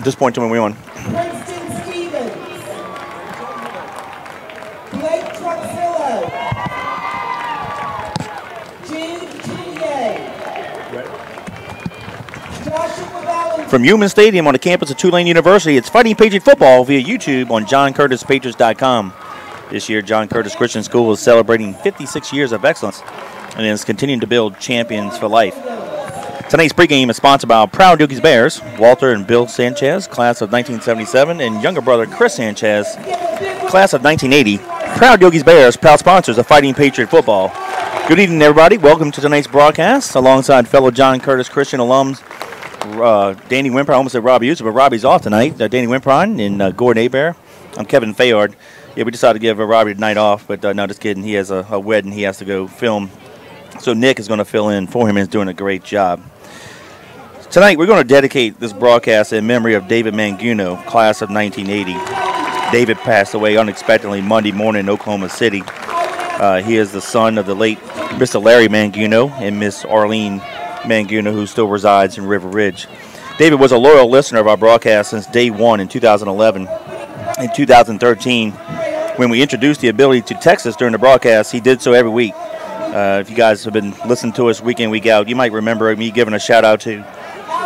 this point to when we're on. Princeton Stevens. Blake Truxillo. Jude Tunier. Joshua Valentine. From Human Stadium on the campus of Tulane University, it's Fighting Patriot Football via YouTube on JohnCurtisPatriots.com. This year, John Curtis Christian School is celebrating 56 years of excellence and is continuing to build champions for life. Tonight's pregame is sponsored by Proud Yogi's Bears, Walter and Bill Sanchez, class of 1977, and younger brother Chris Sanchez, class of 1980. Proud Yogi's Bears, proud sponsors of Fighting Patriot Football. Good evening, everybody. Welcome to tonight's broadcast alongside fellow John Curtis Christian alums, Danny Wimpron. I almost said Robbie User, but Robbie's off tonight. Danny Wimpron and Gordon Hebert. I'm Kevin Fayard. Yeah, we decided to give Robbie the night off, but no, just kidding. He has a wedding he has to go film. So Nick is going to fill in for him and is doing a great job. Tonight, we're going to dedicate this broadcast in memory of David Manguno, class of 1980. David passed away unexpectedly Monday morning in Oklahoma City. He is the son of the late Mr. Larry Manguno and Miss Arlene Manguno, who still resides in River Ridge. David was a loyal listener of our broadcast since day one in 2011. In 2013, when we introduced the ability to text us during the broadcast, he did so every week. If you guys have been listening to us week in, week out, you might remember me giving a shout-out to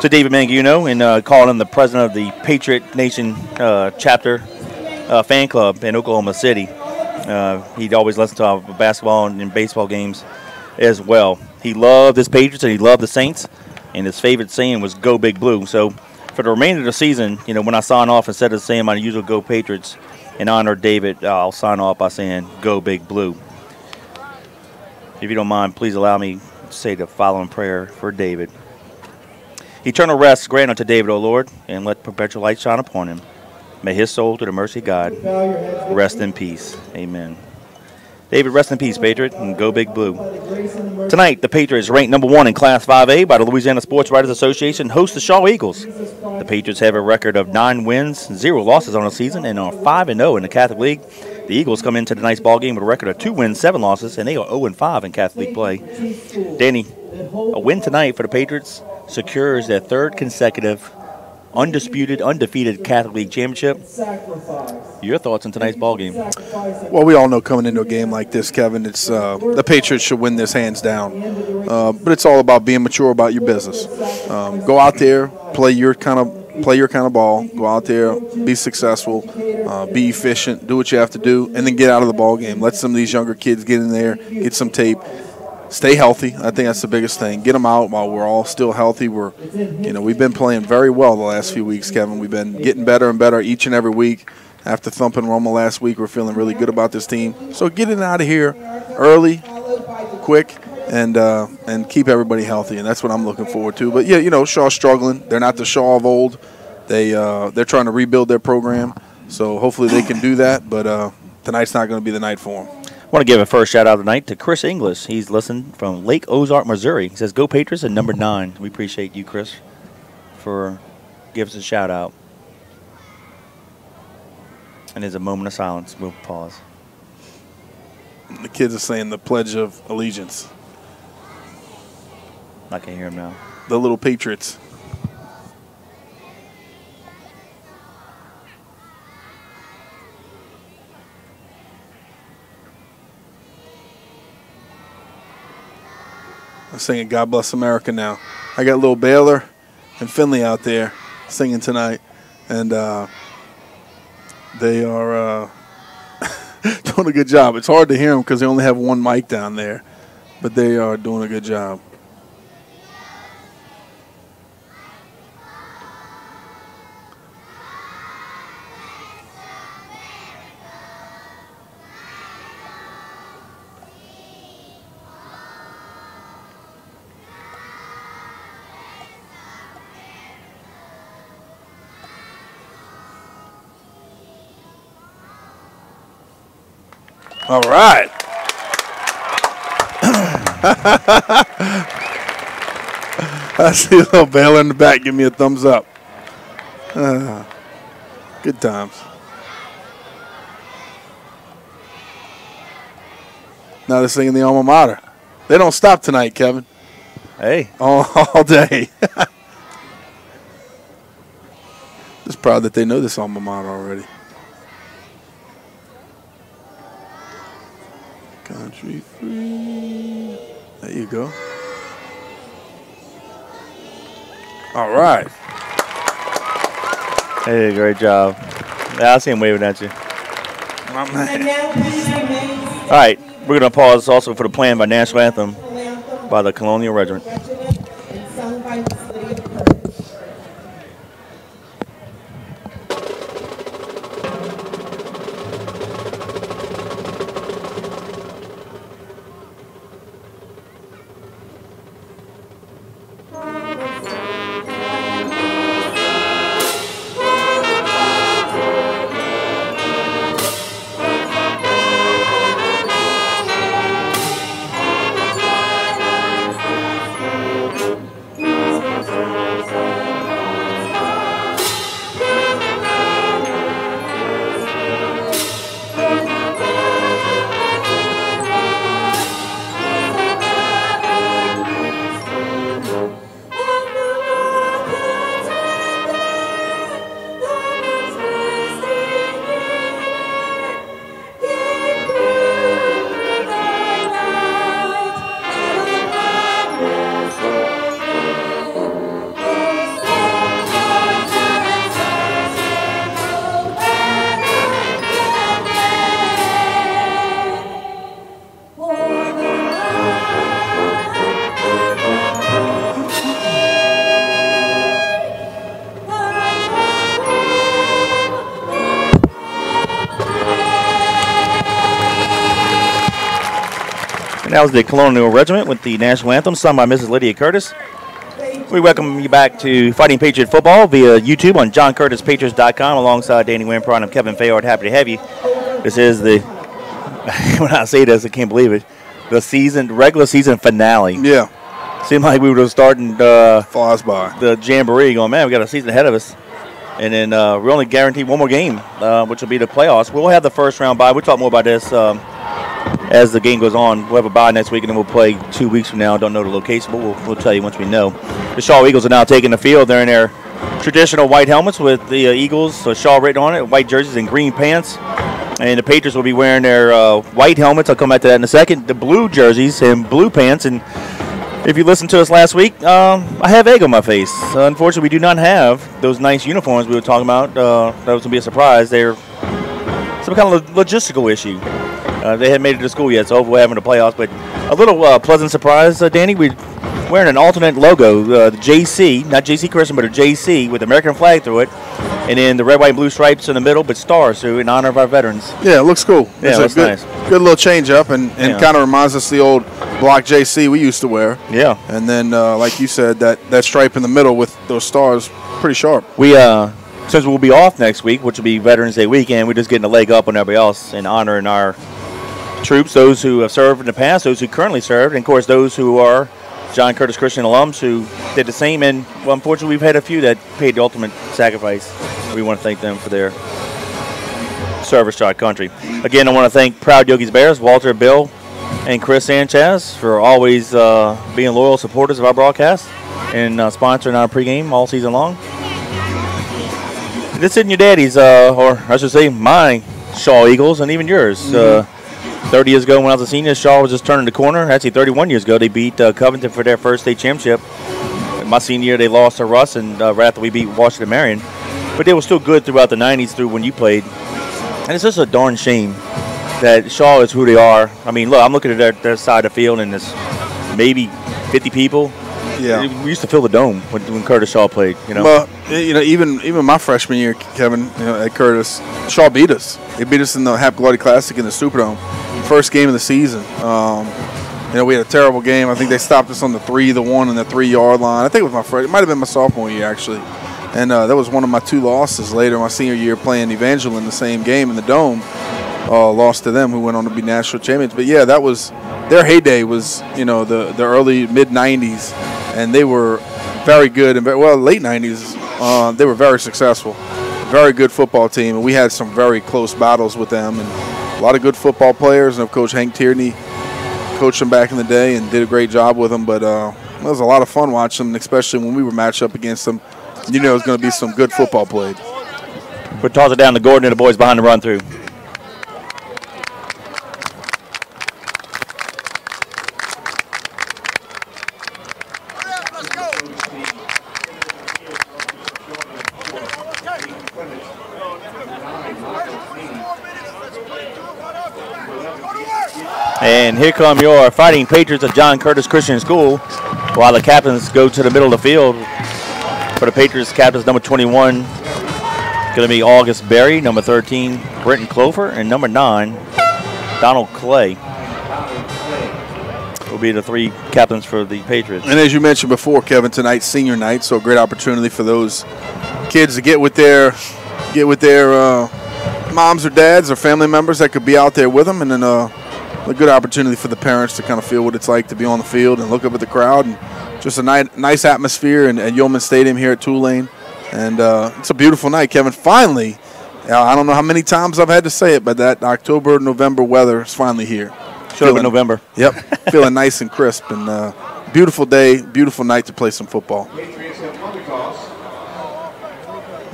David Manguno and calling him the president of the Patriot Nation chapter fan club in Oklahoma City. He'd always listen to our basketball and baseball games as well. He loved his Patriots and he loved the Saints, and his favorite saying was "Go Big Blue." So for the remainder of the season, you know, when I sign off, instead of saying my usual "Go Patriots" in honor of David, I'll sign off by saying "Go Big Blue." If you don't mind, please allow me to say the following prayer for David. Eternal rest grant unto David, O Lord, and let perpetual light shine upon him. May his soul, through the mercy of God, rest in peace. Amen. David, rest in peace, Patriot, and go Big Blue. Tonight, the Patriots, ranked number 1 in Class 5A by the Louisiana Sports Writers Association, host the Shaw Eagles. The Patriots have a record of 9 wins, 0 losses on the season, and are 5-0 in the Catholic League. The Eagles come into tonight's ball game with a record of 2 wins, 7 losses, and they are 0-5 in Catholic League play. Danny, a win tonight for the Patriots secures their 3rd consecutive undefeated Catholic League championship. Your thoughts on tonight's ball game? Well, we all know coming into a game like this, Kevin, it's the Patriots should win this hands down. But it's all about being mature about your business. Go out there, play your kind of ball. Go out there, be successful, be efficient, do what you have to do, and then get out of the ball game. Let some of these younger kids get in there, get some tape. Stay healthy. I think that's the biggest thing. Get them out while we're all still healthy. We've been playing very well the last few weeks, Kevin. We've been getting better and better each and every week. After thumping Roma last week, we're feeling really good about this team. So get it out of here early, quick, and keep everybody healthy. And that's what I'm looking forward to. But yeah, Shaw's struggling. They're not the Shaw of old. They're trying to rebuild their program. So hopefully they can do that. But tonight's not going to be the night for them. I want to give a first shout-out tonight to Chris Inglis. He's listening from Lake Ozark, Missouri. He says, "Go Patriots," and number 9. We appreciate you, Chris, for giving us a shout-out. And there's a moment of silence. We'll pause. The kids are saying the Pledge of Allegiance. I can hear him now. The little Patriots. I'm singing God Bless America now. I got little Baylor and Finley out there singing tonight. And they are doing a good job. It's hard to hear them because they only have one mic down there. But they are doing a good job. All right. I see a little Baylor in the back. Give me a thumbs up. Good times. Now they're singing the alma mater. They don't stop tonight, Kevin. Hey. All day. Just proud that they know this alma mater already. Country free. There you go. All right. Hey, great job. Yeah, I see him waving at you. My man. And now please remain All right, we're going to pause also for the plan by National Anthem by the Colonial Regiment. and sung by the city of Curtis. And that was the Colonial Regiment with the National Anthem sung by Mrs. Lydia Curtis. We welcome you back to Fighting Patriot Football via YouTube on JohnCurtisPatriots.com alongside Danny Wimpron and Kevin Fayard. Happy to have you. This is the, when I say this, I can't believe it, the regular season finale. Yeah. Seemed like we were starting Flies by. the Jamboree going, man, we got a season ahead of us. And then we're only guaranteed one more game, which will be the playoffs. We'll have the first round bye. We'll talk more about this as the game goes on. We'll have a bye next week, and then we'll play 2 weeks from now. Don't know the location, but we'll tell you once we know. The Shaw Eagles are now taking the field. They're in their traditional white helmets with the Eagles, so Shaw written on it, white jerseys and green pants. And the Patriots will be wearing their white helmets. I'll come back to that in a second. The blue jerseys and blue pants. And if you listened to us last week, I have egg on my face. Unfortunately, we do not have those nice uniforms we were talking about. That was going to be a surprise. They're some kind of logistical issue. They hadn't made it to school yet, so we're having the playoffs. But a little pleasant surprise, Danny. We're wearing an alternate logo, the JC, not JC Christian, but a JC with the American flag through it. And then the red, white, and blue stripes in the middle, but stars, so in honor of our veterans. Yeah, it looks cool. Yeah, it looks nice. Good little change up, and kind of reminds us of the old block JC we used to wear. Yeah. And then, like you said, that stripe in the middle with those stars, pretty sharp. We since we'll be off next week, which will be Veterans Day weekend, we're just getting a leg up on everybody else in honoring our troops, those who have served in the past, those who currently serve, and of course those who are John Curtis Christian alums who did the same. And well, unfortunately, we've had a few that paid the ultimate sacrifice. We want to thank them for their service to our country. Again, I want to thank Proud Yogi's Bears, Walter, Bill, and Chris Sanchez for always being loyal supporters of our broadcast and sponsoring our pregame all season long. This isn't your daddy's, or I should say my Shaw Eagles, and even yours. 30 years ago when I was a senior, Shaw was just turning the corner. Actually, 31 years ago, they beat Covington for their first state championship. My senior year, they lost to Russ, and right after we beat Washington Marion. But they were still good throughout the 90s through when you played. And it's just a darn shame that Shaw is who they are. I mean, look, I'm looking at their side of the field, and there's maybe 50 people. Yeah. We used to fill the dome when Curtis Shaw played, you know. Well, you know, even my freshman year, Kevin, at Curtis, Shaw beat us. They beat us in the Happy Glory Classic in the Superdome. First game of the season. We had a terrible game. I think they stopped us on the 1 and the 3-yard line. I think it was it might have been my sophomore year, actually. And that was one of my 2 losses later my senior year playing Evangel in the same game in the Dome. Lost to them, who went on to be national champions. But, yeah, that was their heyday was, the early, mid-'90s. And they were very good. And late 90s, they were very successful. Very good football team. And we had some very close battles with them. And a lot of good football players. And, Coach Hank Tierney coached them back in the day and did a great job with them. But it was a lot of fun watching them, especially when we were matched up against them. It was going to be some good football played. But toss it down to Gordon and the boys behind the run through. And here come your Fighting Patriots of John Curtis Christian School, while the captains go to the middle of the field. For the Patriots, captains number 21 going to be August Berry, number 13 Brenton Clover, and number 9 Donald Clay will be the 3 captains for the Patriots. And as you mentioned before, Kevin, tonight's senior night, so a great opportunity for those kids to get with their moms or dads or family members that could be out there with them, and then a good opportunity for the parents to kind of feel what it's like to be on the field and look up at the crowd, and just a nice atmosphere at Yeoman Stadium here at Tulane. And it's a beautiful night, Kevin. Finally, I don't know how many times I've had to say it, but that October, November weather is finally here. Should have been November. Yep, feeling nice and crisp, and beautiful day, beautiful night to play some football.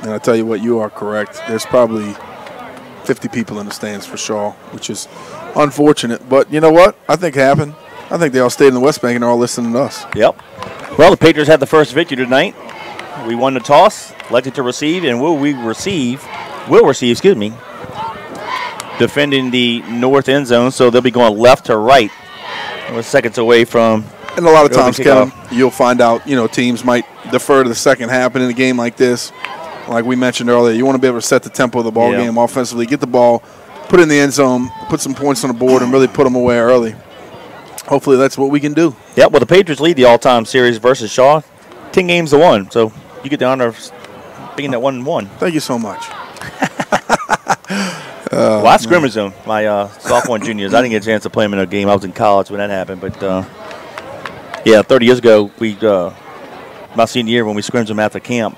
And I tell you what, you are correct. There's probably 50 people in the stands for Shaw, which is unfortunate. But you know what? I think it happened. I think they all stayed in the West Bank and are all listening to us. Yep. Well, the Patriots had the first victory tonight. We won the toss, elected to receive, and will receive, defending the north end zone, so they'll be going left to right. We're seconds away from. And a lot of times, Kevin, you'll find out, teams might defer to the second half, and in a game like this, like we mentioned earlier, you want to be able to set the tempo of the ball game offensively, get the ball, put it in the end zone, put some points on the board, and really put them away early. Hopefully that's what we can do. Yeah, well, the Patriots lead the all-time series versus Shaw 10 games to 1, so you get the honor of being that 1-1. Thank you so much. Well, I scrimmaged them my sophomore and juniors. I didn't get a chance to play them in a game. I was in college when that happened. But, 30 years ago, my senior year when we scrimmaged them after camp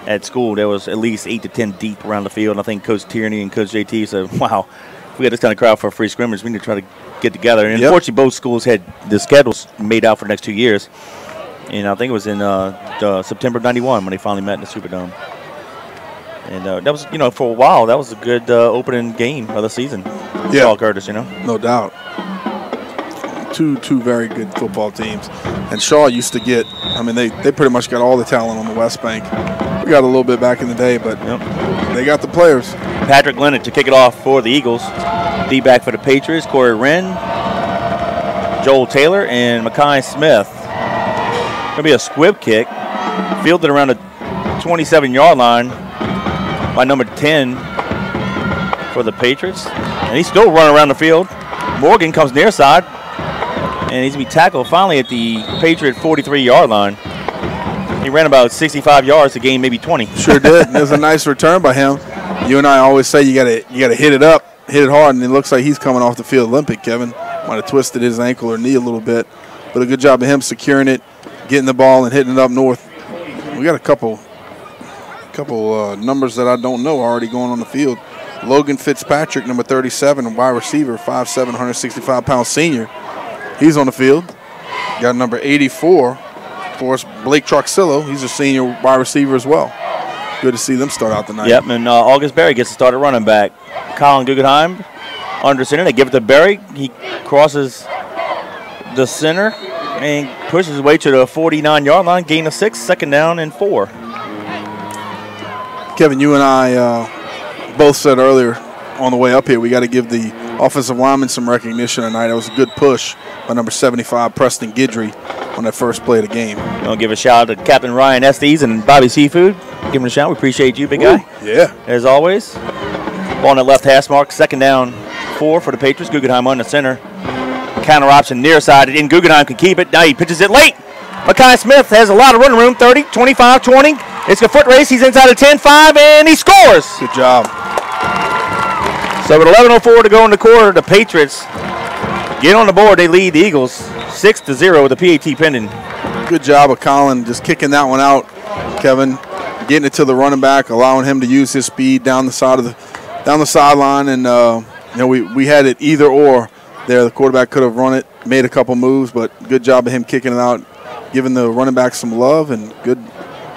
at school, there was at least 8 to 10 deep around the field. I think Coach Tierney and Coach JT said, wow, if we had this kind of crowd for a free scrimmage, we need to try to get together. And unfortunately, both schools had the schedules made out for the next 2 years. And I think it was in September of '91 when they finally met in the Superdome. And that was, for a while, that was a good opening game of the season. Yeah. Shaw Curtis, No doubt. Two very good football teams. And Shaw used to get, they pretty much got all the talent on the West Bank. We got a little bit back in the day, but they got the players. Patrick Leonard to kick it off for the Eagles. D-back for the Patriots, Corey Wren, Joel Taylor, and Mekhi Smith. Going to be a squib kick, fielded around the 27-yard line by number 10 for the Patriots. And he's still running around the field. Morgan comes near side, and he's going to be tackled finally at the Patriot 43-yard line. He ran about 65 yards to gain maybe 20. Sure did. It was a nice return by him. You and I always say you gotta hit it up, hit it hard, and it looks like he's coming off the field limping, Kevin. Might have twisted his ankle or knee a little bit. But a good job of him securing it, getting the ball, and hitting it up north. We got a couple numbers that I don't know already going on the field. Logan Fitzpatrick, number 37, wide receiver, 5'7", 165-pound senior. He's on the field. Got number 84 for us, Blake Troxillo. He's a senior wide receiver as well. Good to see them start out the night. Yep, and August Berry gets to start at running back. Colin Guggenheim under center. They give it to Berry. He crosses the center and pushes his way to the 49-yard line. Gain of 6, second down and 4. Kevin, you and I both said earlier on the way up here, we got to give the offensive lineman some recognition tonight. It was a good push by number 75, Preston Guidry, on that first play of the game. I'll give a shout out to Captain Ryan Estes and Bobby Seafood. Give him a shout. We appreciate you, big guy. Yeah. As always. Ball on the left hash mark. Second down 4 for the Patriots. Guggenheim on the center. Counter option near side. And Guggenheim can keep it. Now he pitches it late. Mekhi Smith has a lot of running room. 30, 25, 20. It's a foot race. He's inside of 10, 5, and he scores. Good job. So with 11:04 to go in the quarter, the Patriots get on the board. They lead the Eagles 6-0 with the PAT pending. Good job of Colin just kicking that one out, Kevin. Getting it to the running back, allowing him to use his speed down the sideline, and we had it either or there. The quarterback could have run it, made a couple moves, but good job of him kicking it out, giving the running back some love, and good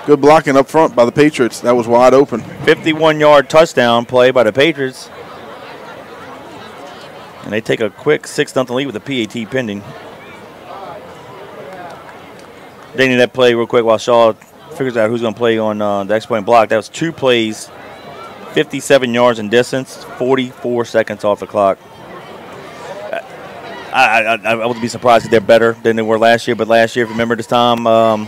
Good blocking up front by the Patriots. That was wide open. 51-yard touchdown play by the Patriots. And they take a quick 6-0 lead with a PAT pending. Danny, that play real quick while Shaw figures out who's going to play on the X-point block. That was 2 plays, 57 yards in distance, 44 seconds off the clock. I wouldn't be surprised if they're better than they were last year. But last year, if you remember this time,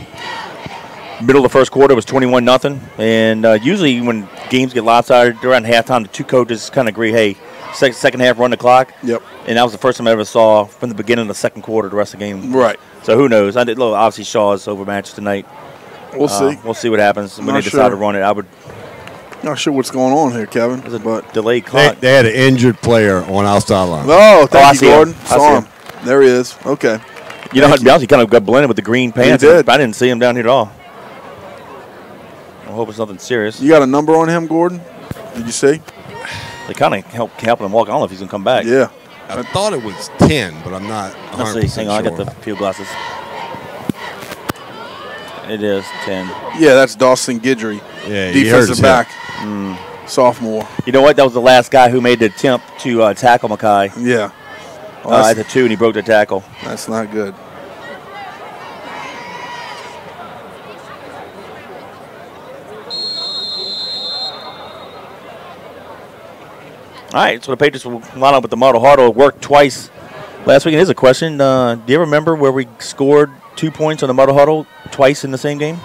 middle of the first quarter was 21-0. And usually when games get lopsided around halftime, the two coaches kind of agree, hey, second half, run the clock. Yep. And that was the first time I ever saw from the beginning of the second quarter the rest of the game. Right. So who knows? Obviously Shaw is overmatched tonight. We'll see. We'll see what happens when they decide to run it. Not sure what's going on here, Kevin. There's a delayed clock. They had an injured player on our sideline. Oh, thank you, Gordon. Saw him. There he is. Okay. You know, to be honest, he kind of got blended with the green pants. He did. I didn't see him down here at all. I hope it's nothing serious. You got a number on him, Gordon? Did you see? They kind of helping him walk. I don't know if he's going to come back. Yeah. I thought it was 10, but I'm not 100% Let's see. Hang on, sure. I got the field glasses. It is 10. Yeah, that's Dawson Guidry, defensive back, sophomore. You know what? That was the last guy who made the attempt to tackle Mackay. Yeah. At the 2, and he broke the tackle. That's not good. All right, so the Patriots will line up with the model huddle. It worked twice last week. And here's a question. Do you remember where we scored 2 points on the model huddle twice in the same game?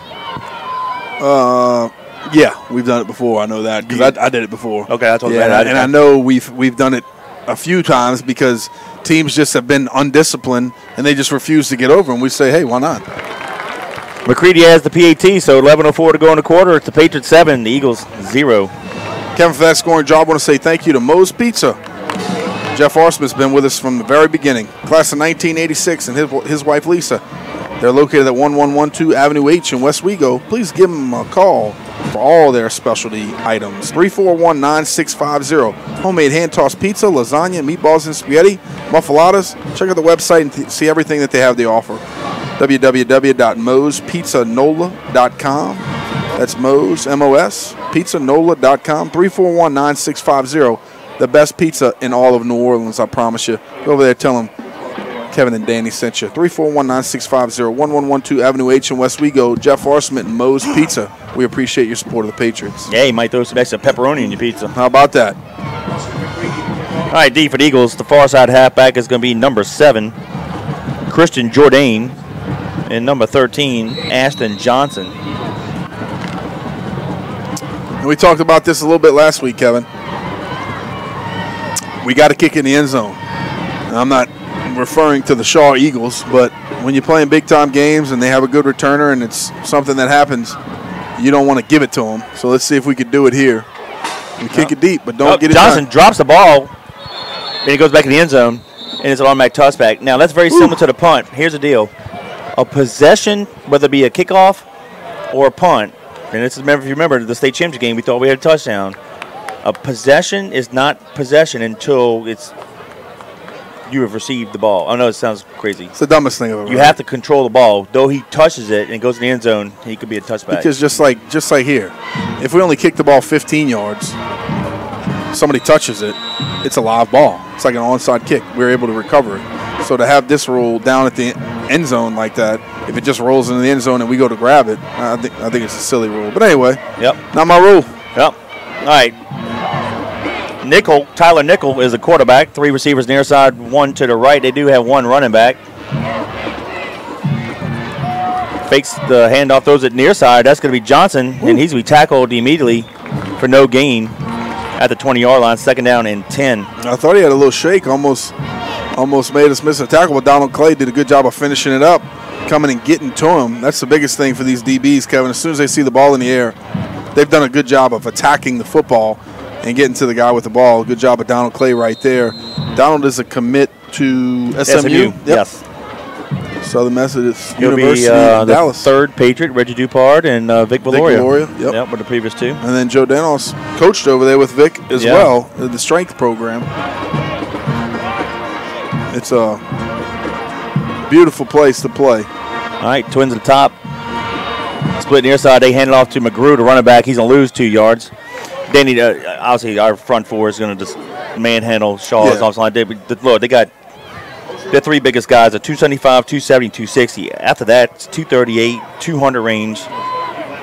Yeah, we've done it before. I know that because I did it before. Okay, that's what I know we've done it a few times because teams just have been undisciplined and they just refuse to get over, and we say, hey, why not? McCready has the PAT, so 11:04 to go in the quarter. It's the Patriots 7, the Eagles 0. Kevin, for that scoring job, I want to say thank you to Moe's Pizza. Jeff Arsman's been with us from the very beginning. Class of 1986 and his wife, Lisa. They're located at 1112 Avenue H in Westwego. Please give them a call for all their specialty items. 341-9650. Homemade hand-tossed pizza, lasagna, meatballs and spaghetti, muffaladas. Check out the website and see everything that they have to offer. www.moespizzanola.com. That's Moe's, M-O-S, pizzanola.com. 341-9650. The best pizza in all of New Orleans, I promise you. Go over there, tell them Kevin and Danny sent you. 341-9650, 1112 Avenue H in Westwego. Jeff Arsman and Moe's Pizza. We appreciate your support of the Patriots. Yeah, you might throw some extra pepperoni in your pizza. How about that? All right, D for the Eagles. The far side halfback is going to be number 7, Christian Jourdain, and number 13, Ashton Johnson. And we talked about this a little bit last week, Kevin. We got to kick in the end zone. And I'm not referring to the Shaw Eagles, but when you're playing big-time games and they have a good returner and it's something that happens, you don't want to give it to them. So let's see if we could do it here. We kick it deep, but don't get it Johnson done. drops the ball, and he goes back in the end zone, and it's an automatic touchback. Now, that's very similar to the punt. Here's the deal. A possession, whether it be a kickoff or a punt, and this is, if you remember the state championship game, we thought we had a touchdown. A possession is not possession until you have received the ball. I know it sounds crazy. It's the dumbest thing I've ever heard. You have to control the ball. Though he touches it and it goes in the end zone, he could be a touchback. Because just like here, if we only kick the ball 15 yards, somebody touches it, it's a live ball. It's like an onside kick. We're able to recover it. So to have this rule down at the end zone like that, if it just rolls into the end zone and we go to grab it, I think it's a silly rule. But anyway, not my rule. Yep. All right. Tyler Nickel is a quarterback. 3 receivers near side, 1 to the right. They do have 1 running back. Fakes the handoff, throws it near side. That's going to be Johnson, and he's going to be tackled immediately for no gain at the 20-yard line. 2nd down and 10. I thought he had a little shake, almost made us miss a tackle, but Donald Clay did a good job of finishing it up, coming and getting to him. That's the biggest thing for these DBs, Kevin. As soon as they see the ball in the air, they've done a good job of attacking the football and getting to the guy with the ball. Good job of Donald Clay right there. Donald is a commit to SMU. Yep. Yes. Southern Methodist He'll University be, in Dallas. The 3rd Patriot, Reggie Dupard, and Vic Valoria. Yep, were the previous 2. And then Joe Danos coached over there with Vic as well, the strength program. It's a beautiful place to play. All right, Twins at the top. Split near side. They hand it off to McGrew, the running back. He's going to lose 2 yards. Danny, obviously, our front four is going to just manhandle Shaw's offside. Look, they got their 3 biggest guys are 275, 270, 260. After that, it's 238, 200 range.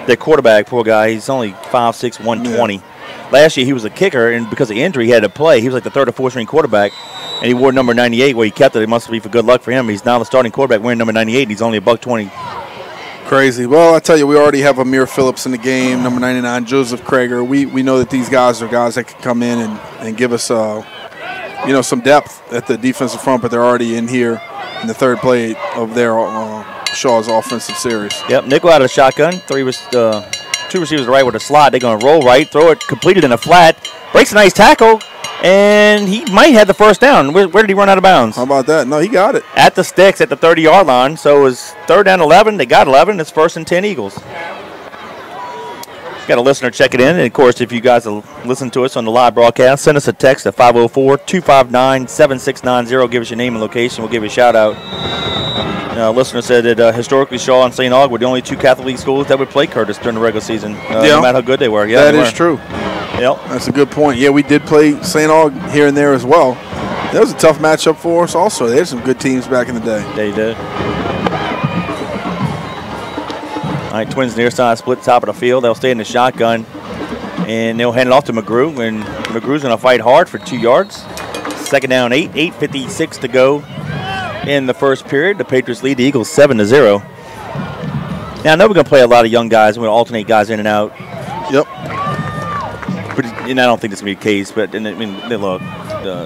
Their quarterback, poor guy, he's only 5'6", 120. Yeah. Last year, he was a kicker, and because of injury, he had to play. He was like the 3rd or 4th string quarterback, and he wore number 98 where he kept it. It must be for good luck for him. He's now the starting quarterback wearing number 98, and he's only $120. Crazy. Well, I tell you, we already have Amir Phillips in the game, number 99, Joseph Krager. We know that these guys are guys that can come in and give us, some depth at the defensive front, but they're already in here in the 3rd play of their Shaw's offensive series. Yep, nickel out of the shotgun. 2 receivers right with a slot. They're going to roll right, throw it completed in a flat. Breaks a nice tackle, and he might have the first down. Where did he run out of bounds? How about that? No, he got it. At the sticks at the 30-yard line. So it was 3rd down 11. They got 11. It's 1st and 10 Eagles. Got a listener check it in. And, of course, if you guys will listen to us on the live broadcast, send us a text at 504-259-7690. Give us your name and location. We'll give you a shout-out. A listener said that historically Shaw and St. Aug were the only 2 Catholic League schools that would play Curtis during the regular season, no matter how good they were. Yeah, that is true. Yep. That's a good point. Yeah, we did play St. Aug here and there as well. That was a tough matchup for us also. They had some good teams back in the day. They did. All right, Twins near side split top of the field. They'll stay in the shotgun, and they'll hand it off to McGrew, and McGrew's going to fight hard for 2 yards. 2nd down 8, 8:56 to go in the first period. The Patriots lead the Eagles 7-0. Now, I know we're going to play a lot of young guys. We're going to alternate guys in and out. Yep. But I don't think this is going to be the case. But, look,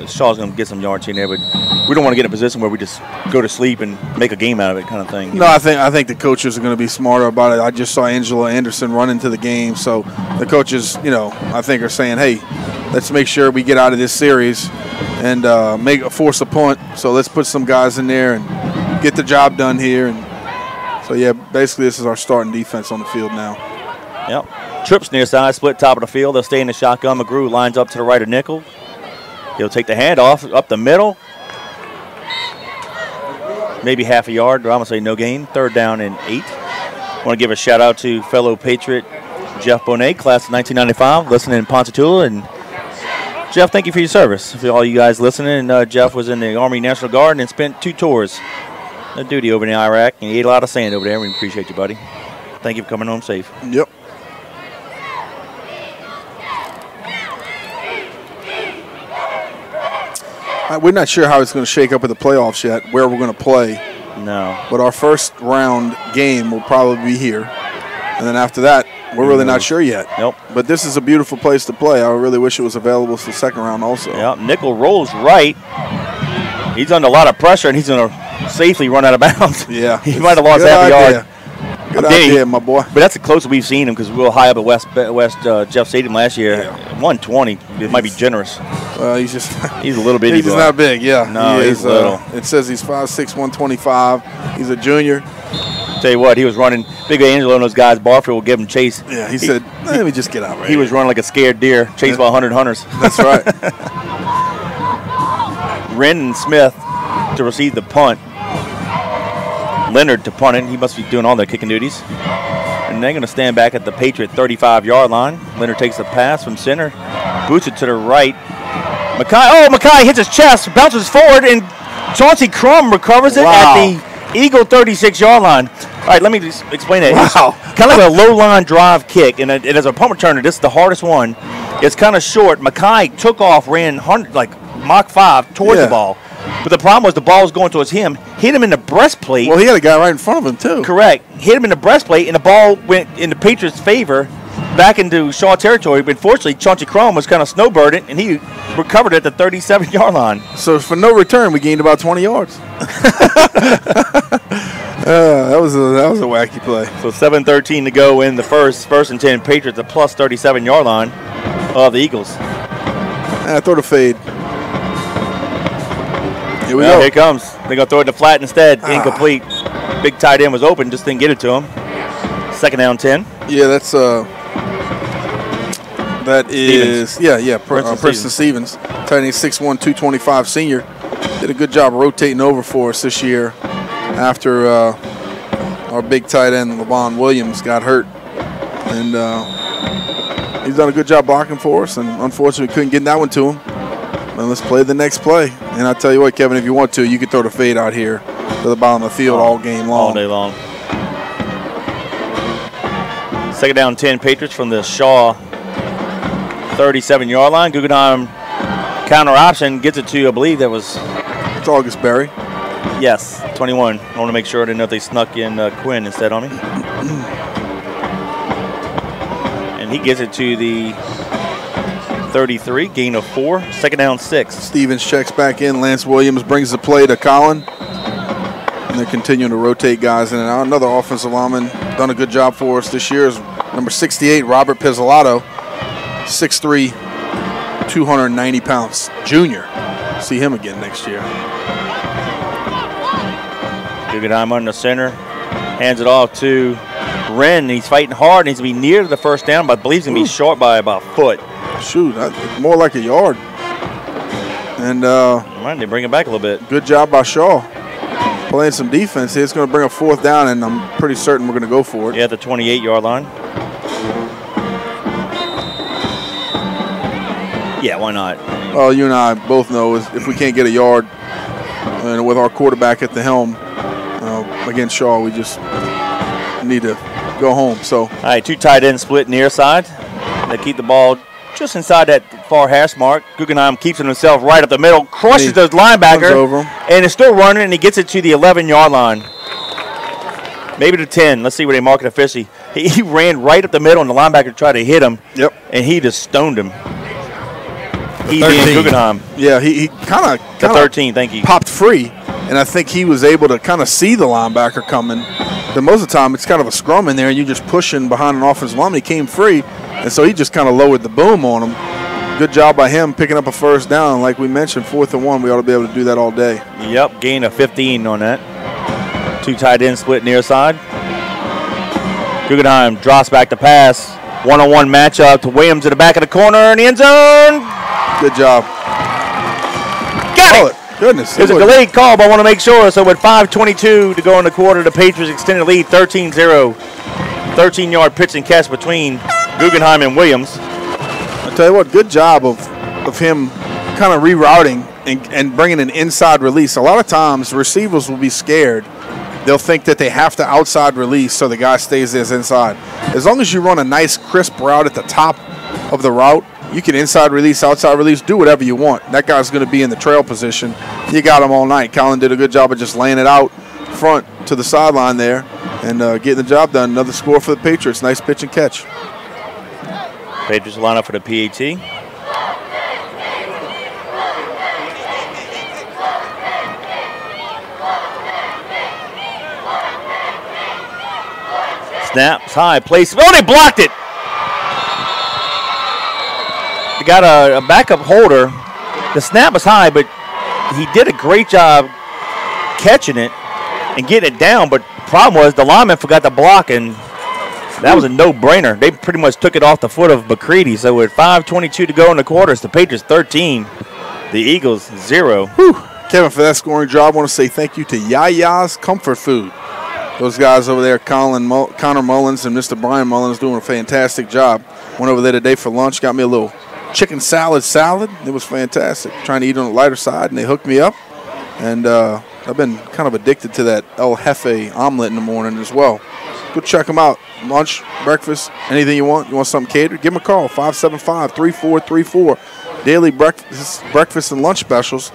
Shaw's going to get some yards here and there. But we don't want to get in a position where we just go to sleep and make a game out of it kind of thing. No, I think the coaches are going to be smarter about it. I just saw Angela Anderson run into the game. So the coaches, I think are saying, hey, let's make sure we get out of this series and force a punt. So let's put some guys in there and get the job done here. And so, yeah, basically this is our starting defense on the field now. Yep. Trips near side, split top of the field. They'll stay in the shotgun. McGrew lines up to the right of nickel. He'll take the handoff up the middle. Maybe half a yard, or I'm going to say no gain. 3rd down and 8. I want to give a shout-out to fellow Patriot Jeff Bonet, class of 1995, listening in Ponchatoula. And Jeff, thank you for your service. For all you guys listening, Jeff was in the Army National Guard and spent 2 tours of duty over in Iraq, and he ate a lot of sand over there. We appreciate you, buddy. Thank you for coming home safe. Yep. We're not sure how it's going to shake up in the playoffs yet, where we're going to play. No. But our first round game will probably be here. And then after that, we're really not sure yet. Nope. But this is a beautiful place to play. I really wish it was available for the 2nd round also. Yep. Nickel rolls right. He's under a lot of pressure, and he's going to safely run out of bounds. Yeah. He might have lost half a yard. Good idea, my boy. But that's the closest we've seen him because we were high up at West Jeff Stadium last year. Yeah. 120. It might be generous. Well, he's a little bitty. He's just not big, yeah. No, he's little. It says he's 5'6", 125. He's a junior. Tell you what, he was running. Big Angelo and those guys, Barfield will give him chase. Yeah, he said, let me just get out right He was running like a scared deer, chased by 100 hunters. That's right. Wren and Smith to receive the punt. Leonard to punt it. He must be doing all their kicking duties. And they're going to stand back at the Patriot 35-yard line. Leonard takes the pass from center, boots it to the right. Mackay hits his chest, bounces forward, and Chauncey Crum recovers it at the Eagle 36-yard line. All right, let me just explain it. Wow. It's kind of like a low-line drive kick, and as a punt returner, this is the hardest one. It's kind of short. Mackay took off, ran like Mach 5 towards the ball. But the problem was the ball was going towards him, hit him in the breastplate. Well, he had a guy right in front of him, too. Correct. Hit him in the breastplate, and the ball went in the Patriots' favor back into Shaw territory. But unfortunately, Chauncey Crum was kind of snowbirded, and he recovered at the 37-yard line. So for no return, we gained about 20 yards. That was a wacky play. So 7:13 to go in the first and 10. Patriots at plus 37-yard line of the Eagles. Throw the fade. Here we go. Here it comes. They're going to throw it to flat instead. Incomplete. Big tight end was open. Just didn't get it to him. 2nd down 10. Yeah, that is Princeton Stevens. Tight end 6'1", 225 senior. Did a good job rotating over for us this year after our big tight end, LaVon Williams, got hurt. And he's done a good job blocking for us, and unfortunately couldn't get that one to him. And let's play the next play. And I'll tell you what, Kevin, if you want to, you can throw the fade out here to the bottom of the field all game long. All day long. Second down 10, Patriots from the Shaw 37-yard line. Guggenheim counter option gets it to, I believe that was... It's August Berry. Yes, 21. I want to make sure. I didn't know if they snuck in Quinn instead on me. And he gets it to the 33, gain of 4, second down 6. Stevens checks back in. Lance Williams brings the play to Colin. And they're continuing to rotate guys in and out. Another offensive lineman done a good job for us this year is number 68, Robert Pizzolato, 6'3", 290 pounds, junior. See him again next year. Guggenheim on the center, hands it off to Wren. He's fighting hard. Needs to be near to the first down, but I believe he's going to be short by about a foot. Shoot, more like a yard. And they bring it back a little bit. Good job by Shaw. Playing some defense here. It's going to bring a fourth down, and I'm pretty certain we're going to go for it. Yeah, the 28-yard line. Yeah, why not? Well, you and I both know if we can't get a yard and with our quarterback at the helm against Shaw, we just need to go home. So, all right, 2 tight ends split near side. They keep the ball just inside that far hash mark. Guggenheim keeps it himself right up the middle, crushes the linebacker, over him. And is still running, and he gets it to the 11-yard line. Maybe to 10. Let's see where they mark it officially. He ran right up the middle, and the linebacker tried to hit him. Yep. And he just stoned him. He being Guggenheim. Yeah, he kind of 13, thank you. Popped free, and I think he was able to kind of see the linebacker coming. Then most of the time, it's kind of a scrum in there, and you're just pushing behind an offensive lineman. He came free, and so he just kind of lowered the boom on him. Good job by him picking up a first down. Like we mentioned, 4th and 1, we ought to be able to do that all day. Yep, gain of 15 on that. 2 tight ends split near side. Guggenheim drops back to pass. One-on-one matchup to Williams in the back of the corner in the end zone. Good job. Got it. Goodness. It was a delayed call, but I want to make sure. So with 5:22 to go in the quarter, the Patriots extended lead 13-0. 13-yard pitch and catch between Guggenheim and Williams. I'll tell you what, good job of him kind of rerouting and bringing an inside release. A lot of times receivers will be scared. They'll think that they have to outside release so the guy stays there inside. As long as you run a nice crisp route at the top of the route, you can inside release, outside release, do whatever you want. That guy's going to be in the trail position. You got him all night. Colin did a good job of just laying it out front to the sideline there and getting the job done. Another score for the Patriots. Nice pitch and catch. Patriots line up for the PAT. Snaps high, place. Oh, they blocked it. They got a backup holder. The snap was high, but he did a great job catching it and getting it down. But the problem was the lineman forgot to block, and that was a no-brainer. They pretty much took it off the foot of McCready. So with 5:22 to go in the quarters, the Patriots 13, the Eagles 0. Whew. Kevin, for that scoring job, I want to say thank you to Yaya's Comfort Food. Those guys over there, Connor Mullins and Mr. Brian Mullins, doing a fantastic job. Went over there today for lunch, got me a little chicken salad. It was fantastic. Trying to eat on the lighter side, and they hooked me up. And I've been kind of addicted to that El Jefe omelet in the morning as well. Go check them out. Lunch, breakfast, anything you want. You want something catered? Give them a call, 575-3434. Daily breakfast and lunch specials.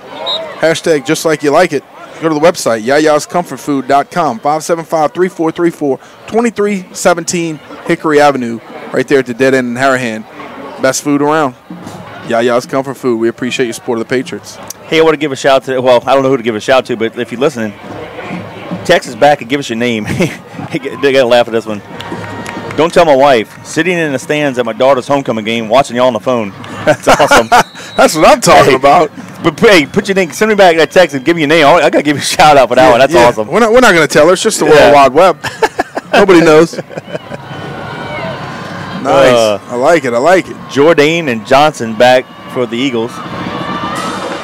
Hashtag just like you like it. Go to the website, yayascomfortfood.com, 575-3434, 2317 Hickory Avenue, right there at the dead end in Harahan. Best food around. Yaya's Comfort Food. We appreciate your support of the Patriots. Hey, I want to give a shout to, well, I don't know who to give a shout to, but if you're listening, text us back and give us your name. They got to laugh at this one. Don't tell my wife. Sitting in the stands at my daughter's homecoming game, watching y'all on the phone. That's awesome. That's what I'm talking about. But hey, put your name. Send me back that text and give me your name. I got to give you a shout out for that one. That's awesome. We're not going to tell her. It's just the World Wide Web. Nobody knows. Nice. I like it. Jourdain and Johnson back for the Eagles.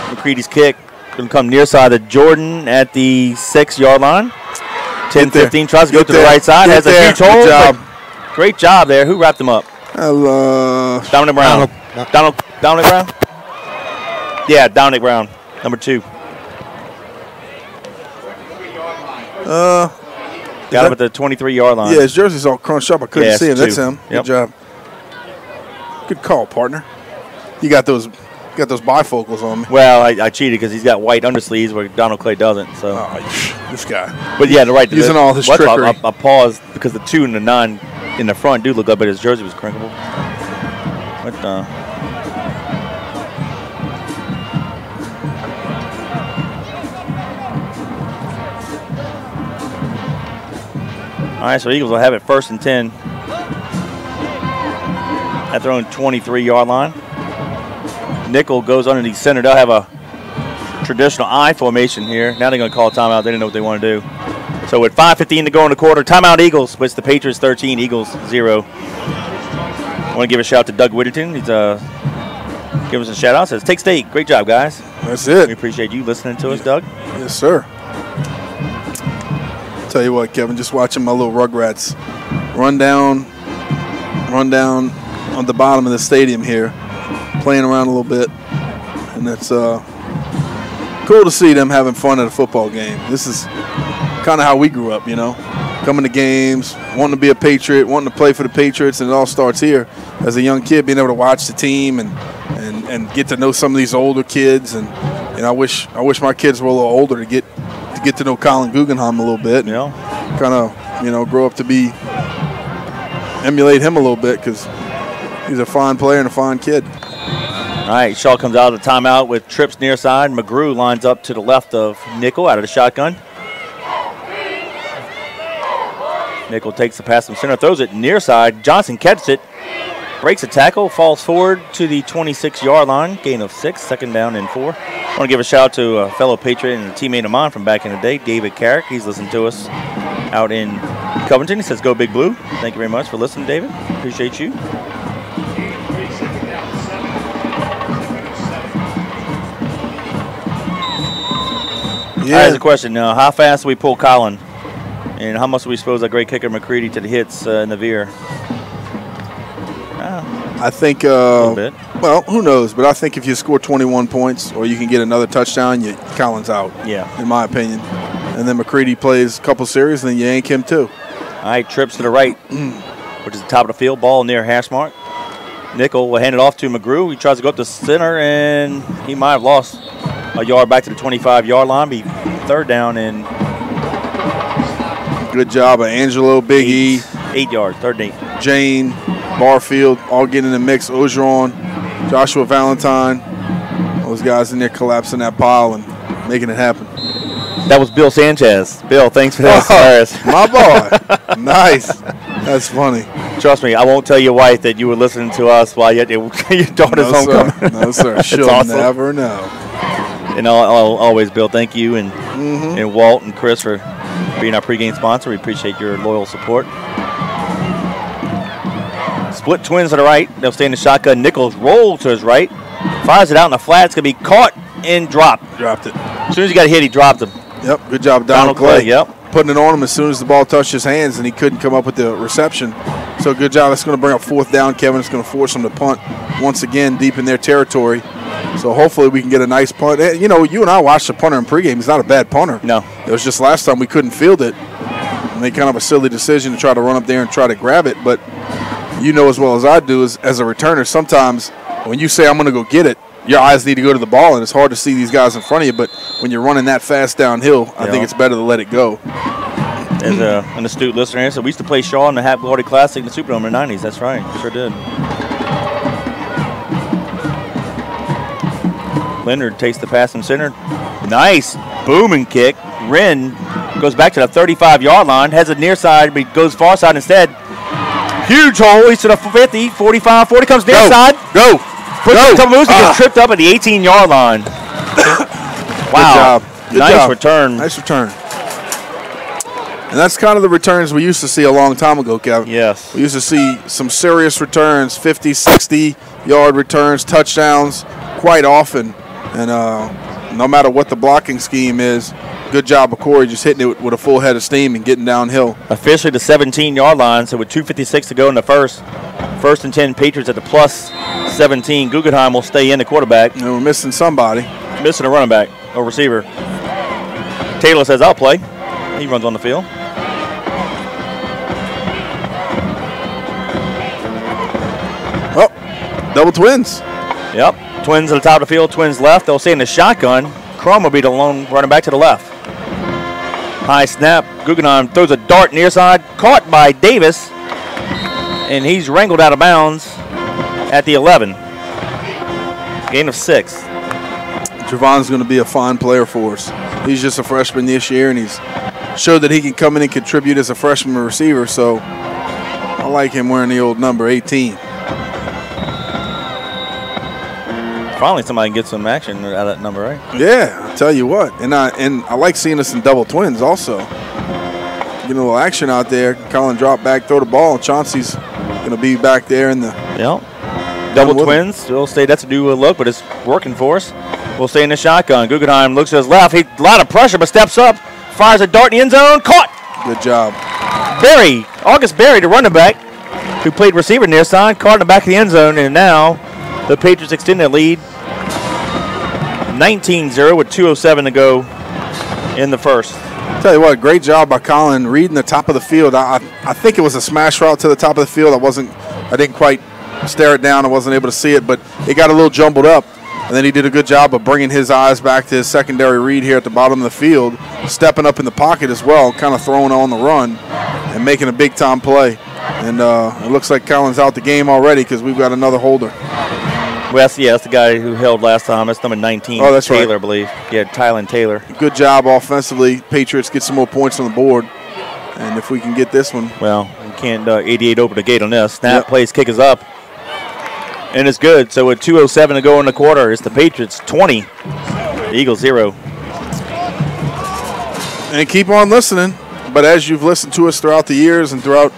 McCready's kick going to come near side of Jordan at the 6-yard line. 10-15, tries to go to the right side. Has a huge hole. Good job. Great job there. Who wrapped him up? Dominic Brown. Dominic Brown? Yeah, Dominic Brown, number 2. Got him at the 23-yard line. Yeah, his jersey's all crunched up. I couldn't see him. That's him. Yep. Good job. Good call, partner. You got those bifocals on me. Well, I cheated because he's got white undersleeves where Donald Clay doesn't. So this guy. But yeah, right. Using all his trickery. I paused because the 2 and the 9 in the front do look up, but his jersey was crinkleable. What the? All right, so Eagles will have it 1st and 10 at their own 23-yard line. Nickel goes underneath center. They'll have a traditional I formation here. Now they're going to call a timeout. They didn't know what they want to do. So with 5:15 to go in the quarter, timeout Eagles. But it's the Patriots 13, Eagles 0. I want to give a shout out to Doug Whittington. He's giving us a shout out. Says, take state. Great job, guys. That's it. We appreciate you listening to us, Doug. Yes, sir. Tell you what, Kevin, just watching my little Rugrats run down on the bottom of the stadium here, playing around a little bit, and that's cool to see them having fun at a football game. This is kind of how we grew up, you know, coming to games, wanting to be a Patriot, wanting to play for the Patriots, and it all starts here as a young kid, being able to watch the team and get to know some of these older kids. And I wish my kids were a little older to get to know Colin Guggenheim a little bit. Yeah. Kind of, grow up to emulate him a little bit because he's a fine player and a fine kid. All right, Shaw comes out of the timeout with trips near side. McGrew lines up to the left of Nickel out of the shotgun. Nickel takes the pass from center, throws it near side. Johnson catches it, breaks a tackle, falls forward to the 26-yard line. Gain of 6, 2nd down and 4. I want to give a shout out to a fellow Patriot and a teammate of mine from back in the day, David Carrick. He's listening to us out in Covington. He says, go Big Blue. Thank you very much for listening, David. Appreciate you. Yeah. Here's a question now. How fast do we pull Colin? And how much do we expose that great kicker McCready to the hits in the veer? I think, a little bit. Well, who knows? But I think if you score 21 points or you can get another touchdown, Colin's out. Yeah. In my opinion. And then McCready plays a couple series, and then you yank him too. All right, trips to the right, which is the top of the field. Ball near hash mark. Nickel will hand it off to McGrew. He tries to go up the center, and he might have lost a yard back to the 25-yard line. Be 3rd down and good job of Angelo, Big E. 8 yards, 3rd and 8. Jane, Barfield, all getting in the mix. Ogeron, Joshua Valentine. Those guys in there collapsing that pile and making it happen. That was Bill Sanchez. Bill, thanks for that. My boy. Nice. That's funny. Trust me, I won't tell your wife that you were listening to us while your daughter's homecoming. No, sir. She'll awesome. never know. And I'll always, Bill, thank you and Walt and Chris for being our pregame sponsor. We appreciate your loyal support. Split twins to the right. They'll stay in the shotgun. Nichols rolls to his right. Fires it out in the flat. It's going to be caught and dropped. Dropped it. As soon as he got hit, he dropped him. Yep, good job, Donald Clay. Yep. Putting it on him as soon as the ball touched his hands, and he couldn't come up with the reception. So good job. It's going to bring up 4th down, Kevin. It's going to force them to punt once again deep in their territory. So hopefully we can get a nice punt. You know, you and I watched the punter in pregame. He's not a bad punter. No. It was just last time we couldn't field it. And they kind of a silly decision to try to run up there and try to grab it. But you know as well as I do, as a returner, sometimes when you say I'm going to go get it, your eyes need to go to the ball, and it's hard to see these guys in front of you. But when you're running that fast downhill, I think it's better to let it go. As an astute listener here, so we used to play Shaw in the Happy Holiday Classic in the Superdome in the 90s. That's right. Sure did. Leonard takes the pass from center. Nice booming kick. Wren goes back to the 35-yard line, has it near side, but he goes far side instead. Huge hole. He's to the 50, 45, 40, comes near side. Go. Moves, he gets tripped up at the 18-yard line. Wow. Good nice job. Return. Nice return. And that's kind of the returns we used to see a long time ago, Kevin. Yes. We used to see some serious returns, 50, 60-yard returns, touchdowns quite often. And no matter what the blocking scheme is, good job of Corey just hitting it with a full head of steam and getting downhill. Officially the 17-yard line, so with 2:56 to go in the first and 10, Patriots at the plus 17. Guggenheim will stay in the quarterback. And we're missing somebody. Missing a running back or receiver. Taylor says, I'll play. He runs on the field. Oh, double twins. Yep, twins at the top of the field, twins left. They'll stay in the shotgun. Crum will be the lone running back to the left. High snap. Guggenheim throws a dart near side, caught by Davis, and he's wrangled out of bounds at the 11. Gain of 6. Javon's going to be a fine player for us. He's just a freshman this year, and he's showed that he can come in and contribute as a freshman receiver, so I like him wearing the old number 18. Finally somebody can get some action out of that number, right? Yeah, I tell you what. And I like seeing us in double twins also. Getting a little action out there. Colin drop back, throw the ball. Chauncey's going to be back there in the... Yep. Double twins. We'll say that's a new look, but it's working for us. We'll stay in the shotgun. Guggenheim looks to his left. A lot of pressure, but steps up. Fires a dart in the end zone. Caught. Good job. August Berry, the running back, who played receiver near side, caught in the back of the end zone, and now the Patriots extend their lead 19-0 with 2:07 to go in the first. Tell you what, great job by Colin reading the top of the field. I think it was a smash route to the top of the field. I didn't quite stare it down. I wasn't able to see it, but it got a little jumbled up. And then he did a good job of bringing his eyes back to his secondary read here at the bottom of the field, stepping up in the pocket as well, kind of throwing on the run and making a big-time play. And it looks like Colin's out the game already because we've got another holder. Well, that's the guy who held last time. That's number 19. Oh, that's Taylor, right. I believe. Yeah, Tylen Taylor. Good job offensively. Patriots get some more points on the board. And if we can get this one. Well, we can't 88 open the gate on this. Snap, Yep. plays, kick is up. And it's good. So with 2:07 to go in the quarter, it's the Patriots 20, the Eagles 0. And keep on listening. But as you've listened to us throughout the years and throughout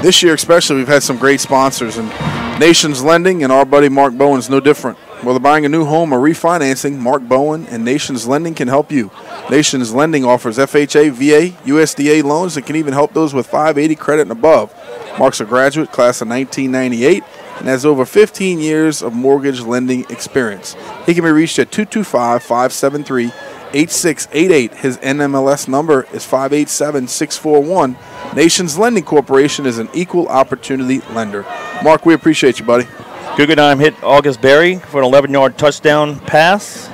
this year especially, we've had some great sponsors. And Nations Lending and our buddy Mark Bowen is no different. Whether buying a new home or refinancing, Mark Bowen and Nations Lending can help you. Nations Lending offers FHA, VA, USDA loans that can even help those with 580 credit and above. Mark's a graduate, class of 1998, and has over 15 years of mortgage lending experience. He can be reached at 225-573-8688. His NMLS number is 587641. Nations Lending Corporation is an equal opportunity lender. Mark, we appreciate you, buddy. Guggenheim hit August Berry for an 11-yard touchdown pass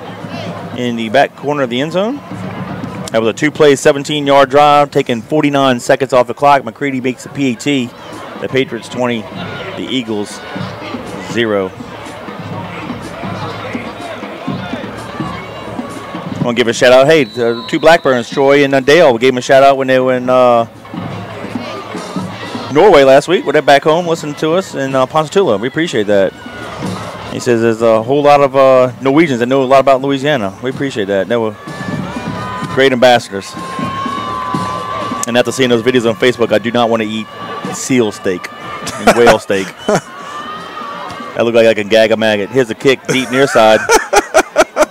in the back corner of the end zone. That was a two-play, 17-yard drive, taking 49 seconds off the clock. McCready makes a PAT. The Patriots 20, the Eagles 0. I want to give a shout out. Hey, the two Blackburns, Troy and Dale, we gave them a shout out when they were in Norway last week. They're back home listening to us in Ponchatoula. We appreciate that. He says there's a whole lot of Norwegians that know a lot about Louisiana. We appreciate that. They were great ambassadors. And after seeing those videos on Facebook, I do not want to eat seal steak and whale steak. That looked like I can gag a maggot. Here's a kick deep near side.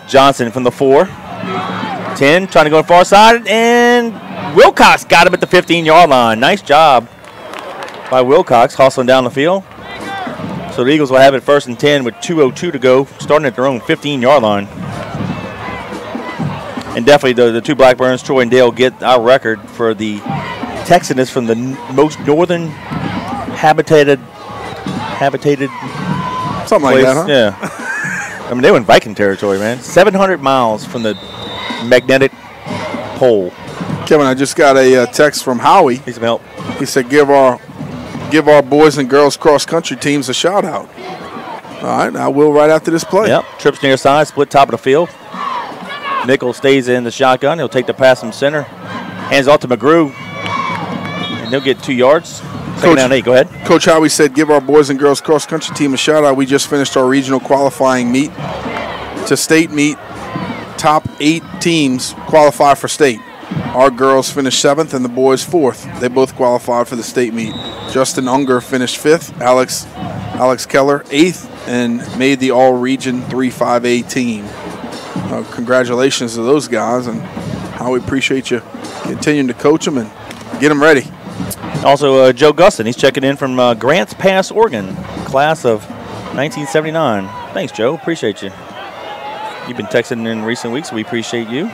Johnson from the 4. 10, trying to go far side, and Wilcox got him at the 15-yard line. Nice job by Wilcox, hustling down the field. So the Eagles will have it 1st and 10 with 2:02 to go, starting at their own 15-yard line. And definitely the two Blackburns, Troy and Dale, get our record for the Texans from the most northern habitated something place. like that, huh? Yeah. I mean, they were in Viking territory, man. 700 miles from the magnetic pole. Kevin, I just got a text from Howie. Need some help. He said, give our boys and girls cross-country teams a shout-out. All right, I will right after this play. Yep, trips near side, split top of the field. Nickel stays in the shotgun. He'll take the pass from center. Hands off to McGrew. And they'll get 2 yards. Second down 8, go ahead. Coach Howie said, give our boys and girls cross-country team a shout-out. We just finished our regional qualifying meet to state meet. Top 8 teams qualify for state. Our girls finished 7th and the boys 4th. They both qualified for the state meet. Justin Unger finished 5th. Alex Keller 8th and made the all-region 3-5A team. congratulations to those guys, and how we appreciate you continuing to coach them and get them ready. Also, Joe Gustin, he's checking in from Grants Pass, Oregon, class of 1979. Thanks, Joe. Appreciate you. You've been texting in recent weeks. We appreciate you.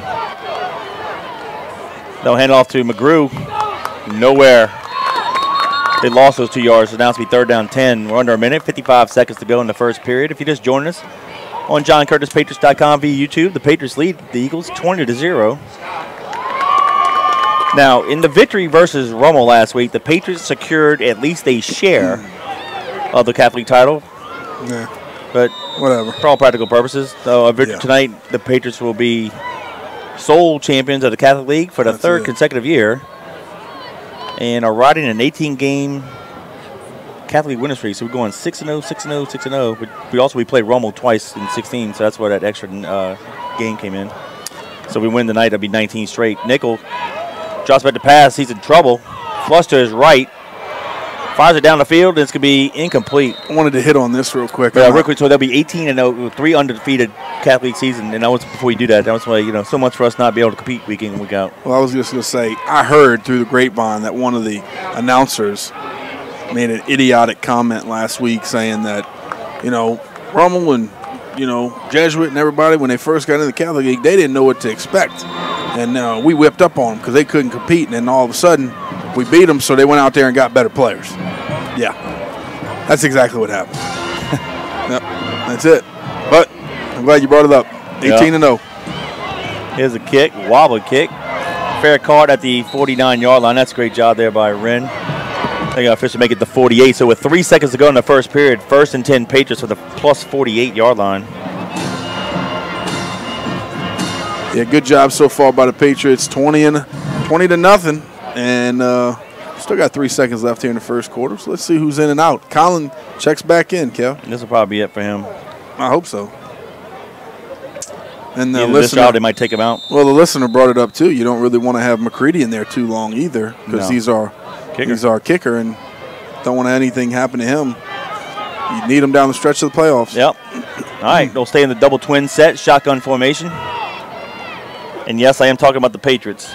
They'll hand off to McGrew. Nowhere. They lost those 2 yards, so now it's be 3rd down 10. We're under a minute, 55 seconds to go in the first period. If you just joined us on JohnCurtisPatriots.com via YouTube, the Patriots lead the Eagles 20-0. Now, in the victory versus Rummel last week, the Patriots secured at least a share of the Catholic title. Yeah. But whatever. For all practical purposes, though, a victory tonight, the Patriots will be sole champions of the Catholic League for the third consecutive year and are riding an 18-game Catholic winning streak. So we're going 6-0, 6-0, 6-0. But we played Rummel twice in 16, so that's where that extra game came in. So we win tonight, that'll be 19 straight. Nickel drops back to pass. He's in trouble. Flush to his right. Fires it down the field, and it's going to be incomplete. I wanted to hit on this real quick. Yeah, real quick. So they'll be 18-0, 3 undefeated Catholic season. And before you do that, that was why, so much for us not be able to compete week in and week out. Well, I was just going to say, I heard through the grapevine that one of the announcers made an idiotic comment last week saying that, Rummel and, Jesuit and everybody, when they first got into the Catholic League, they didn't know what to expect. And we whipped up on them because they couldn't compete. And then all of a sudden, we beat them, so they went out there and got better players. Yeah, that's exactly what happened. Yep, that's it. But I'm glad you brought it up. 18-0. Here's a kick, wobble kick. Fair card at the 49-yard line. That's a great job there by Wren. They got officially make it the 48. So with 3 seconds to go in the first period, 1st and 10 Patriots for the plus 48-yard line. Yeah, good job so far by the Patriots. 20-0, and still got 3 seconds left here in the first quarter. So let's see who's in and out. Colin checks back in, Kel. This will probably be it for him. I hope so. And the listener, listener, this job, they might take him out. Well, the listener brought it up too. You don't really want to have McCready in there too long either, because he's our kicker, and don't want anything happen to him. You need him down the stretch of the playoffs. Yep. All right, they'll stay in the double twin set, shotgun formation. And yes, I am talking about the Patriots.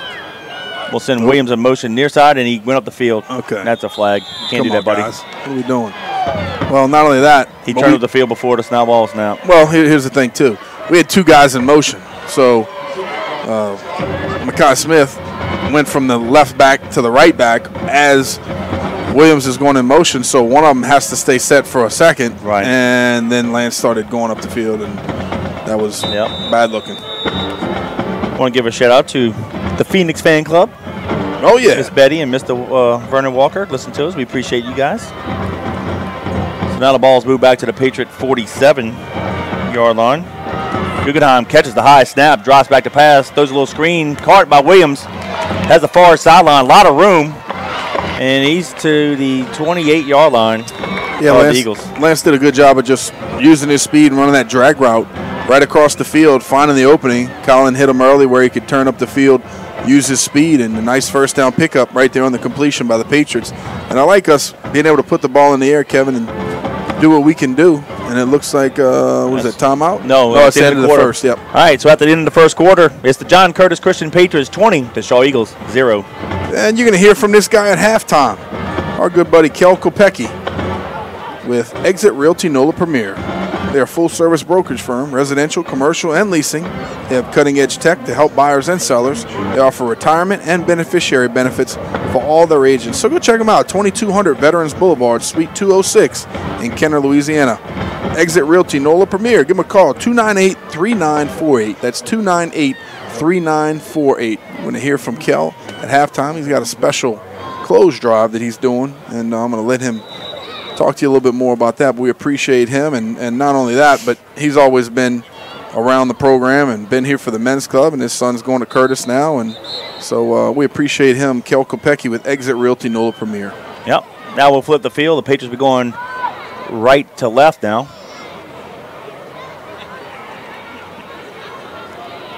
We'll send Williams in motion near side, and he went up the field. Okay. That's a flag. You can't do that, buddy. Guys. What are we doing? Well, not only that. He turned up the field before the snap ball snap. Well, here's the thing, too. We had 2 guys in motion. So, Mekhi Smith went from the left back to the right back as Williams is going in motion. So, one of them has to stay set for a second. Right. And then Lance started going up the field, and that was bad looking. I want to give a shout-out to the Phoenix Fan Club. Oh, yeah. Miss Betty and Mr. Vernon Walker. Listen to us. We appreciate you guys. So now the ball's moved back to the Patriot 47-yard line. Guggenheim catches the high snap, drops back to pass, throws a little screen. Caught by Williams. Has the far sideline. A lot of room. And he's to the 28-yard line of the Eagles. Lance did a good job of just using his speed and running that drag route right across the field, finding the opening. Colin hit him early where he could turn up the field, use his speed, and a nice first down pickup right there on the completion by the Patriots. And I like us being able to put the ball in the air, Kevin, and do what we can do. And it looks like, was it timeout? No, it's the end of the first, yep. All right, so at the end of the first quarter, it's the John Curtis Christian Patriots 20, the Shaw Eagles 0. And you're going to hear from this guy at halftime, our good buddy Kel Kopecki with Exit Realty NOLA Premier. They're a full-service brokerage firm, residential, commercial, and leasing. They have cutting-edge tech to help buyers and sellers. They offer retirement and beneficiary benefits for all their agents. So go check them out, 2200 Veterans Boulevard, Suite 206 in Kenner, Louisiana. Exit Realty NOLA Premier. Give them a call, 298-3948. That's 298-3948. We're going to hear from Kel at halftime. He's got a special clothes drive that he's doing, and I'm going to let him talk to you a little bit more about that. But we appreciate him, and not only that, but he's always been around the program and been here for the men's club, and his son's going to Curtis now, and so we appreciate him. Kel Kopecki with Exit Realty NOLA Premier. Yep. Now we'll flip the field. The Patriots will be going right to left now.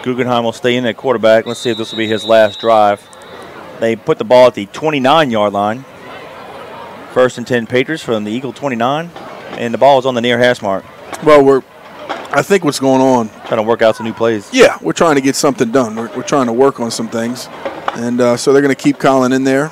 Guggenheim will stay in at quarterback. Let's see if this will be his last drive. They put the ball at the 29-yard line. 1st and 10 Patriots from the Eagle 29, and the ball is on the near hash mark. Well, I think what's going on. Trying to work out some new plays. Yeah, we're trying to get something done. We're trying to work on some things. And so they're going to keep Colin in there,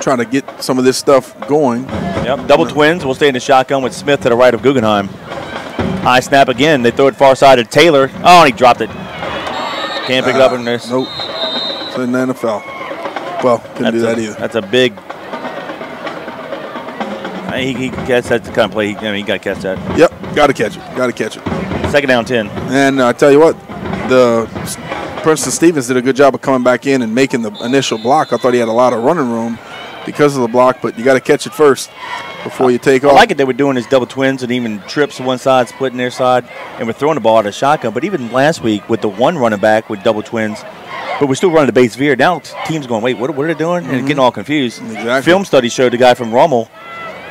trying to get some of this stuff going. Yep, double twins. We'll stay in the shotgun with Smith to the right of Guggenheim. High snap again. They throw it far side to Taylor. Oh, and he dropped it. Can't pick it up in this. Nope. It's in the NFL. Well, couldn't do that either. That's a big. He gets that kind of play. He got to catch that. Yep, got to catch it. Got to catch it. Second down 10. And I tell you what, the Princeton Stevens did a good job of coming back in and making the initial block. I thought he had a lot of running room because of the block, but you got to catch it first before you take off. I like it they were doing his double twins and even trips to one side, splitting their side, and we're throwing the ball out of shotgun. But even last week with the one running back with double twins, but we're still running the base veer. Now teams going, wait, what are they doing? And getting all confused. Exactly. Film study showed the guy from Rommel,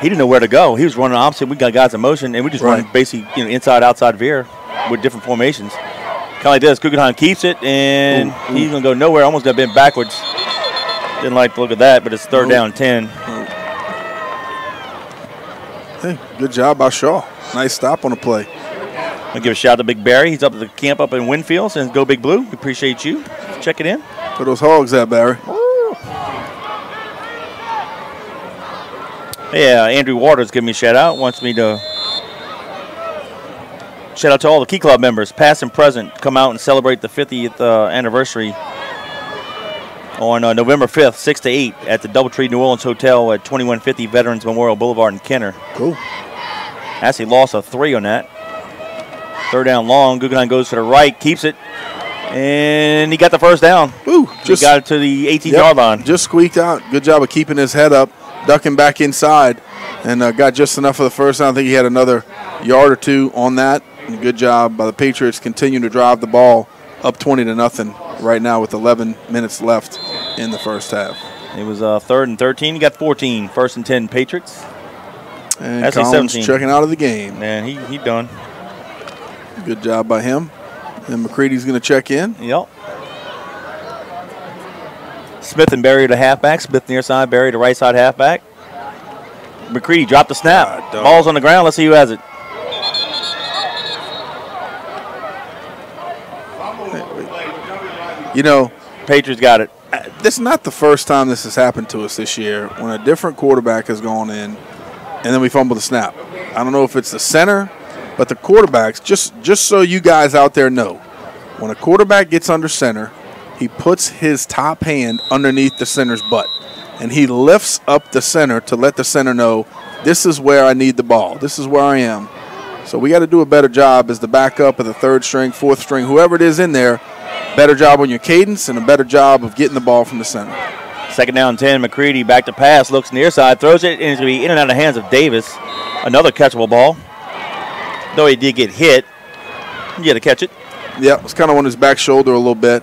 he didn't know where to go. He was running opposite. We got guys in motion, and we just run basically inside, outside veer with different formations. Kind of like this. Guggenheim keeps it, and he's going to go nowhere. Almost got bent backwards. Didn't like to look at that, but it's third down 10. Hey, good job by Shaw. Nice stop on the play. I'll give a shout out to Big Barry. He's up at the camp up in Winfield. Says, go Big Blue. We appreciate you. Check it in. Where those hogs at, Barry? Yeah, Andrew Waters giving me a shout out. Wants me to shout out to all the Key Club members, past and present. Come out and celebrate the 50th anniversary on November 5th, 6 to 8 at the Doubletree New Orleans Hotel at 2150 Veterans Memorial Boulevard in Kenner. Cool. Actually lost a 3 on that. Third down long. Guggenheim goes to the right, keeps it, and he got the first down. Ooh, He got it to the 18-yard line. Just squeaked out. Good job of keeping his head up, ducking back inside, and got just enough of the first down. I think he had another yard or two on that. And good job by the Patriots continuing to drive the ball up 20-0 right now with 11 minutes left in the first half. It was third and 13. He got 14. First and 10 Patriots. And That's Collins 17. checking out of the game. Man, he done. Good job by him. And McCready's going to check in. Yep. Smith and Barry to halfback. Smith near side, Barry to right side halfback. McCready dropped the snap. Ball's on the ground. Let's see who has it. You know, Patriots got it. This is not the first time this has happened to us this year when a different quarterback has gone in and then we fumble the snap. I don't know if it's the center, but the quarterbacks, just so you guys out there know, when a quarterback gets under center, he puts his top hand underneath the center's butt, and he lifts up the center to let the center know, this is where I need the ball. This is where I am. So we got to do a better job as the backup of the third string, fourth string, whoever it is in there, better job on your cadence and a better job of getting the ball from the center. Second down 10, McCready back to pass, looks near side, throws it, and it's going to be in and out of the hands of Davis. Another catchable ball. Though he did get hit, you got to catch it. Yeah, it was kind of on his back shoulder a little bit.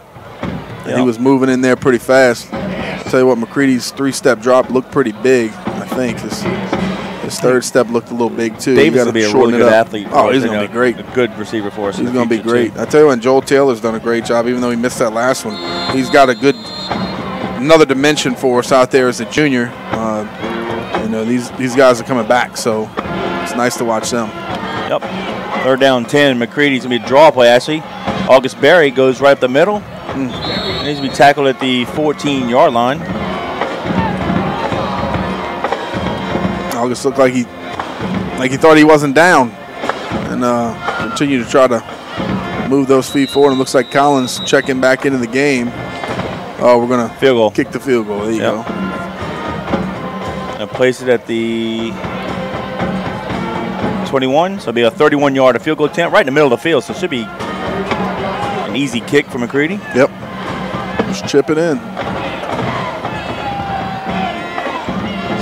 And he was moving in there pretty fast. I'll tell you what, McCready's three-step drop looked pretty big, I think. His third step looked a little big, too. Davis will be a really good athlete. Oh, he's going to be great. A good receiver for us. He's going to be great. I tell you what, Joel Taylor's done a great job, even though he missed that last one. He's got another dimension for us out there as a junior. These guys are coming back, so it's nice to watch them. Yep. Third down 10. McCready's going to be a draw play, actually. August Berry goes right up the middle. And he's going to be tackled at the 14-yard line. August looked like he thought he wasn't down, and continue to try to move those feet forward. It looks like Collins checking back into the game. Oh, we're going to field goal. Kick the field goal. There you go. And place it at the 21, so it'll be a 31-yard field goal attempt right in the middle of the field. So it should be an easy kick for McCready. Yep. Just chip it in.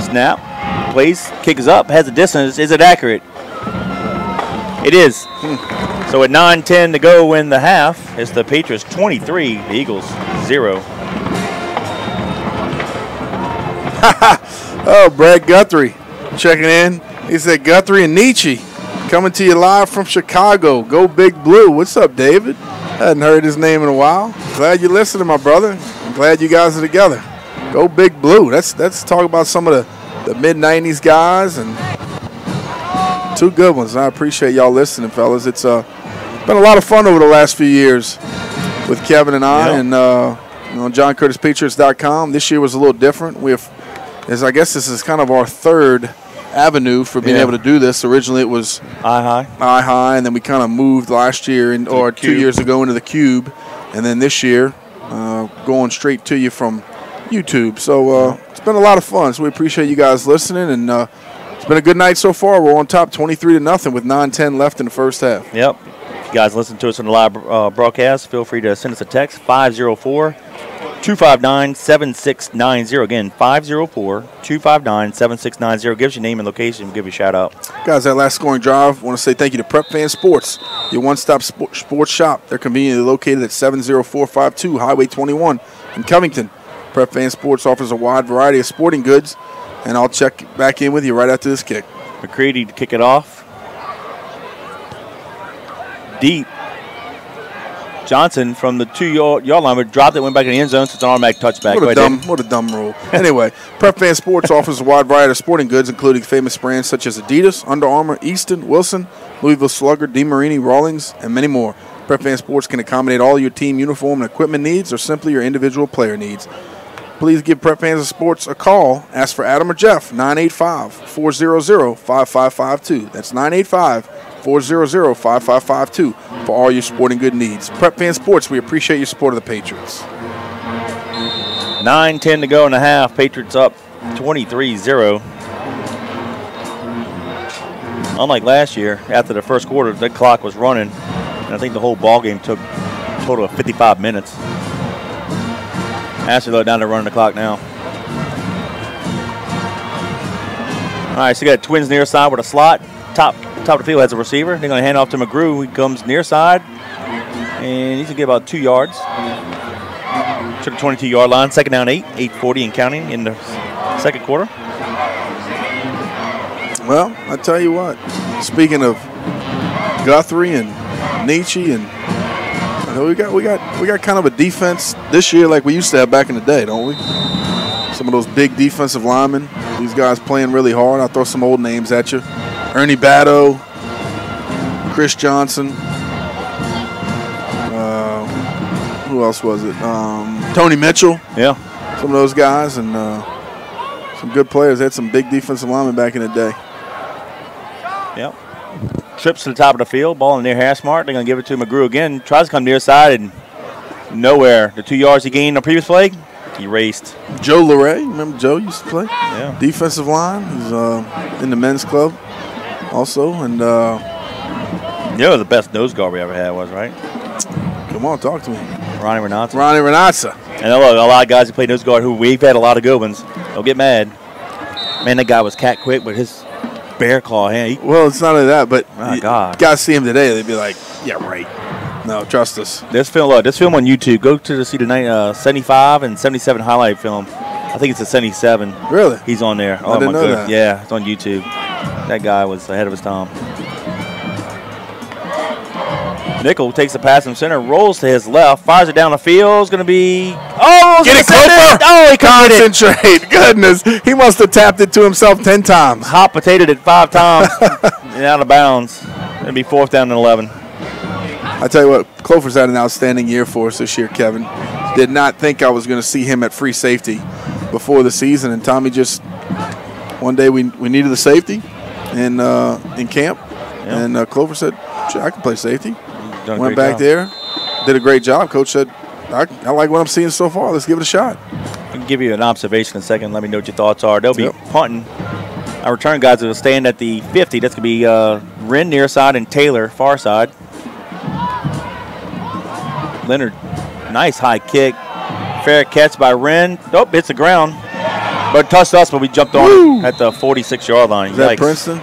Snap. Place. Kick is up. Has a distance. Is it accurate? It is. So at 9:10 to go in the half, it's the Patriots 23, the Eagles 0. Oh, Brad Guthrie checking in. He said, Guthrie and Nietzsche coming to you live from Chicago. Go Big Blue. What's up, David? Hadn't heard his name in a while. Glad you're listening, my brother. I'm glad you guys are together. Go Big Blue. Let's talk about some of the mid-'90s guys and 2 good ones. I appreciate y'all listening, fellas. It's been a lot of fun over the last few years with Kevin and I, and JohnCurtisPatriots.com. This year was a little different. I guess this is kind of our 3rd avenue for being able to do this. Originally, it was iHigh, and then we kind of moved last year or 2 years ago into the Cube, and then this year going straight to you from YouTube. So it's been a lot of fun. So we appreciate you guys listening, and it's been a good night so far. We're on top 23-0 with 9:10 left in the first half. Yep. If you guys listen to us on the live broadcast, feel free to send us a text, 504-259-7690. Again, 504-259-7690. Give us your name and location. We'll give you a shout-out. Guys, that last scoring drive, I want to say thank you to Prep Fan Sports, your one-stop sports shop. They're conveniently located at 70452 Highway 21 in Covington. Prep Fan Sports offers a wide variety of sporting goods, and I'll check back in with you right after this kick. McCready to kick it off. Deep. Johnson from the 2-yard line, but dropped it, went back in the end zone, so it's an automatic touchback. What a dumb rule. Anyway, Prep Fan Sports offers a wide variety of sporting goods, including famous brands such as Adidas, Under Armour, Easton, Wilson, Louisville Slugger, DeMarini, Rawlings, and many more. Prep Fan Sports can accommodate all your team uniform and equipment needs or simply your individual player needs. Please give Prep Fans Sports a call. Ask for Adam or Jeff, 985-400-5552. That's 985-400-5552 for all your sporting good needs. Prep Fan Sports, we appreciate your support of the Patriots. 9:10 to go in the half. Patriots up 23-0. Unlike last year, after the first quarter, the clock was running, and I think the whole ball game took a total of 55 minutes. Actually, down to running the clock now. All right, so you got Twins near side with a slot. Top of the field has a receiver. They're going to hand off to McGrew. He comes near side, and he's going to get about 2 yards to the 22-yard line. Second down 8, 8:40 and counting in the second quarter. Well, I tell you what, speaking of Guthrie and Nietzsche, and we got kind of a defense this year like we used to have back in the day, don't we? Some of those big defensive linemen. These guys playing really hard. I'll throw some old names at you. Ernie Batto, Chris Johnson. Who else was it? Tony Mitchell. Yeah. Some of those guys, and some good players. They had some big defensive linemen back in the day. Yep. Trips to the top of the field. Ball in near hash mark. They're going to give it to McGrew again. Tries to come near side and nowhere. The 2 yards he gained on the previous play, he raced. Joe Leray. Remember Joe used to play? Yeah. Defensive line. He's in the men's club also. And the best nose guard we ever had was, right? Come on, talk to me. Ronnie Renata. And look, a lot of guys who play nose guard who we've had a lot of good ones. Don't get mad. Man, that guy was cat quick, but his bear claw hand. Well, it's not only that, but you guys see him today, they'd be like, yeah, right. No, trust us. This film on YouTube. Go to see the 75 and 77 highlight film. I think it's a 77. Really? He's on there. I didn't know that. Yeah, it's on YouTube. That guy was ahead of his time. Nickel takes the pass from center, rolls to his left, fires it down the field. It's going to be. Oh, get it, Cooper! Oh, he caught it. Concentrate. Goodness. He must have tapped it to himself 10 times. Hot potatoed it 5 times and out of bounds. It'll be 4th down and 11. I tell you what, Clover's had an outstanding year for us this year, Kevin. Did not think I was going to see him at free safety before the season, and Tommy just one day we needed a safety in camp, and Clover said, I can play safety. Went back there, did a great job. Coach said, I like what I'm seeing so far. Let's give it a shot. I can give you an observation in a second. Let me know what your thoughts are. They'll be punting. Our return guys will stand at the 50. That's going to be Wren near side and Taylor far side. Leonard, nice high kick. Fair catch by Wren. Nope, hits the ground. But touched us, but we jumped on it at the 46-yard line. Is that Princeton?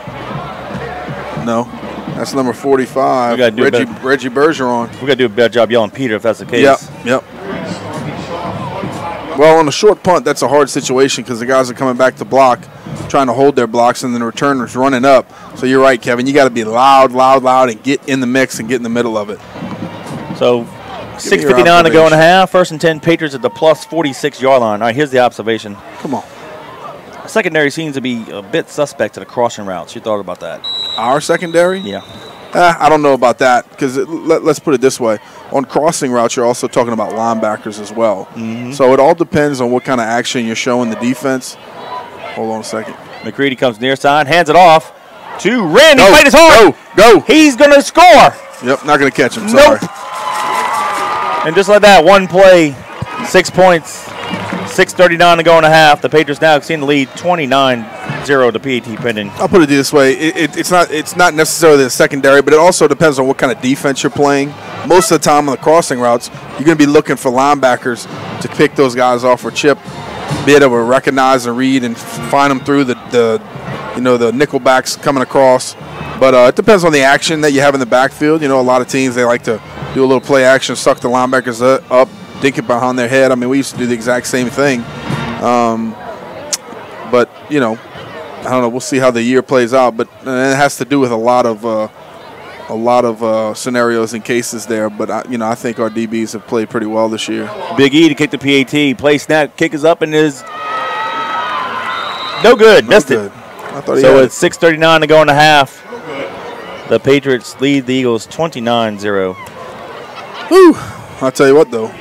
No. That's number 45, Reggie Bergeron. We got to do a better job yelling Peter if that's the case. Yep. Well, on a short punt, that's a hard situation because the guys are coming back to block, trying to hold their blocks, and then the returner's running up. So you're right, Kevin. You got to be loud, and get in the mix and get in the middle of it. So 6:59 to go in the half. 1st and 10, Patriots at the plus 46-yard line. All right, here's the observation. Come on. Secondary seems to be a bit suspect to the crossing routes. You thought about that? Our secondary? Yeah. I don't know about that because let's put it this way. On crossing routes, you're also talking about linebackers as well. Mm-hmm. So it all depends on what kind of action you're showing the defense. Hold on a second. McCready comes near side, hands it off to Randy. Go, Fight his hard. Go. He's going to score. Yep, not going to catch him. Sorry. Nope. And just like that, one play, 6 points, 6:39 to go in a half. The Patriots now extend the lead 29-0 to PAT pending. I'll put it this way: it's not necessarily the secondary, but it also depends on what kind of defense you're playing. Most of the time on the crossing routes, you're going to be looking for linebackers to pick those guys off or chip, be able to recognize and read and find them through the nickel backs coming across. But it depends on the action that you have in the backfield. You know, a lot of teams, they like to do a little play action, suck the linebackers up, dink it behind their head. I mean, we used to do the exact same thing. But, you know, I don't know. We'll see how the year plays out. But it has to do with a lot of scenarios and cases there. But, I think our DBs have played pretty well this year. Big E to kick the PAT. Play snap, kick is up and is no good. Missed it. I thought So it's 6:39 to go in a half. The Patriots lead the Eagles 29-0. Whew. I'll tell you what, though.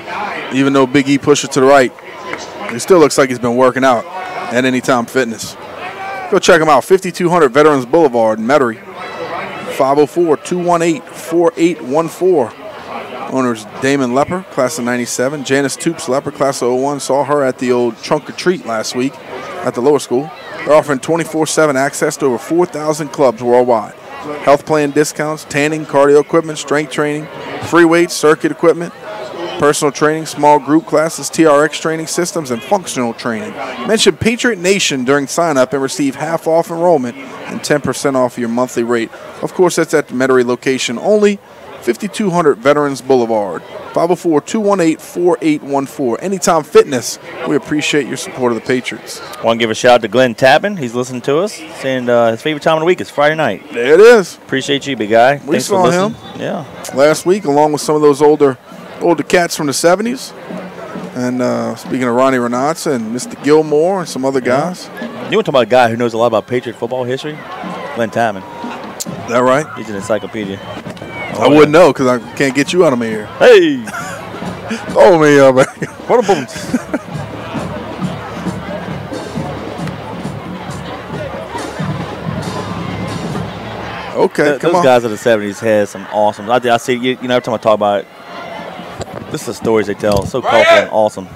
Even though Big E pushed it to the right, he still looks like he's been working out at Anytime Fitness. Go check him out, 5200 Veterans Boulevard in Metairie, 504-218-4814. Owner's Damon Lepper, class of 97. Janice Toops Lepper, class of 01. Saw her at the old Trunk or Treat last week at the lower school. They're offering 24/7 access to over 4,000 clubs worldwide. Health plan discounts, tanning, cardio equipment, strength training, free weights, circuit equipment, personal training, small group classes, TRX training systems, and functional training. Mention Patriot Nation during sign-up and receive half off enrollment and 10% off your monthly rate. Of course, that's at the Metairie location only, 5200 Veterans Boulevard, 504-218-4814. Anytime Fitness, we appreciate your support of the Patriots. I want to give a shout out to Glenn Tappan. He's listening to us, saying his favorite time of the week is Friday night. There it is. Appreciate you, big guy. We Thanks saw for listening. him last week, along with some of those older cats from the 70s. And speaking of Ronnie Renatza and Mr. Gilmore and some other guys. You want to talk about a guy who knows a lot about Patriot football history? Glenn Tappan. Is that right? He's an encyclopedia. I wouldn't know because I can't get you out of my ear. Hey! Oh, me up. What a boom. Okay, come those on. guys of the 70s had some awesome. I see, every time I talk about it, this is the stories they tell. So colorful and awesome.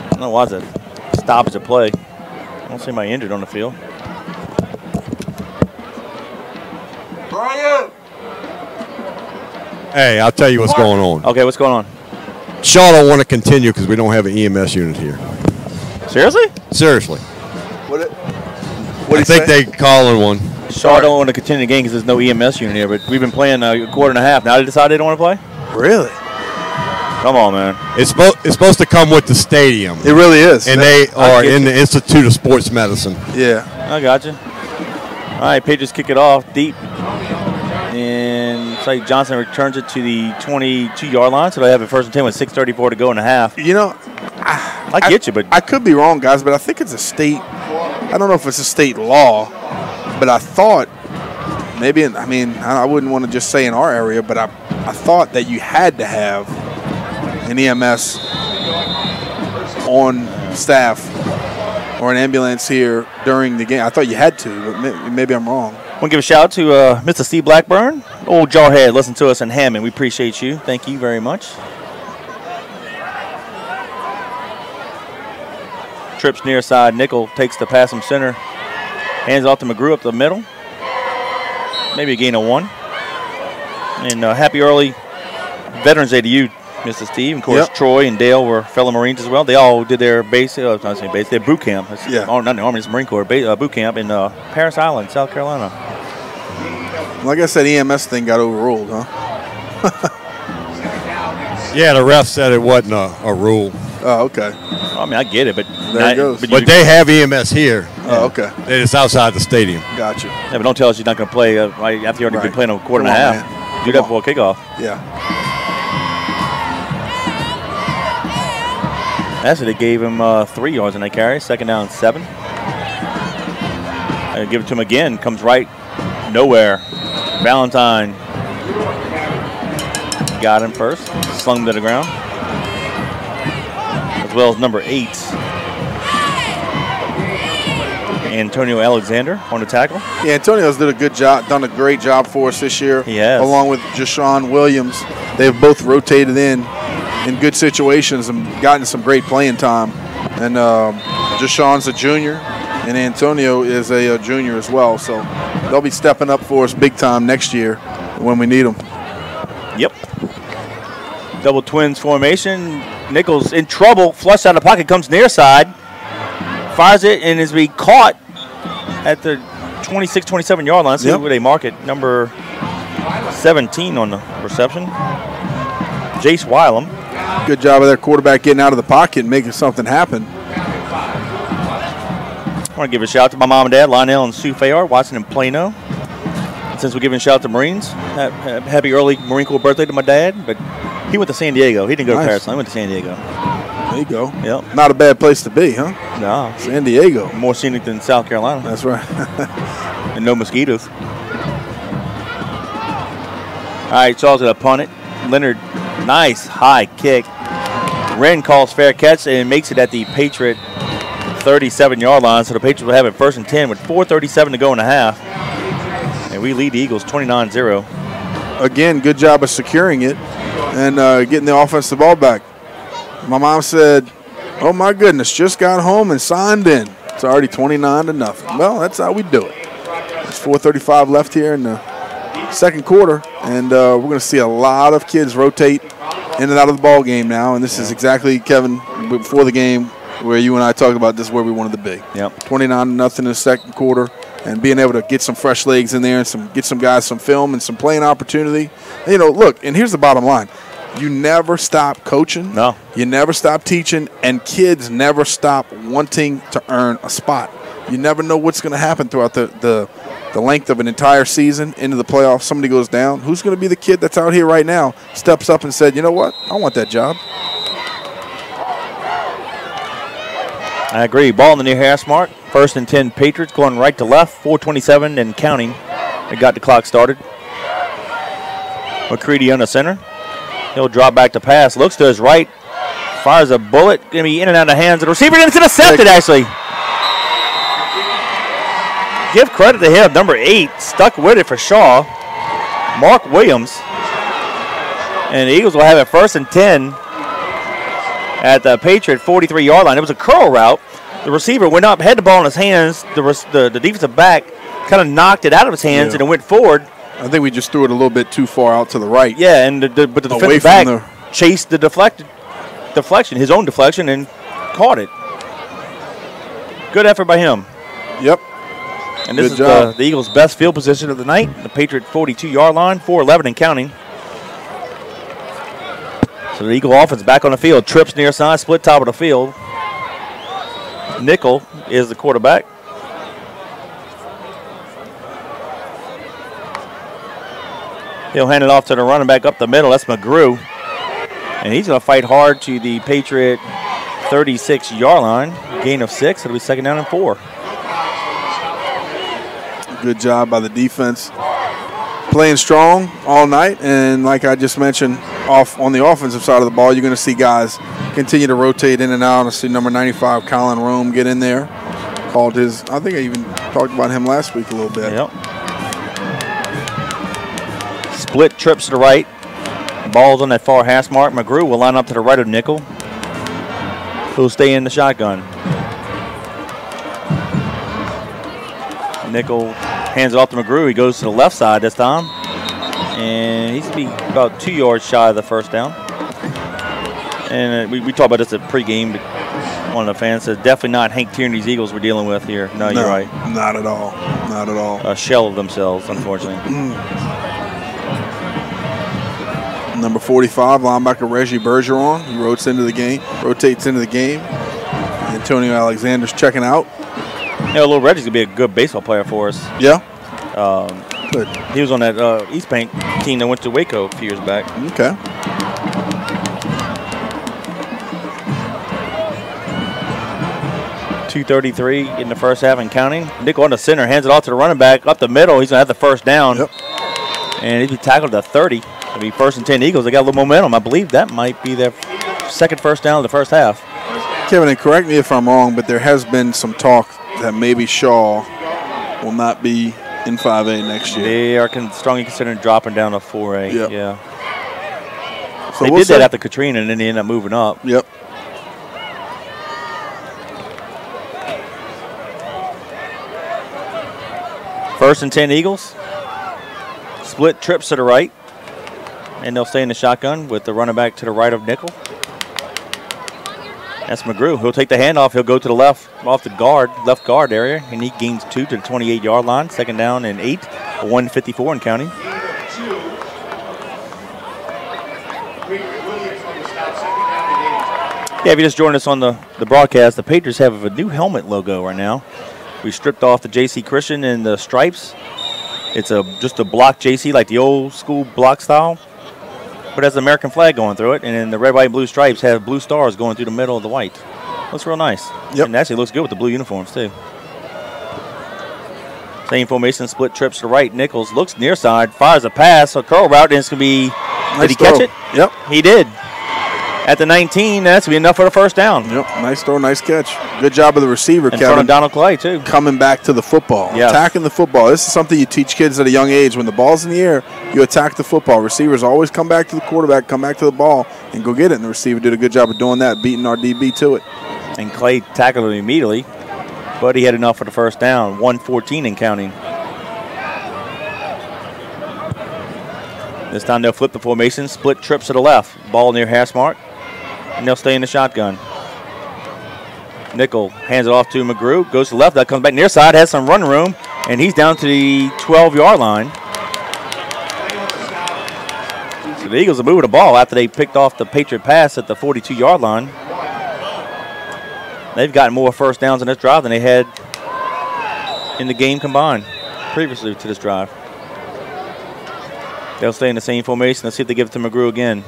I don't know why is it stoppage of play. I don't see anybody injured on the field. Hey, I'll tell you what's going on. Okay, what's going on? Shaw don't want to continue because we don't have an EMS unit here. Seriously? Seriously. What I think they calling one. Shaw don't want to continue the game because there's no EMS unit here, but we've been playing a quarter and a half. Now they decide they don't want to play? Really? Come on, man. It's supposed to come with the stadium. It really is. And they are in the Institute of Sports Medicine. Yeah. I got you. All right, Patriots kick it off deep. And it's like Johnson returns it to the 22-yard line, so they have it first and 10 with 6:34 to go in a half. You know, I get you, but I could be wrong, guys, but I think it's a state. I don't know if it's a state law, but I thought maybe. I mean, I wouldn't want to just say in our area, but I thought that you had to have an EMS on staff or an ambulance here during the game. I thought you had to, but maybe I'm wrong. I want to give a shout out to Mr. Steve Blackburn, old jarhead, listen to us in Hammond. We appreciate you. Thank you very much. Trips near side. Nickel takes the pass from center. Hands off to McGrew up the middle. Maybe a gain of 1. And happy early Veterans Day to you, Mr. Steve. Of course, Yep. Troy and Dale were fellow Marines as well. They all did their base, not saying base, their boot camp. Yeah. Oh, not the Army, it's Marine Corps boot camp in Paris Island, South Carolina. Like I said, EMS thing got overruled, huh? Yeah, the ref said it wasn't a rule. Oh, okay. I mean, I get it, but There it goes. But they have EMS here. Oh, okay. It's outside the stadium. Gotcha. Yeah, but don't tell us you're not going to play after you already Right. been playing a quarter Come and a on, half. man. Do Come that before kickoff. Yeah. Actually, they gave him 3 yards in that carry. Second down, 7. Give it to him again. Comes right nowhere. Valentine got him first. Slung him to the ground. As well as number 8. Antonio Alexander on the tackle. Yeah, Antonio's done a great job for us this year. He has. Along with Jashawn Williams. They've both rotated in good situations and gotten some great playing time. And Jashawn's a junior, and Antonio is a junior as well. So they'll be stepping up for us big time next year when we need them. Yep. Double twins formation. Nichols in trouble. Flush out of the pocket. Comes near side. Fires it and is caught at the 26, 27-yard line. See where they mark it. Number 17 on the reception. Jace Wylam. Good job of their quarterback getting out of the pocket and making something happen. I want to give a shout out to my mom and dad, Lionel and Sue Fayard, watching in Plano. Since we're giving a shout out to Marines, happy early Marine Corps birthday to my dad. But he went to San Diego. He didn't go to Paris. He went to San Diego. There you go. Yep. Not a bad place to be, huh? No. San Diego. More scenic than South Carolina. That's right. And no mosquitoes. All right, Charles going to punt it. Leonard, nice high kick. Wren calls fair catch and makes it at the Patriot 37-yard line. So the Patriots will have it 1st and 10 with 4:37 to go in the half. And we lead the Eagles 29-0. Again, good job of securing it and getting the offensive ball back. My mom said, oh, my goodness, just got home and signed in. It's already 29-0. Well, that's how we do it. It's 4:35 left here in the second quarter, and we're going to see a lot of kids rotate in and out of the ball game now, and this is exactly, Kevin, before the game where you and I talked about this is where we wanted to be. Yep. 29-0 in the second quarter, and being able to get some fresh legs in there and get some guys some film and some playing opportunity. And, look, and here's the bottom line. You never stop coaching. No. You never stop teaching, and kids never stop wanting to earn a spot. You never know what's going to happen throughout the length of an entire season into the playoffs. Somebody goes down. Who's going to be the kid that's out here right now, steps up and said, you know what, I want that job. I agree. Ball in the near hash mark. 1st and 10 Patriots going right to left. 4:27 and counting. They got the clock started. McCready on the center. He'll drop back to pass. Looks to his right. Fires a bullet. Going to be in and out of the hands of the receiver. And it's intercepted, actually. Give credit to him. Number 8 stuck with it for Shaw. Mark Williams. And the Eagles will have it 1st and 10 at the Patriot 43-yard line. It was a curl route. The receiver went up, had the ball in his hands. The defensive back kind of knocked it out of his hands and it went forward. I think we just threw it a little bit too far out to the right. Yeah, and but the defensive back chased the deflection, his own deflection, and caught it. Good effort by him. Yep. And this is the Eagles' best field position of the night. The Patriot 42-yard line, 4:11 and counting. So the Eagle offense back on the field. Trips near side, split top of the field. Nickel is the quarterback. He'll hand it off to the running back up the middle. That's McGrew. And he's going to fight hard to the Patriot 36-yard line. Gain of 6. It'll be 2nd down and 4. Good job by the defense. Playing strong all night. And like I just mentioned, on the offensive side of the ball, you're going to see guys continue to rotate in and out. I see number 95, Colin Rome, get in there. Called his, I think I even talked about him last week a little bit. Yep. Split trips to the right. Ball's on that far hash mark. McGrew will line up to the right of Nickel, who'll stay in the shotgun. Nickel hands it off to McGrew. He goes to the left side this time. And he's be about 2 yards shy of the 1st down. And we talked about this at pregame. One of the fans says, definitely not Hank Tierney's Eagles we're dealing with here. No, you're right. Not at all. Not at all. A shell of themselves, unfortunately. Number 45, linebacker Reggie Bergeron. He rotates into the game. Antonio Alexander's checking out. Little Reggie's going to be a good baseball player for us. Yeah. Good. He was on that East Bank team that went to Waco a few years back. Okay. 2:33 in the first half and counting. Nickel on the center, hands it off to the running back. Up the middle, he's going to have the first down. Yep. And he'll be tackled at 30. It'll be 1st and 10 Eagles. They got a little momentum. I believe that might be their second first down of the first half. Kevin, and correct me if I'm wrong, but there has been some talk that maybe Shaw will not be in 5A next year. They are strongly considering dropping down to 4A. Yep. Yeah. So They did that after Katrina, and then they ended up moving up. Yep. First and 10 Eagles. Split trips to the right. And they'll stay in the shotgun with the running back to the right of Nickel. That's McGrew. He'll take the handoff. He'll go to the left, off the left guard area, and he gains 2 to the 28-yard line. 2nd down and 8, 1:54 and counting. Yeah, if you just joined us on the broadcast, the Patriots have a new helmet logo right now. We stripped off the JC Christian and the stripes. It's just a block JC, like the old school block style, but it has the American flag going through it, and then the red, white, and blue stripes have blue stars going through the middle of the white. Looks real nice. Yep. And actually looks good with the blue uniforms, too. Same formation, split trips to the right. Nichols looks near side, fires a pass, a curl route, and it's going to be, did he catch it? Yep. He did. At the 19, that's going to be enough for the first down. Yep, nice throw, nice catch. Good job of the receiver, In front of Donald Clay, too. Coming back to the football, Yes. attacking the football. This is something you teach kids at a young age. When the ball's in the air, you attack the football. Receivers always come back to the quarterback, come back to the ball, and go get it. And the receiver did a good job of doing that, beating our DB to it. And Clay tackled him immediately, but he had enough for the first down. 1:14 and counting. This time they'll flip the formation, split trips to the left. Ball near hash mark, and they'll stay in the shotgun. Nickel hands it off to McGrew, goes to the left, that comes back near side, has some run room, and he's down to the 12-yard line. So the Eagles are moving the ball after they picked off the Patriot pass at the 42-yard line. They've gotten more first downs in this drive than they had in the game combined previously to this drive. They'll stay in the same formation. Let's see if they give it to McGrew again.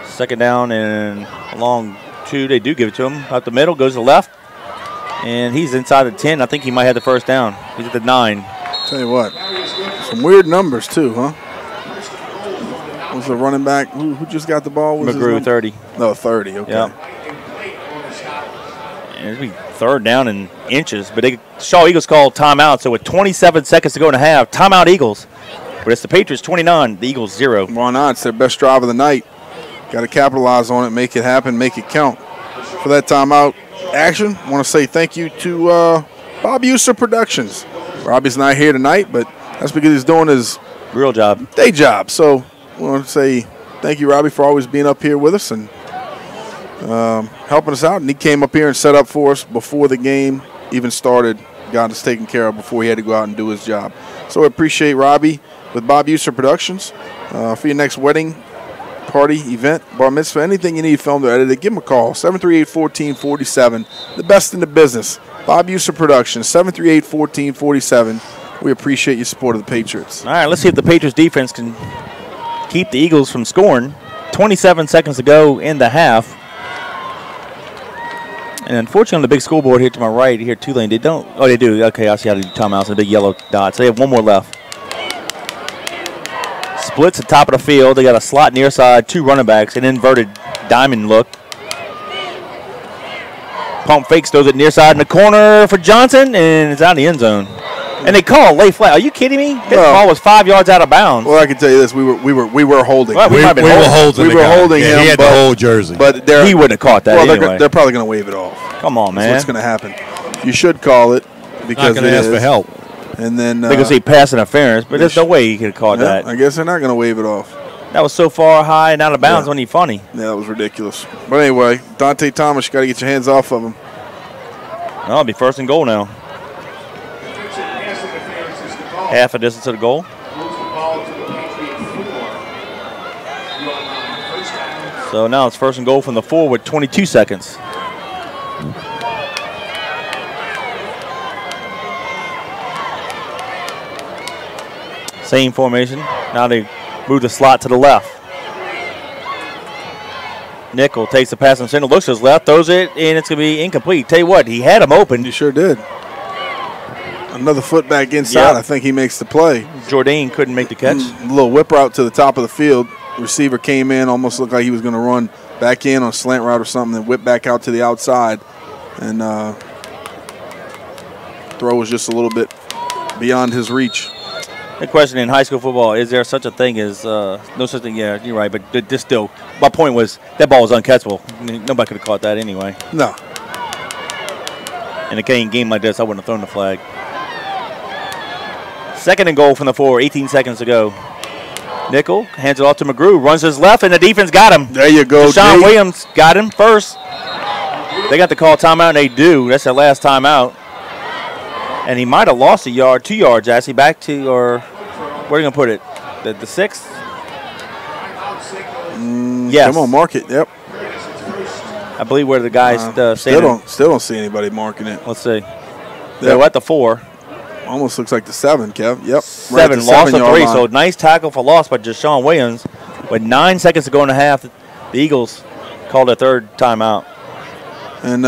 2nd down and along 2. They do give it to him. Up the middle, goes to the left. And he's inside the 10. I think he might have the first down. He's at the 9. Tell you what, some weird numbers too, huh? Was the running back who just got the ball? Was McGrew, 30. No, 30. Okay. Yep. And it'll be 3rd down in inches. But Shaw Eagles called timeout. So with 27 seconds to go in the half, timeout Eagles. But it's the Patriots 29, the Eagles 0. Why not? It's their best drive of the night. Got to capitalize on it, make it happen, make it count. For that timeout action, I want to say thank you to Bob User Productions. Robbie's not here tonight, but that's because he's doing his real job, day job. So I want to say thank you, Robbie, for always being up here with us and helping us out. And he came up here and set up for us before the game even started, got us taken care of before he had to go out and do his job. So I appreciate Robbie with Bob User Productions. For your next wedding, party, event, bar mitzvah, anything you need filmed or edited, give him a call, 738-1447. The best in the business. Bob User Productions, 738-1447. We appreciate your support of the Patriots. All right, let's see if the Patriots defense can keep the Eagles from scoring. 27 seconds to go in the half. And unfortunately, on the big scoreboard here to my right, here Tulane, they don't. Oh, they do. Okay, I see how to do timeouts and the big yellow dots. They have one more left. Splits at top of the field. They got a slot near side, 2 running backs, an inverted diamond look. Pump fakes, throws it near side in the corner for Johnson, and it's out of the end zone. And they call a lay flat. Are you kidding me? This ball was 5 yards out of bounds. Well, I can tell you this: we were holding. Well, we were holding. We were holding him. He had the whole jersey. But he wouldn't have caught that. Well, anyway. they're probably going to wave it off. Come on, man. That's what's going to happen. You should call it because not going to ask for help. And then they're going to say pass interference, but there's no way he could have caught that. I guess they're not going to wave it off. That was so far high and out of bounds. Wasn't he funny? Yeah, that was ridiculous. But anyway, Dante Thomas, you got to get your hands off of him. No, it'll be 1st and goal now. Half a distance to the goal. So now it's 1st and goal from the 4 with 22 seconds. Same formation. Now they move the slot to the left. Nickel takes the pass in center, looks to his left, throws it, and it's going to be incomplete. Tell you what, he had him open. You sure did. Another foot back inside. Yep. I think he makes the play. Jordan couldn't make the catch. A little whip route to the top of the field. Receiver came in, almost looked like he was going to run back in on a slant route or something, and whip back out to the outside. And throw was just a little bit beyond his reach. The question in high school football, is there such a thing as no such thing? Yeah, you're right, but this still, my point was that ball was uncatchable. Nobody could have caught that anyway. No. In a game like this, I wouldn't have thrown the flag. 2nd and goal from the 4, 18 seconds to go. Nickel hands it off to McGrew, runs his left, and the defense got him. There you go, Deshaun Williams got him first. They got to call timeout, and they do. That's their last timeout. And he might have lost a yard, 2 yards, actually, back to, or where are you going to put it? The 6th? Yes. Come on, mark it. Yep. I believe where the guys still don't see anybody marking it. Let's see. They're at the 4. Almost looks like the 7, Kev. Yep. 7, lost a 3. So nice tackle for loss by Deshaun Williams. With 9 seconds to go in the half, the Eagles called a 3rd timeout. And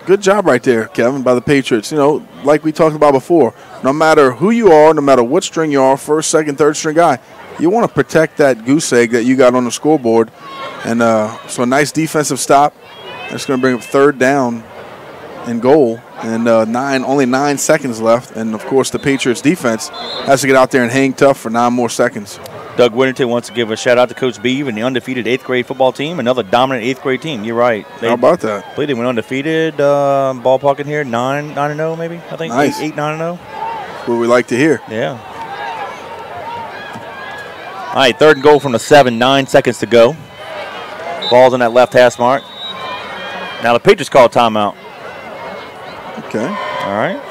good job right there, Kevin, by the Patriots. You know, like we talked about before, no matter who you are, no matter what string you are, 1st, 2nd, 3rd string guy, you want to protect that goose egg that you got on the scoreboard. And so a nice defensive stop. That's going to bring up 3rd down and goal. And only 9 seconds left. And, of course, the Patriots defense has to get out there and hang tough for 9 more seconds. Doug Winterton wants to give a shout-out to Coach Beeve and the undefeated 8th grade football team, another dominant 8th grade team. You're right. How about that? I believe they went undefeated, ballpark in here, 9-0 maybe, I think. Nice. 8-9-0. What we like to hear. Yeah. All right, 3rd and goal from the 7, 9 seconds to go. Ball's on that left hash mark. Now the Patriots call timeout. Okay. All right.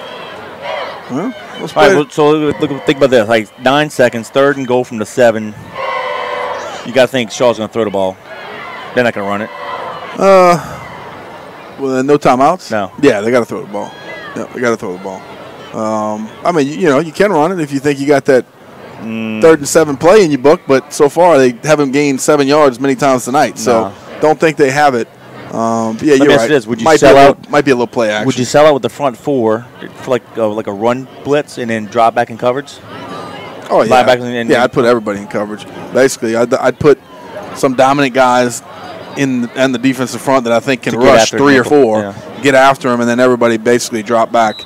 Well, let's all right, so think about this. Like 9 seconds, 3rd and goal from the 7. You got to think Shaw's going to throw the ball. They're not going to run it. Well, no timeouts? No. Yeah, they got to throw the ball. Yeah, they got to throw the ball. I mean, you know, you can run it if you think you got that 3rd and 7 play in your book, but so far they haven't gained 7 yards many times tonight. So don't think they have it. Yeah, you're right. This. Would you might sell out? Might be a little play action. Would you sell out with the front 4 for like a run blitz and then drop back in coverage? Oh yeah, I'd put everybody in coverage. Basically, I'd put some dominant guys in the defensive front that I think can rush 3 or 4, get after them, and then everybody basically drop back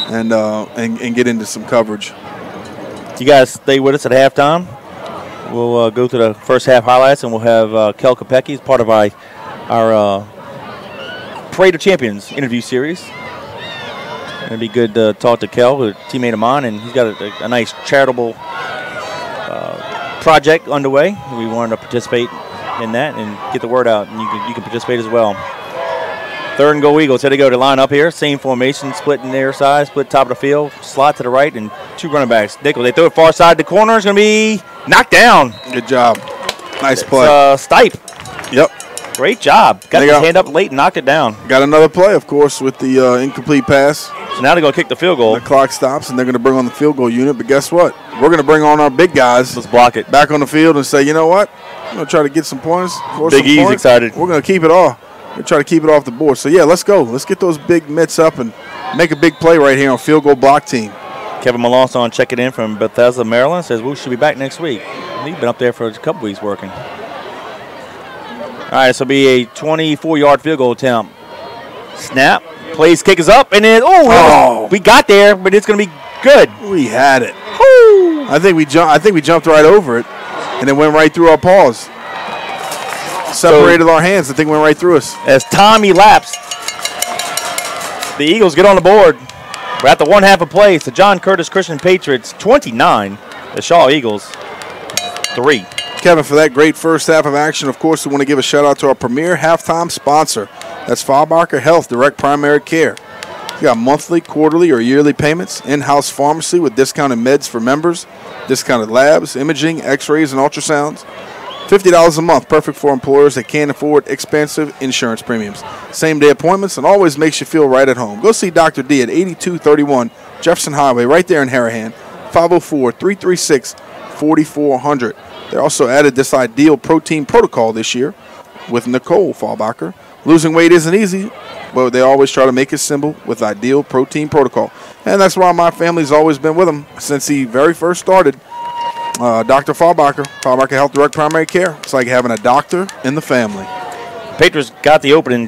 and get into some coverage. You guys stay with us at halftime. We'll go to the first half highlights, and we'll have Kel Kopecki as part of our Parade of Champions interview series. It'd be good to talk to Kel, a teammate of mine, and he's got a nice charitable project underway. We wanted to participate in that and get the word out, and you can participate as well. 3rd and goal Eagles. Here they go to line up here. Same formation, split in their side, split top of the field, slot to the right, and 2 running backs. Nickel, they throw it far side. The corner is going to be knocked down. Good job. Nice play. Stipe. Yep. Great job. Got his hand up late and knocked it down. Got another play, of course, with the incomplete pass. So now they're going to kick the field goal. The clock stops, and they're going to bring on the field goal unit. But guess what? We're going to bring on our big guys. Let's block it. Back on the field and say, you know what? We're going to try to get some points. Big E's excited. We're going to keep it off. We're going to try to keep it off the board. So, yeah, let's go. Let's get those big mitts up and make a big play right here on field goal block team. Kevin Melanson checking in from Bethesda, Maryland. Says we should be back next week. He's been up there for a couple weeks working. All right, this will be a 24-yard field goal attempt. Snap. Plays kick is up, and then, we got there, but it's going to be good. We had it. Woo. I think we jumped right over it, and it went right through our paws. Separated our hands. I think it went right through us. As time elapsed, the Eagles get on the board. We're at the 1 half of play. It's the John Curtis Christian Patriots 29, the Shaw Eagles 3. Kevin, for that great first half of action, of course, we want to give a shout-out to our premier halftime sponsor. That's Fahrbacher Health Direct Primary Care. You got monthly, quarterly, or yearly payments, in-house pharmacy with discounted meds for members, discounted labs, imaging, x-rays, and ultrasounds. $50 a month, perfect for employers that can't afford expensive insurance premiums. Same-day appointments, and always makes you feel right at home. Go see Dr. D at 8231 Jefferson Highway, right there in Harahan, 504-336-4400. They also added this ideal protein protocol this year. with Nicole Fallbacher. Losing weight isn't easy, but they always try to make it simple with Ideal Protein Protocol. And that's why my family's always been with him since he very first started. Dr. Fallbacher Health Direct Primary Care. It's like having a doctor in the family. Patriots got the opening,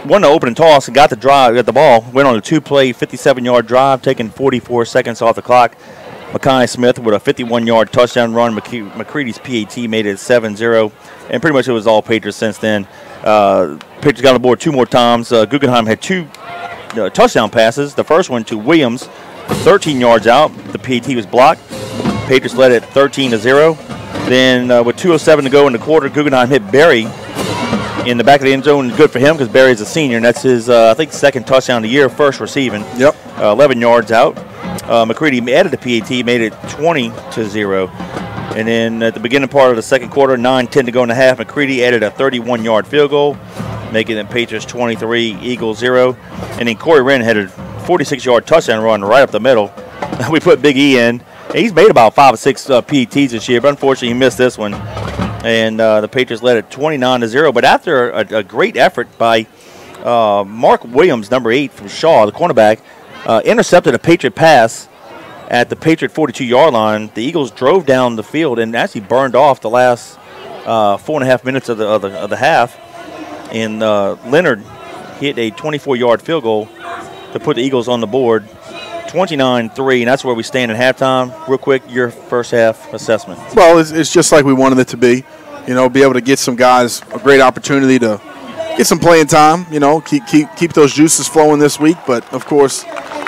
won the opening toss and got the ball. Went on a 2-play, 57-yard drive, taking 44 seconds off the clock. Makai Smith with a 51-yard touchdown run. McCready's PAT made it 7-0. And pretty much it was all Patriots since then. Patriots got on the board 2 more times. Guggenheim had 2 touchdown passes. The first one to Williams, 13 yards out. The PAT was blocked. Patriots led it 13-0. Then with 2:07 to go in the quarter, Guggenheim hit Berry in the back of the end zone. Good for him because Berry's a senior, and that's his, I think, second touchdown of the year, first receiving. Yep. 11 yards out. McCready added the PAT, made it 20-0. And then at the beginning part of the second quarter, 9:10 to go in the half, McCready added a 31-yard field goal, making the Patriots 23, Eagles 0. And then Corey Wren had a 46-yard touchdown run right up the middle. We put Big E in. He's made about 5 or 6 PATs this year, but unfortunately he missed this one. And the Patriots led it 29-0. But after a great effort by Mark Williams, number 8 from Shaw, the cornerback, intercepted a Patriot pass at the Patriot 42-yard line. The Eagles drove down the field and actually burned off the last 4.5 minutes of the half. And Leonard hit a 24-yard field goal to put the Eagles on the board, 29-3, and that's where we stand at halftime. Real quick, your first half assessment. Well, it's just like we wanted it to be. You know, be able to get some guys a great opportunity to get some playing time. You know, keep those juices flowing this week. But of course,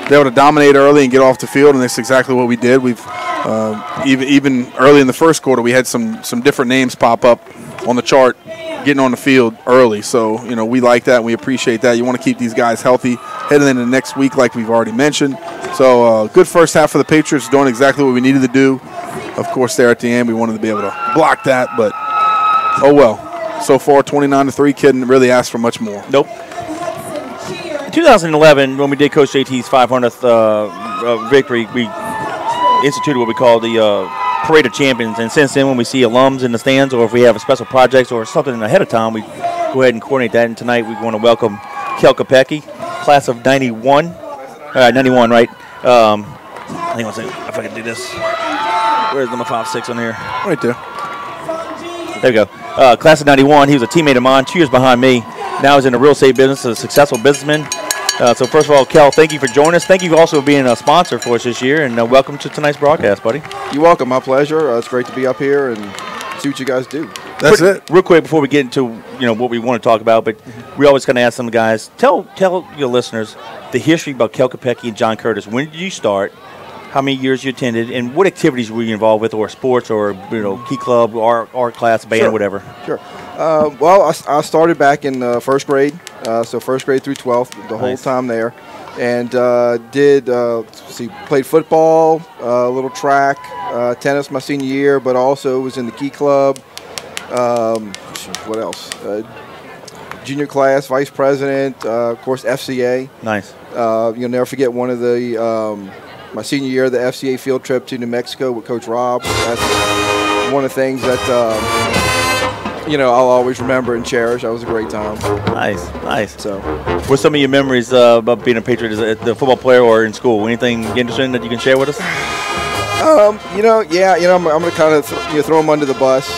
be able to dominate early and get off the field, and that's exactly what we did. We've even early in the first quarter, we had some different names pop up on the chart getting on the field early. So, you know, we like that and we appreciate that. You want to keep these guys healthy heading into next week like we've already mentioned. So, good first half for the Patriots, doing exactly what we needed to do. Of course, there at the end, we wanted to be able to block that, but oh well. So far, 29-3, couldn't really ask for much more. Nope. In 2011, when we did Coach JT's 500th victory, we instituted what we call the Parade of Champions. And since then, when we see alums in the stands or if we have a special projects or something ahead of time, we go ahead and coordinate that. And tonight, we want to welcome Kel Kopecky, class of 91. 91, right? I think if I can do this. Where's number 5-6 on here? Right there. There we go. Class of 91. He was a teammate of mine, 2 years behind me. Now he's in the real estate business, a successful businessman. So first of all, Kel, thank you for joining us. Thank you also for being a sponsor for us this year, and welcome to tonight's broadcast, buddy. You're welcome. My pleasure. It's great to be up here and see what you guys do. That's it. Real quick before we get into what we want to talk about, but we always kind of ask some guys, tell your listeners the history about Kel Kopecky and John Curtis. When did you start? How many years you attended, and what activities were you involved with, or sports, or key club, art class, band, whatever? Sure. Well, I started back in first grade, so first grade through 12th, the whole time there, and played football, a little track, tennis my senior year, but also was in the key club. What else? Junior class, vice president, of course, FCA. Nice. You'll never forget one of the. My senior year, the FCA field trip to New Mexico with Coach Rob. That's one of the things that, I'll always remember and cherish. That was a great time. Nice. So, what's some of your memories about being a Patriot as a football player or in school? Anything interesting that you can share with us? I'm going to kind of throw them under the bus.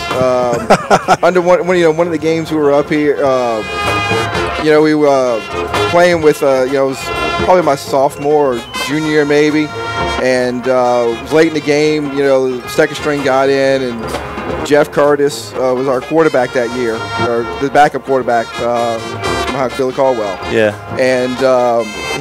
Under one of the games we were up here, we were playing with, it was probably my sophomore or junior year maybe, and it was late in the game. The second string got in, and Jeff Curtis was our quarterback that year, or the backup quarterback behind Billy Caldwell. Yeah. And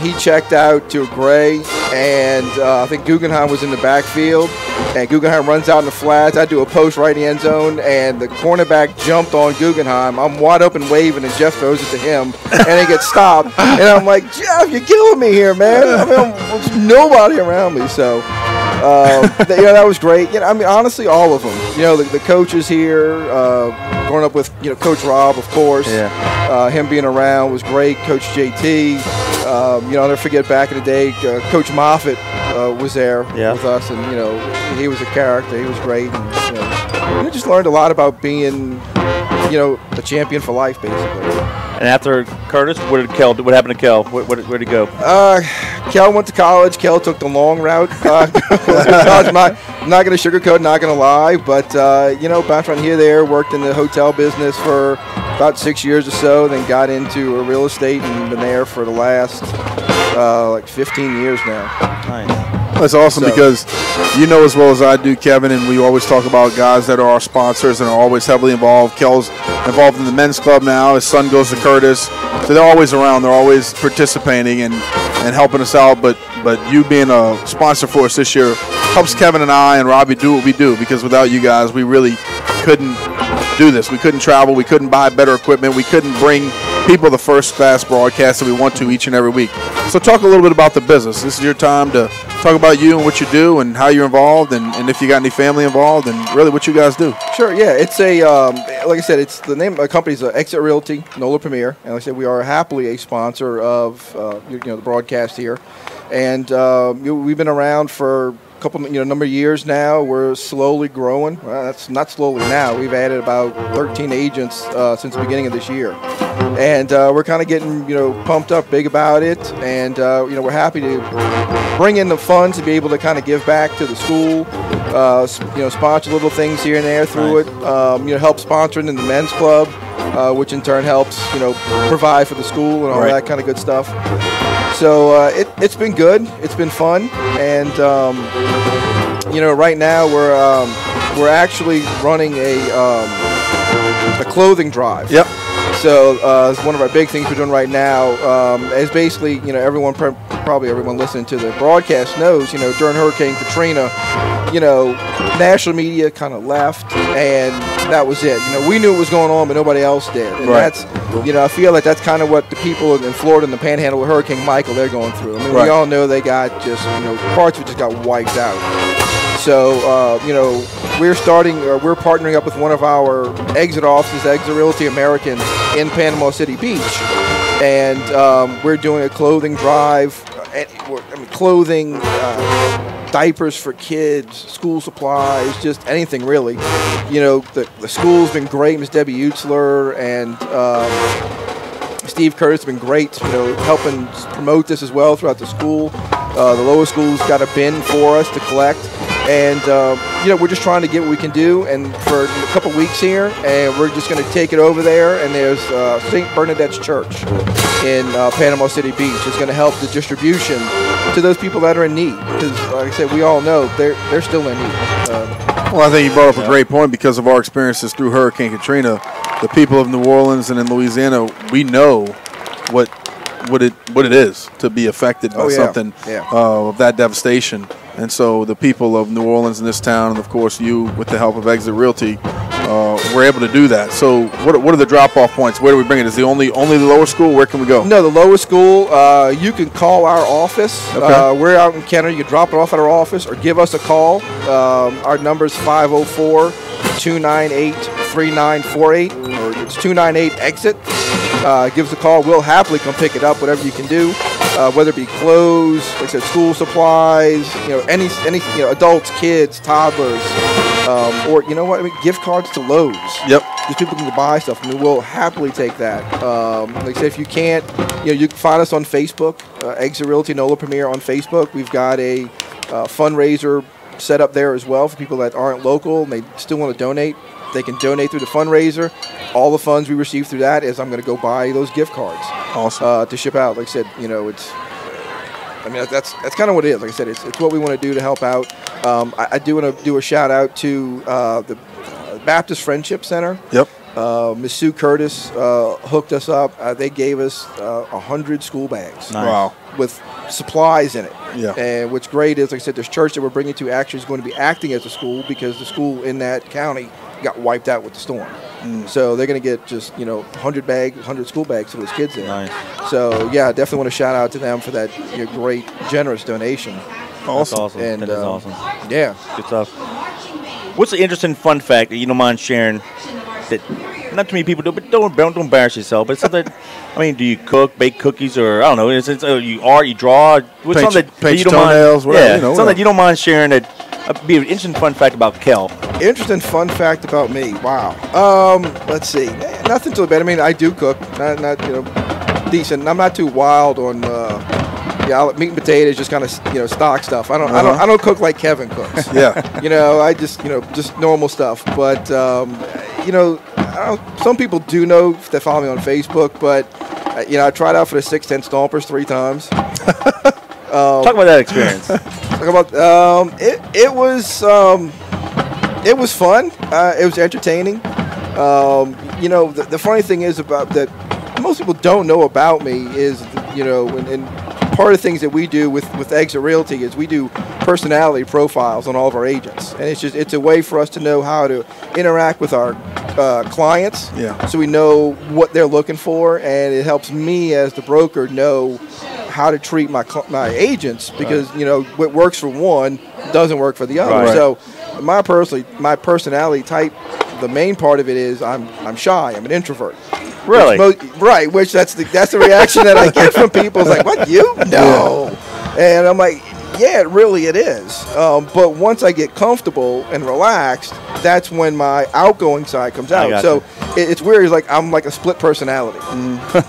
he checked out to a gray, and I think Guggenheim was in the backfield, and Guggenheim runs out in the flats. I do a post right in the end zone, and the cornerback jumped on Guggenheim. I'm wide open waving, and Jeff throws it to him, and it gets stopped. And I'm like, Jeff, you're killing me here, man. There's nobody around me. So, that was great. Honestly, all of them. The coaches here, growing up with, Coach Rob, of course. Yeah. Him being around was great. Coach JT. I'll never forget back in the day, Coach Moffitt was there with us, and he was a character. He was great, and just learned a lot about being a champion for life, basically. And after Curtis, what happened to Kel? Where'd he go? Kel went to college. Kel took the long route. I'm not going to sugarcoat, not going to lie, but bounced around here, there, worked in the hotel business for about 6 years or so, then got into real estate and been there for the last 15 years now. Nice. That's awesome because you know as well as I do, Kevin, and we always talk about guys that are our sponsors and are always heavily involved. Kel's involved in the men's club now. His son goes to Curtis. So they're always around. They're always participating and helping us out. But you being a sponsor for us this year helps Kevin and I and Robbie do what we do, because without you guys, we really couldn't do this. We couldn't travel. We couldn't buy better equipment. We couldn't bring people the first-class broadcast that we want to each and every week. So talk a little bit about the business. This is your time to talk about you and what you do and how you're involved and if you got any family involved and really what you guys do. Sure, yeah. It's like I said, it's the name of the company is Exit Realty, NOLA Premier. And like I said, we are happily a sponsor of the broadcast here. And we've been around for number of years now. We're slowly growing. Well, that's not slowly now. We've added about 13 agents since the beginning of this year. And we're kind of getting, pumped up big about it. And, we're happy to bring in the funds to be able to kind of give back to the school, sponsor little things here and there through it, help sponsoring in the men's club, which in turn helps, provide for the school and all that kind of good stuff. So it's been good. It's been fun. And, right now we're actually running a clothing drive. Yep. So it's one of our big things we're doing right now. Is basically, probably everyone listening to the broadcast knows, during Hurricane Katrina, national media kind of left, and that was it. We knew what was going on, but nobody else did. And that's, I feel like that's kind of what the people in Florida and the Panhandle with Hurricane Michael, they're going through. I mean, we all know they got just, parts of it just got wiped out. So, we're partnering up with one of our exit offices, Exit Realty American, in Panama City Beach. And we're doing a clothing drive, clothing, diapers for kids, school supplies, just anything really. The school's been great. Miss Debbie Utzler and Steve Curtis have been great, helping promote this as well throughout the school. The lower school's got a bin for us to collect. And, we're just trying to get what we can do. And for a couple weeks here, and we're just going to take it over there. And there's St. Bernadette's Church in Panama City Beach. It's going to help the distribution to those people that are in need. Because, like I said, we all know they're still in need. Well, I think you brought up a great point because of our experiences through Hurricane Katrina. The people of New Orleans and in Louisiana, we know what it is to be affected by something of that devastation. And so the people of New Orleans in this town, and of course you, with the help of Exit Realty, were able to do that. So what are the drop-off points? Where do we bring it? Is the only the lower school? Where can we go? No, the lower school, you can call our office. Okay. We're out in Canada. You can drop it off at our office or give us a call. Our number is 504-298-3948, or it's 298-EXIT. Give us a call. We'll happily come pick it up, whatever you can do. Whether it be clothes, like I said, school supplies, any adults, kids, toddlers, or gift cards to Lowe's. Yep. Just people can buy stuff. I mean, we'll happily take that. Like I said, if you can't, you can find us on Facebook, Exit Realty NOLA Premier on Facebook. We've got a fundraiser set up there as well for people that aren't local and they still want to donate. They can donate through the fundraiser. All the funds we receive through that is I'm going to go buy those gift cards. Awesome. To ship out. Like I said, that's kind of what it is. Like I said, it's what we want to do to help out. I do want to do a shout out to the Baptist Friendship Center. Yep. Miss Sue Curtis hooked us up. They gave us 100 school bags. Nice. Wow. With supplies in it. Yeah. And what's great is, like I said, this church that we're bringing to actually is going to be acting as a school because the school in that county got wiped out with the storm. So they're going to get just, 100 school bags for those kids there. Nice. So, yeah, I definitely want to shout out to them for that great, generous donation. Awesome. That's awesome. And, that is awesome. Yeah. Good stuff. What's the interesting fun fact that you don't mind sharing that not too many people do, but don't embarrass yourself, but something, do you bake cookies, or, I don't know, you art, you draw? What's paint your toenails, something that you don't mind sharing that be an interesting fun fact about Kel. Interesting fun fact about me. Wow. Let's see. Nothing too bad. I mean, I do cook. Not decent. I'm not too wild on meat and potatoes, just kind of stock stuff. I don't cook like Kevin cooks. Yeah. I just just normal stuff. But some people do know that follow me on Facebook. But I tried out for the 6'10" Stompers 3 times. Talk about that experience. Talk about it was fun. It was entertaining. The funny thing is about that most people don't know about me is and part of the things that we do with Exit Realty is we do personality profiles on all of our agents, and it's a way for us to know how to interact with our clients. Yeah. So we know what they're looking for, and it helps me as the broker know how to treat my agents because what works for one doesn't work for the other. Right. So my personality type, the main part of it is I'm shy. I'm an introvert. Really? Right. Which that's the reaction that I get from people. It's like, what, you? No. Yeah. And I'm like, yeah, it is. But once I get comfortable and relaxed, that's when my outgoing side comes out. So it's weird. It's like I'm like a split personality.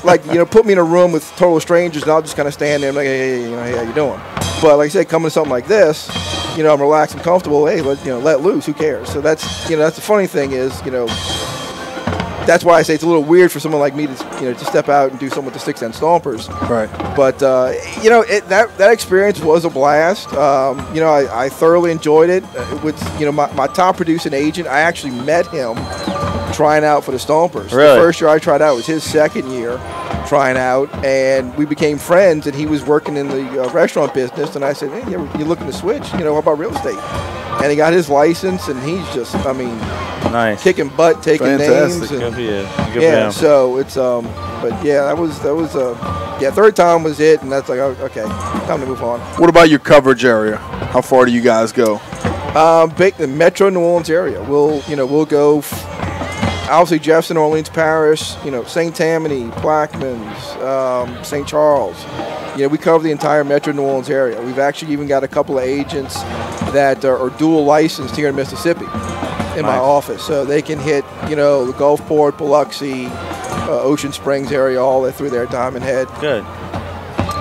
Like, put me in a room with total strangers, and I'll just kind of stand there and be like, hey, how you doing? But like I said, coming to something like this, I'm relaxed and comfortable. Hey, let loose. Who cares? So that's that's the funny thing is, that's why I say it's a little weird for someone like me to to step out and do something with the 6'10" Stompers. Right. But that experience was a blast. I thoroughly enjoyed it. With my top producing agent, I actually met him trying out for the Stompers. Really? The first year I tried out was his second year trying out, and we became friends. And he was working in the restaurant business, and I said, "Hey, you looking to switch? How about real estate?" And he got his license, and he's just, nice, kicking butt, taking Fantastic. names. And, good for you. yeah, so it's but yeah, that was third time was it, and that's like, okay, time to move on. What about your coverage area? How far do you guys go? The Metro New Orleans area. We'll go. Obviously, Jefferson, Orleans Parish, St. Tammany, Plaquemines, St. Charles. We cover the entire Metro New Orleans area. We've actually even got a couple of agents that are dual licensed here in Mississippi in my office. So they can hit, the Gulfport, Biloxi, Ocean Springs area, all the way through there, Diamond Head. Good.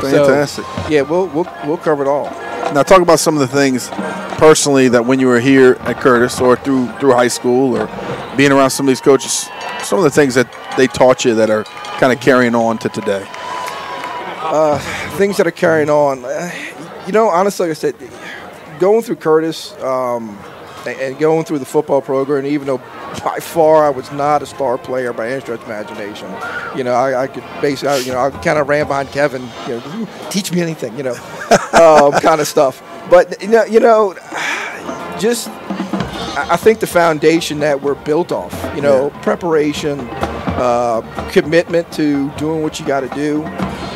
Fantastic. So, yeah, we'll cover it all. Now talk about some of the things personally that when you were here at Curtis or through high school or being around some of these coaches, some of the things that they taught you that are kind of carrying on to today. Things that are carrying on. Honestly, like I said, going through Curtis and going through the football program, even though by far I was not a star player by any stretch of imagination, I could basically, I kind of ran behind Kevin, teach me anything, kind of stuff. But, just I think the foundation that we're built off, preparation, commitment to doing what you got to do,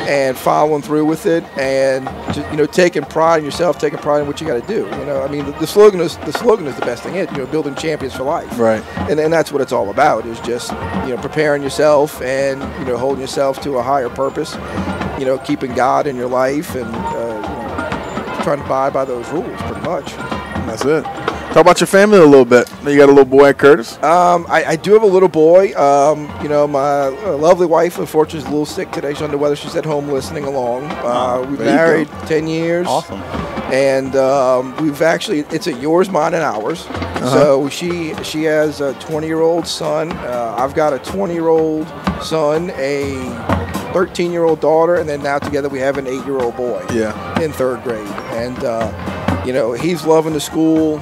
and following through with it, and just, taking pride in yourself, taking pride in what you got to do. The slogan is the best thing. Building champions for life. Right. And that's what it's all about. Is just preparing yourself and holding yourself to a higher purpose. Keeping God in your life and trying to abide by those rules, pretty much. That's it. Talk about your family a little bit. You got a little boy at Curtis? I do have a little boy. My lovely wife, unfortunately, is a little sick today. She's under the weather. She's at home listening along. We've married 10 years. Awesome. And we've actually, it's a yours, mine, and ours. So she has a 20-year-old son. I've got a 20-year-old son, a 13-year-old daughter, and then now together we have an 8-year-old boy in third grade. And he's loving the school.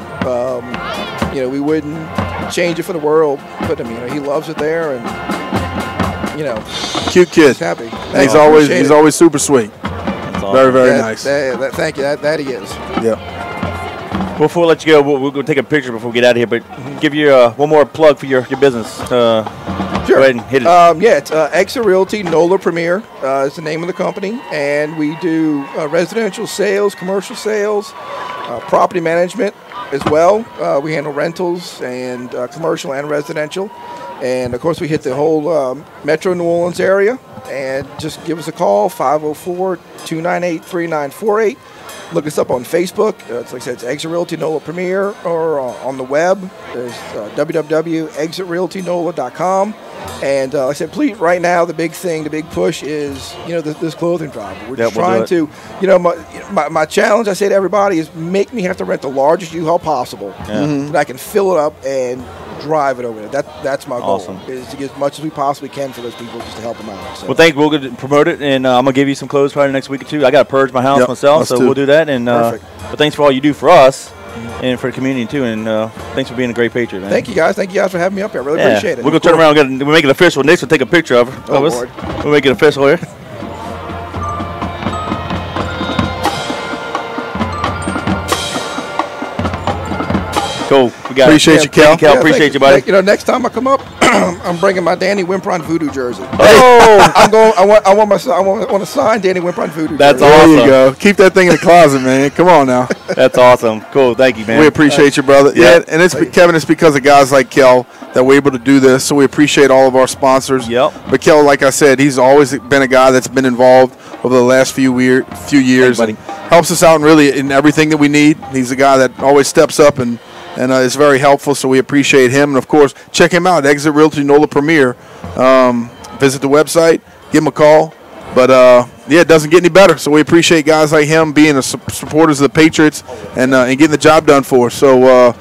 We wouldn't change it for the world, but he loves it there, and cute kid. He's happy. And he's always super sweet. Awesome. Very, very nice. Thank you. That he is. Yeah. Before we let you go, we'll go take a picture before we get out of here, but give you one more plug for your business. Sure. Go ahead and hit it. It's Exit Realty, NOLA Premier is the name of the company, and we do residential sales, commercial sales, property management as well. We handle rentals and commercial and residential, and of course we hit the whole Metro New Orleans area. And just give us a call, 504-298-3948. Look us up on Facebook. It's like I said, it's Exit Realty NOLA Premier, or on the web. There's www.exitrealtynola.com. And like I said, please, right now, the big thing, the big push is, this clothing drive. We're just trying to, my challenge, I say to everybody, is make me have to rent the largest U-Haul possible, that I can fill it up and drive it over there. That's my goal, is to get as much as we possibly can for those people, just to help them out. So. Well, thank you. We'll go promote it, and I'm going to give you some clothes probably next week or two. I got to purge my house myself, so we'll do that. And but thanks for all you do for us and for the community, too. And thanks for being a great Patriot, man. Thank you, guys. Thank you guys for having me up here. I really appreciate it. We're going to turn around and we'll make it official. Nick's will take a picture of us. Lord. We'll make it official here. Cool. We got appreciate you, Cal. Appreciate you, buddy. Next time I come up, I'm bringing my Danny Wimpron voodoo jersey. Oh, I want to sign Danny Wimpron voodoo. That's jersey. awesome. There you go. Keep that thing in the closet, man. Come on now. That's awesome. Cool. Thank you, man. We appreciate you, brother. Yeah, and Kevin, it's because of guys like Kel that we're able to do this. So we appreciate all of our sponsors. Yep. But Kel, like I said, he's always been a guy that's been involved over the last few years, and helps us out in everything that we need. He's a guy that always steps up and is very helpful, so we appreciate him. And, of course, check him out, Exit Realty NOLA Premier. Visit the website, give him a call. But, it doesn't get any better. So we appreciate guys like him being supporters of the Patriots and getting the job done for us. So,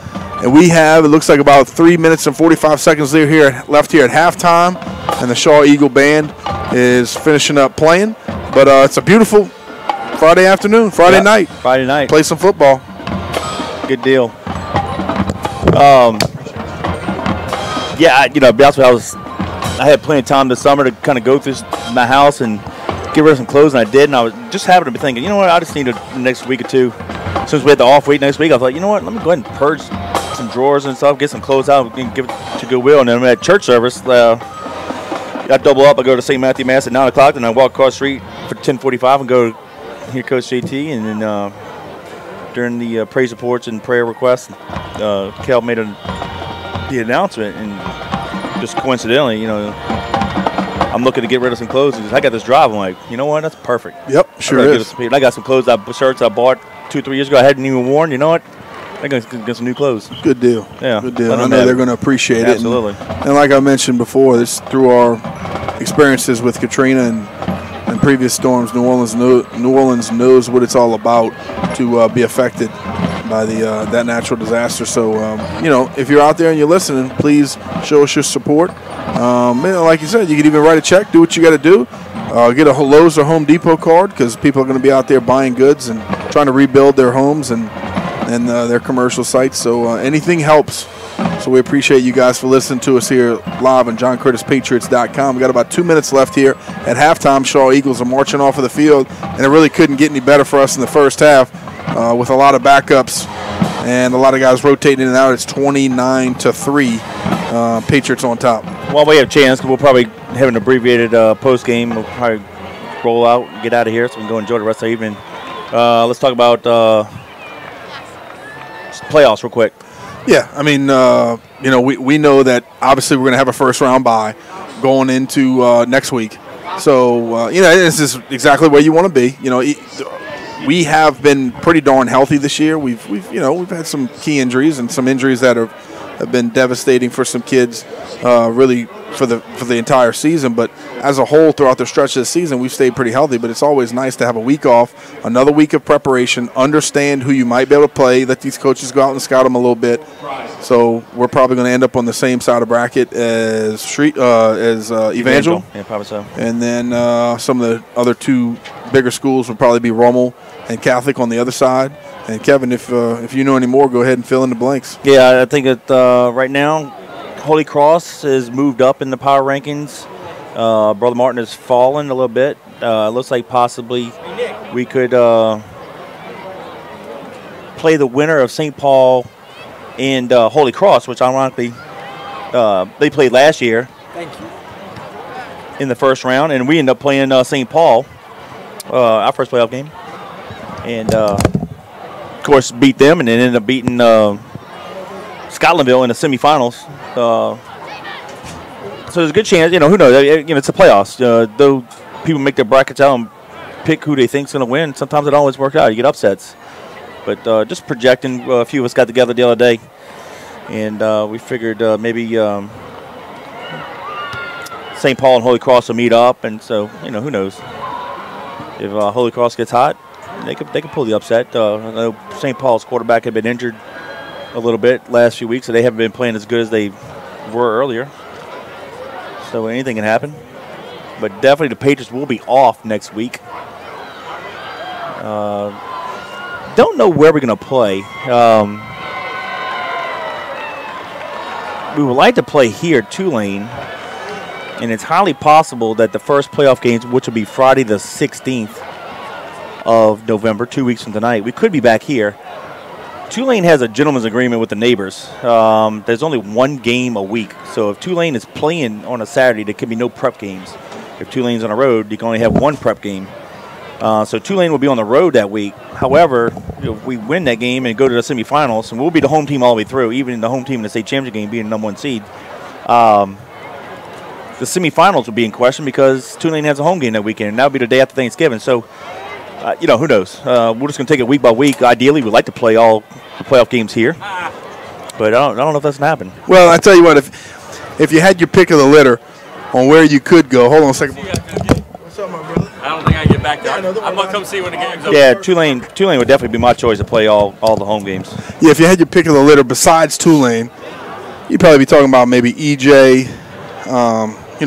and we have, it looks like about 3 minutes and 45 seconds left here at halftime, and the Shaw Eagle Band is finishing up playing. But it's a beautiful Friday afternoon, Friday night. Play some football. Good deal. To be honest with you, I had plenty of time this summer to kind of go through my house and get rid of some clothes, and I did. And I was just happened to be thinking, you know what, I just need the next week or two. Since we had the off week next week, I thought, you know what, let me go ahead and purge some drawers and stuff, get some clothes out, and give it to Goodwill. And then at church service, I double up. I go to St. Matthew Mass at 9 o'clock, and I walk across the street for 10:45 and go hear Coach JT. And then during the praise reports and prayer requests, Kel made the announcement, and just coincidentally, I'm looking to get rid of some clothes. And I got this drive. I'm like, you know what? That's perfect. Yep, sure is. I got some clothes, shirts I bought 2-3 years ago. I hadn't even worn. You know what? I got some new clothes. Good deal. Yeah. Good deal. I know they're going to appreciate it. Absolutely. And like I mentioned before, this through our experiences with Katrina and previous storms, New Orleans knows what it's all about to be affected by that natural disaster. So, if you're out there and you're listening, please show us your support. Like you said, you can even write a check, do what you got to do. Get a Lowe's or Home Depot card, because people are going to be out there buying goods and trying to rebuild their homes and their commercial sites. So anything helps. So we appreciate you guys for listening to us here live on JohnCurtisPatriots.com. We got about 2 minutes left here at halftime. Shaw Eagles are marching off of the field, and it really couldn't get any better for us in the first half with a lot of backups and a lot of guys rotating in and out. It's 29-3, Patriots on top. Well, we have a chance, because we'll probably have an abbreviated post game. We'll probably roll out and get out of here so we can go enjoy the rest of the evening. Let's talk about playoffs real quick. Yeah, I mean, we know that obviously we're going to have a first-round bye going into next week. So, this is exactly where you want to be. We have been pretty darn healthy this year. We've had some key injuries and some injuries that have been devastating for some kids, really for the entire season. But as a whole, throughout the stretch of the season, we've stayed pretty healthy. But it's always nice to have a week off, another week of preparation, understand who you might be able to play, let these coaches go out and scout them a little bit. So we're probably going to end up on the same side of bracket as Evangel. Yeah, probably so. And then some of the other two bigger schools would probably be Rummel and Catholic on the other side. And Kevin, if you know any more, go ahead and fill in the blanks. Yeah, I think that right now, Holy Cross has moved up in the power rankings. Brother Martin has fallen a little bit. Looks like possibly we could play the winner of St. Paul and Holy Cross, which ironically they played last year. Thank you. In the first round, and we ended up playing St. Paul, our first playoff game, and of course beat them, and then ended up beating Scotlandville in the semifinals. So there's a good chance, who knows? It's the playoffs. Though people make their brackets out and pick who they think's going to win, sometimes it always works out. You get upsets. But just projecting, a few of us got together the other day, and we figured maybe St. Paul and Holy Cross will meet up, and so, who knows? If Holy Cross gets hot, they could pull the upset. I know St. Paul's quarterback had been injured a little bit last few weeks, so they haven't been playing as good as they were earlier. So anything can happen. But definitely the Patriots will be off next week. Don't know where we're going to play. We would like to play here at Tulane, and it's highly possible that the first playoff games, which will be Friday the 16th of November, 2 weeks from tonight, we could be back here. Tulane has a gentleman's agreement with the neighbors. There's only one game a week. So if Tulane is playing on a Saturday, there can be no prep games. If Tulane's on the road, you can only have one prep game. So Tulane will be on the road that week. However, if we win that game and go to the semifinals, and we'll be the home team all the way through, even the home team in the state championship game being the number 1 seed, the semifinals will be in question because Tulane has a home game that weekend, and that'll be the day after Thanksgiving. So, who knows? We're just going to take it week by week. Ideally, we'd like to play all the playoff games here, but I don't know if that's going to happen. Well, I tell you what, if you had your pick of the litter on where you could go, hold on a second. What's up, my brother? I don't think I can get back there. I'm going to come see when the game's over. Yeah, Tulane would definitely be my choice to play all the home games. Yeah, if you had your pick of the litter besides Tulane, you'd probably be talking about maybe EJ.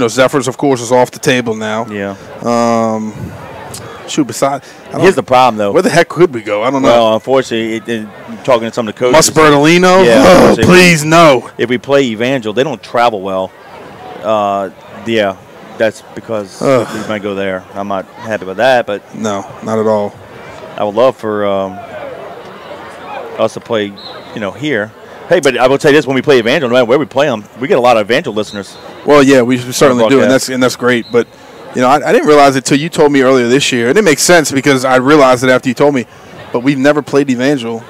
Zephyrs, of course, is off the table now. Yeah. Here's the problem, though. Where the heck could we go? I don't know. Well, unfortunately, talking to some of the coaches. Bertolino? Yeah. Please, no. If we play Evangel, they don't travel well. Yeah, that's because we might go there. I'm not happy with that, but no, not at all. I would love for us to play, here. Hey, but I will tell you this: when we play Evangel, no matter where we play them, we get a lot of Evangel listeners. Well, yeah, we certainly do, and that's great. But I didn't realize it till you told me earlier this year, and it makes sense because I realized it after you told me. But we've never played Evangel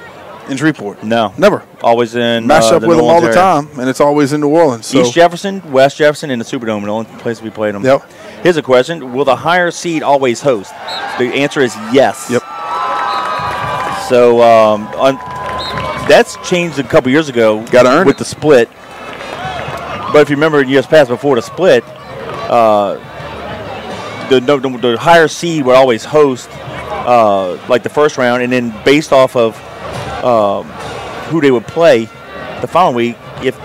in Shreveport. No, never. Always in match up with them all area. the time, and it's always in New Orleans. So. East Jefferson, West Jefferson, and the Superdome, the only place we played them. Yep. Here's a question: will the higher seed always host? The answer is yes. Yep. So that's changed a couple years ago. Got to earn with the split. But if you remember in years past before the split, the higher seed would always host like the first round, and then based off of who they would play the following week, if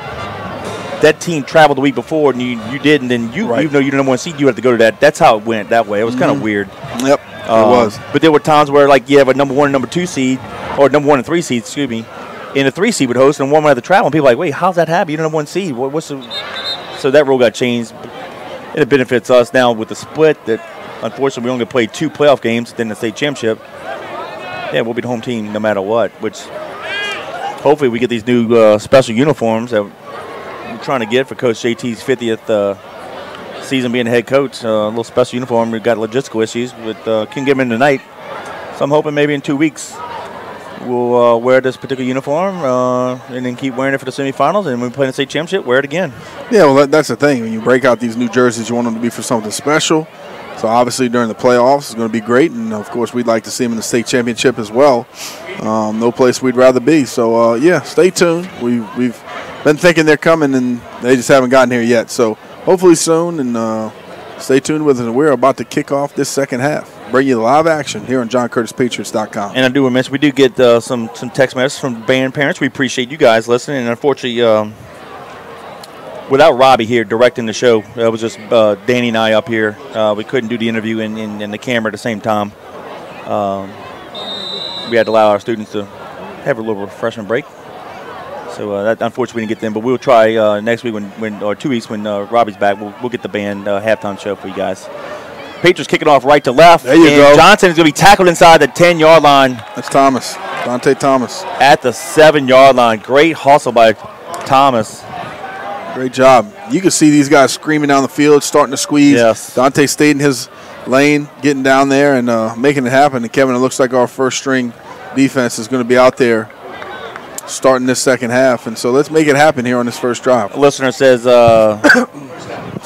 that team traveled the week before and you didn't, then even though you're the number 1 seed, you have to go to that. That's how it went that way. It was kind of weird. Yep, it was. But there were times where, like, you have a number 1 and number 2 seed, or number 1 and 3 seed, excuse me, and the 3 seed would host, and one would have to travel. And people are like, wait, how's that happen? You're the number 1 seed. So that rule got changed. And it benefits us now with the split that, unfortunately, we only played 2 playoff games, then the state championship. Yeah, we'll be the home team no matter what, which hopefully we get these new special uniforms that we're trying to get for Coach JT's 50th season being the head coach. A little special uniform. We've got logistical issues, but can get them in tonight. So I'm hoping maybe in 2 weeks we'll wear this particular uniform and then keep wearing it for the semifinals. And when we play in the state championship, wear it again. Yeah, well, that's the thing. When you break out these new jerseys, you want them to be for something special. So obviously during the playoffs, it's going to be great. And, of course, we'd like to see them in the state championship as well. No place we'd rather be. So, yeah, stay tuned. We've been thinking they're coming, and they just haven't gotten here yet. So hopefully soon, and stay tuned with us. We're about to kick off this second half. Bring you live action here on JohnCurtisPatriots.com. And I do want to mention, we do get some text messages from band parents. We appreciate you guys listening. And unfortunately, without Robbie here directing the show, it was just Danny and I up here. We couldn't do the interview and the camera at the same time. We had to allow our students to have a little refreshment break. So that unfortunately we didn't get them, but we'll try next week or 2 weeks when Robbie's back. We'll get the band halftime show for you guys. Patriots kicking off right to left. There you go. Johnson is going to be tackled inside the 10-yard line. That's Thomas. Dante Thomas. At the 7-yard line. Great hustle by Thomas. Great job. You can see these guys screaming down the field, starting to squeeze. Yes. Dante stayed in his lane, getting down there and making it happen. And, Kevin, it looks like our first-string defense is going to be out there starting this second half. And so let's make it happen here on this first drive. A listener says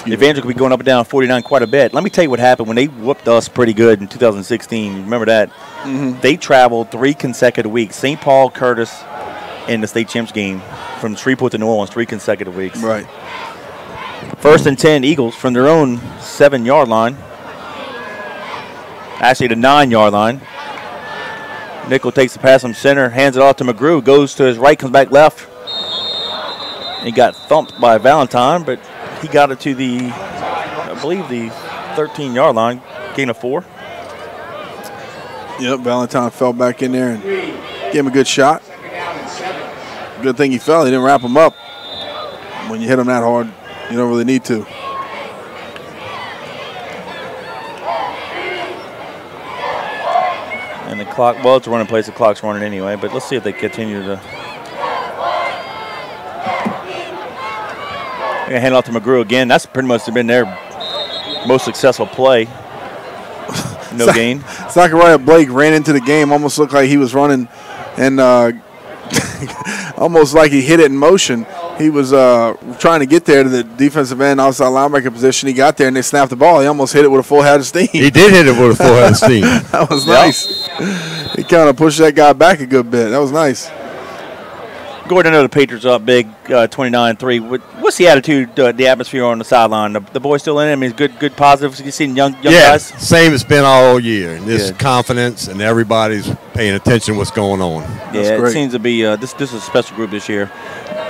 Evangel could be going up and down 49 quite a bit. Let me tell you what happened when they whooped us pretty good in 2016. Remember that? Mm-hmm. They traveled 3 consecutive weeks. St. Paul, Curtis, and the state champs game from Shreveport to New Orleans, 3 consecutive weeks. Right. 1st and 10, Eagles from their own 7-yard line. Actually, the 9-yard line. Nickel takes the pass from center, hands it off to McGrew, goes to his right, comes back left. He got thumped by Valentine, but he got it to the, I believe, the 13-yard line, gain of 4. Yep, Valentine fell back in there and gave him a good shot. Good thing he fell. He didn't wrap him up. When you hit him that hard, you don't really need to. And the clock, well, it's a running place. The clock's running anyway, but let's see if they continue to. They're going to hand it off to McGrew again. That's pretty much been their most successful play. No gain. Zachariah Blake ran into the game, almost looked like he was running and almost like he hit it in motion. He was trying to get there to the defensive end, outside linebacker position. He got there and they snapped the ball. He almost hit it with a full head of steam. He did hit it with a full head of steam. That was nice. He kind of pushed that guy back a good bit. That was nice. Gordon, I know the Patriots up big, 29-3. What's the attitude, the atmosphere on the sideline? The boys still in it? I mean, good positives. You seen young guys? Same it's been all year. There's confidence, and everybody's paying attention to what's going on. Yeah, it seems to be this is a special group this year.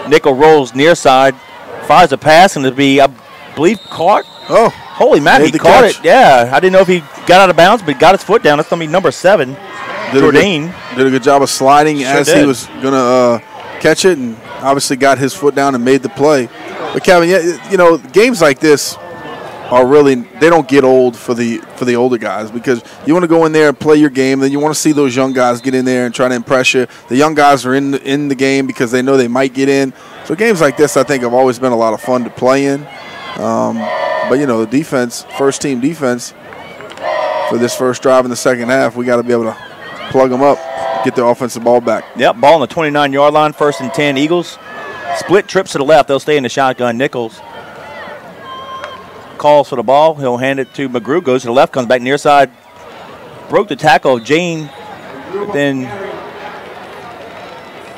Nickel rolls near side, fires a pass, and it'll be, I believe, caught. Oh. Holy man, he caught it. Yeah, I didn't know if he got out of bounds, but got his foot down. That's going to be number 7, Jordan. Did a good job of sliding he was going to catch it, and obviously got his foot down and made the play. But Kevin, you know, games like this are really, they don't get old for the older guys, because you want to go in there and play your game, then you want to see those young guys get in there and try to impress you. The young guys are in the game because they know they might get in. So games like this, I think, have always been a lot of fun to play in. But you know, the defense, first team defense for this first drive in the second half, we got to be able to plug them up, get the offensive ball back. Yep, ball on the 29-yard line, 1st and 10, Eagles. Split trips to the left. They'll stay in the shotgun. Nichols calls for the ball. He'll hand it to McGrew, goes to the left, comes back near side. Broke the tackle of Jane, but then.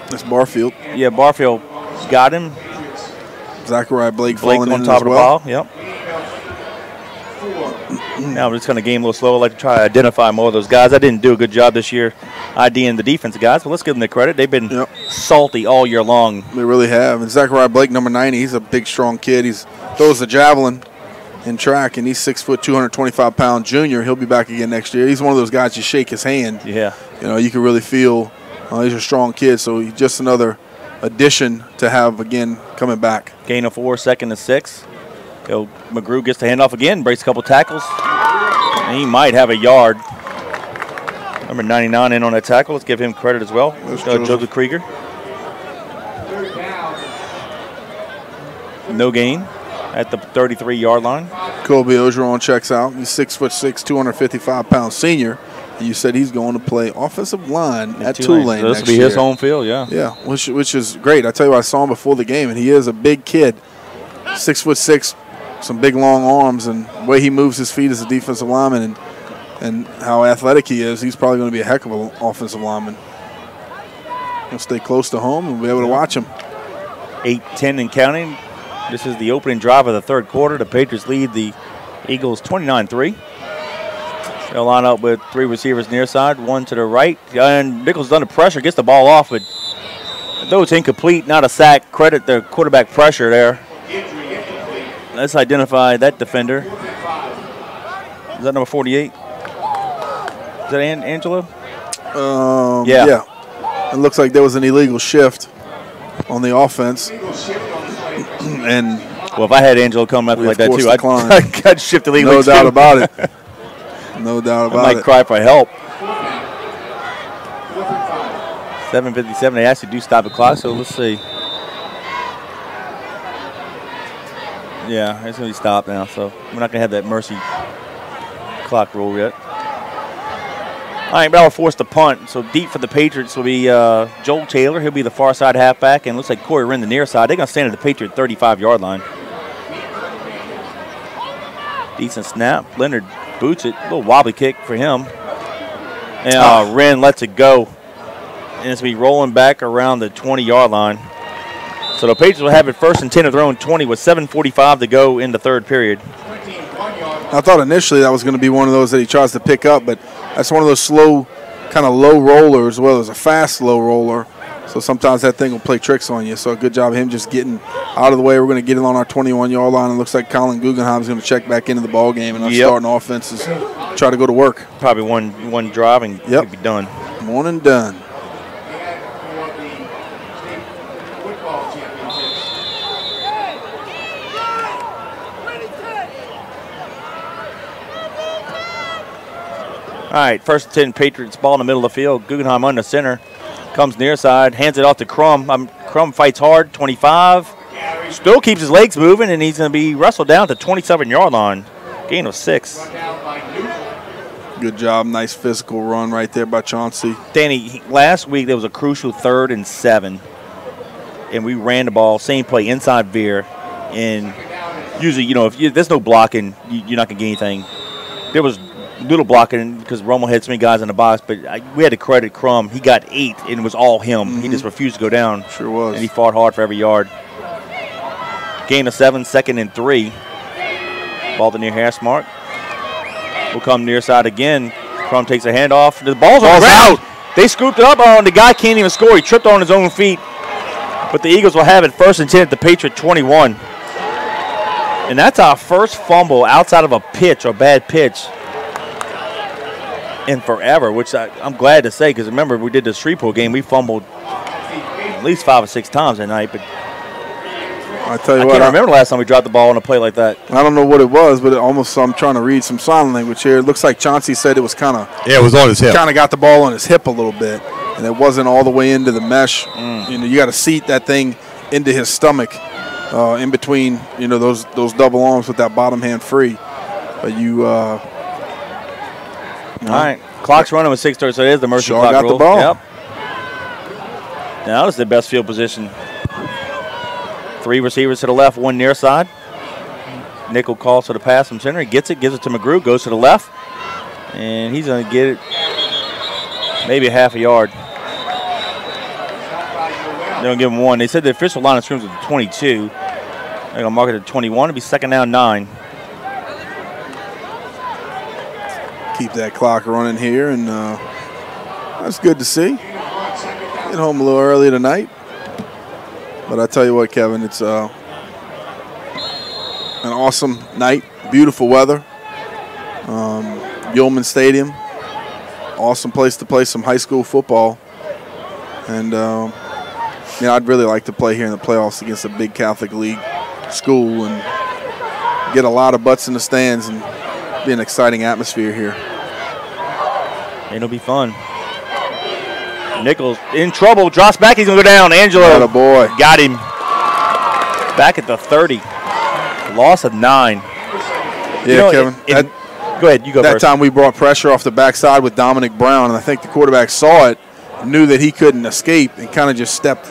That's Barfield. Yeah, Barfield got him. Zachariah Blake falling on in top as of the well. ball. Yep. Now we're just going to game a little slow. I'd like to try to identify more of those guys. I didn't do a good job this year IDing the defensive guys, but let's give them the credit. They've been salty all year long. They really have. And Zachariah Blake, number 90, he's a big, strong kid. He throws the javelin in track, and he's 6 foot, 225-pound junior. He'll be back again next year. He's one of those guys you shake his hand. Yeah. You know, you can really feel he's a strong kid. So he's just another addition to have again coming back. Gain of 4, 2nd and 6. McGrew gets the handoff again, breaks a couple tackles. And he might have a yard. Number 99 in on that tackle. Let's give him credit as well. Joseph Krieger. No gain at the 33-yard line. Kobe Ogeron checks out. He's 6'6", 255-pound senior. And you said he's going to play offensive line at Tulane so this next will be year. his home field, yeah. Yeah, which is great. I tell you what, I saw him before the game, and he is a big kid. 6'6", some big long arms, and the way he moves his feet as a defensive lineman and how athletic he is, he's probably going to be a heck of an offensive lineman. He'll stay close to home and we'll be able to watch him. 8-10 and counting. This is the opening drive of the third quarter. The Patriots lead the Eagles 29-3. They'll line up with 3 receivers near side, 1 to the right. And Nichols under pressure, gets the ball off, but though it's incomplete, not a sack. Credit the quarterback pressure there. Let's identify that defender. Is that number 48? Is that Angelo? Yeah. It looks like there was an illegal shift on the offense. And well, if I had Angelo come up like that too, I'd shift illegally. No doubt about it. No doubt about it. I might cry for help. 7:57. They actually do stop the clock, so let's see. Yeah, it's going to be stopped now, so we're not going to have that mercy clock rule yet. All right, now we're forced to punt. So deep for the Patriots will be Joel Taylor. He'll be the far side halfback, and looks like Corey Wren the near side. They're going to stand at the Patriot 35-yard line. Decent snap. Leonard boots it. A little wobbly kick for him. And Wren lets it go. And it's going to be rolling back around the 20-yard line. So the Patriots will have it 1st and 10 of their own 20 with 7:45 to go in the third period. I thought initially that was going to be one of those that he tries to pick up, but that's one of those slow, kind of low rollers, as well as a fast low roller. So sometimes that thing will play tricks on you. So a good job of him just getting out of the way. We're going to get it on our 21-yard line. It looks like Colin Guggenheim is going to check back into the ball game, and our starting offenses try to go to work. Probably one drive and it'll be done. One and done. All right, 1st and 10 Patriots, ball in the middle of the field. Guggenheim on the center. Comes near side, hands it off to Crum. Crum fights hard, 25. Still keeps his legs moving, and he's going to be wrestled down to 27-yard line. Gain of 6. Good job. Nice physical run right there by Chauncey. Danny, last week there was a crucial 3rd and 7. And we ran the ball, same play, inside veer. And usually, if there's no blocking, you're not going to get anything. There was little blocking because Romo had so many guys in the box, but we had to credit Crum. He got 8, and it was all him. He just refused to go down. Sure was. And he fought hard for every yard. Gain of 7, 2nd and 3. Ball to near hash mark. Will come near side again. Crum takes a handoff. The ball's on the ground. They scooped it up on. The guy can't even score. He tripped on his own feet. But the Eagles will have it 1st and 10 at the Patriot 21. And that's our first fumble outside of a pitch or bad pitch in forever, which I'm glad to say, because remember we did the Shreveport game, we fumbled at least 5 or 6 times that night, but I tell you I what, can't remember the last time we dropped the ball on a play like that. I don't know what it was, but I'm trying to read some sign language here. It looks like Chauncey said it was kind of it was on his hip. Kind of got the ball on his hip a little bit, and it wasn't all the way into the mesh. You got to seat that thing into his stomach, in between those double arms with that bottom hand free. But all right, clock's running with 6:30, so it is the mercy clock got rule. The ball. Yep. Now this is the best field position. 3 receivers to the left, 1 near side. Nickel calls for the pass from center. He gets it, gives it to McGrew, goes to the left, and he's going to get it maybe a half a yard. They're going to give him 1. They said the official line of scrimmage was 22. They're going to mark it at 21. It'll be 2nd down 9. Keep that clock running here, and that's good to see. Get home a little early tonight. But I tell you what, Kevin, it's an awesome night, beautiful weather. Yeoman Stadium, awesome place to play some high school football. And I'd really like to play here in the playoffs against a big Catholic League school and get a lot of butts in the stands and be an exciting atmosphere here. It'll be fun. Nichols in trouble, drops back, he's going to go down. Angelo boy. Got him. Back at the 30. Loss of 9. Yeah, Kevin. Go ahead, you go that first. That time we brought pressure off the backside with Dominic Brown, and I think the quarterback saw it, knew that he couldn't escape, and kind of just stepped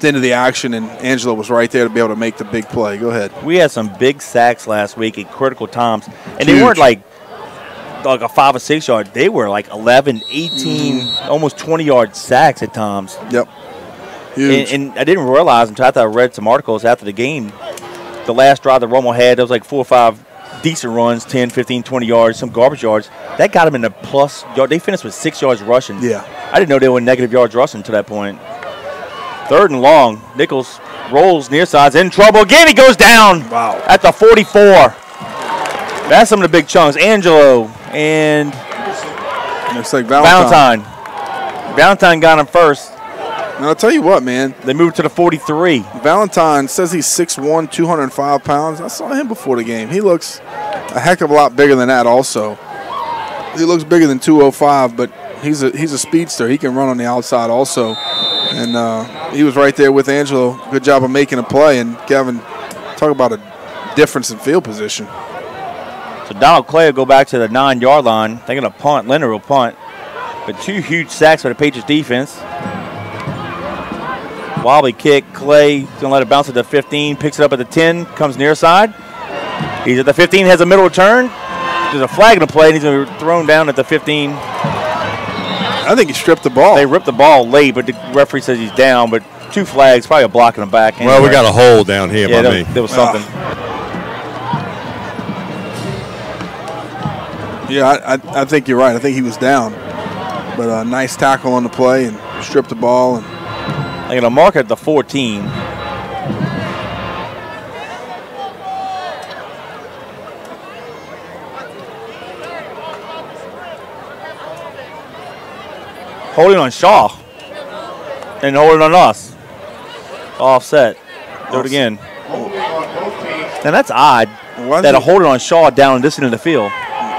into the action, and Angelo was right there to be able to make the big play. Go ahead. We had some big sacks last week at critical times, and Huge. They weren't like a 5 or 6 yard. They were like 11, 18, almost 20-yard sacks at times. Yep. Huge. And I didn't realize until after I read some articles after the game, the last drive that Romo had, there was like 4 or 5 decent runs, 10, 15, 20 yards, some garbage yards. That got them in the plus yard. They finished with 6 yards rushing. Yeah. I didn't know they were negative yards rushing to that point. 3rd and long. Nichols rolls near sides, in trouble again. He goes down. Wow. At the 44. That's some of the big chunks. Angelo and looks like Valentine. Valentine got him first. Now, I'll tell you what, man. They moved to the 43. Valentine says he's 6'1", 205 pounds. I saw him before the game. He looks a heck of a lot bigger than that also. He looks bigger than 205, but he's a speedster. He can run on the outside also. And he was right there with Angelo. Good job of making a play. And, Kevin, talk about a difference in field position. So Donald Clay will go back to the 9-yard line. They're going to punt. Leonard will punt. But 2 huge sacks for the Patriots defense. Wobbly kick. Clay going to let it bounce at the 15. Picks it up at the 10. Comes near side. He's at the 15, has a middle return. There's a flag in the play, and he's going to be thrown down at the 15. I think he stripped the ball. They ripped the ball late, but the referee says he's down. But 2 flags, probably a block in the back. Well, we got a hole down here by me. There was something. Yeah, I think you're right. I think he was down. But a nice tackle on the play and stripped the ball. And They're going to mark it at the 14. Holding on Shaw and holding on us. Offset. Do it again. And that's odd that a holding on Shaw down and this end of the field.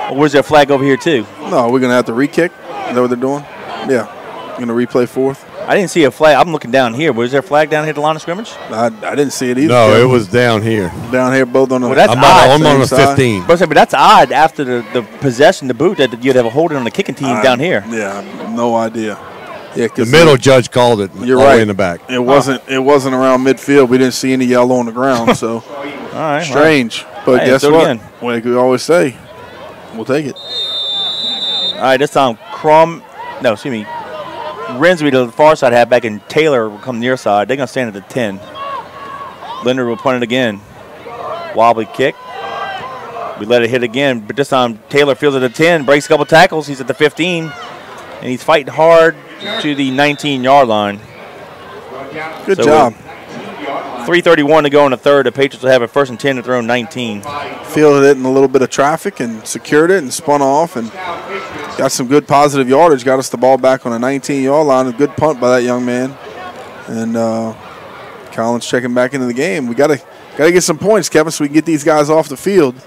Or where's their flag over here too? No, we're going to have to re-kick. Is that what they're doing? Yeah. Going to replay 4th. I didn't see a flag. I'm looking down here. Was there a flag down here at the line of scrimmage? I didn't see it either. No, it was down here. Down here, both on the. Well, that's odd. I'm on the 15. But that's odd after the possession, the boot, that you'd have a holding on the kicking team down here. Yeah, no idea. Yeah, the middle judge called it. You're all right. The way in the back. It wasn't around midfield. We didn't see any yellow on the ground, so all right, strange. But guess what? Like we always say, we'll take it. All right, this time Rinsby to the far side halfback, and Taylor will come near side. They're going to stand at the 10. Linder will punt it again. Wobbly kick. We let it hit again, but this time Taylor fields at the 10, breaks a couple tackles. He's at the 15, and he's fighting hard to the 19-yard line. Good job. 3:31 to go in the third. The Patriots will have a 1st and 10 to throw 19. Fielded it in a little bit of traffic and secured it and spun off and got some good positive yardage. Got us the ball back on a 19-yard line. A good punt by that young man. And Collins checking back into the game. We gotta get some points, Kevin, so we can get these guys off the field.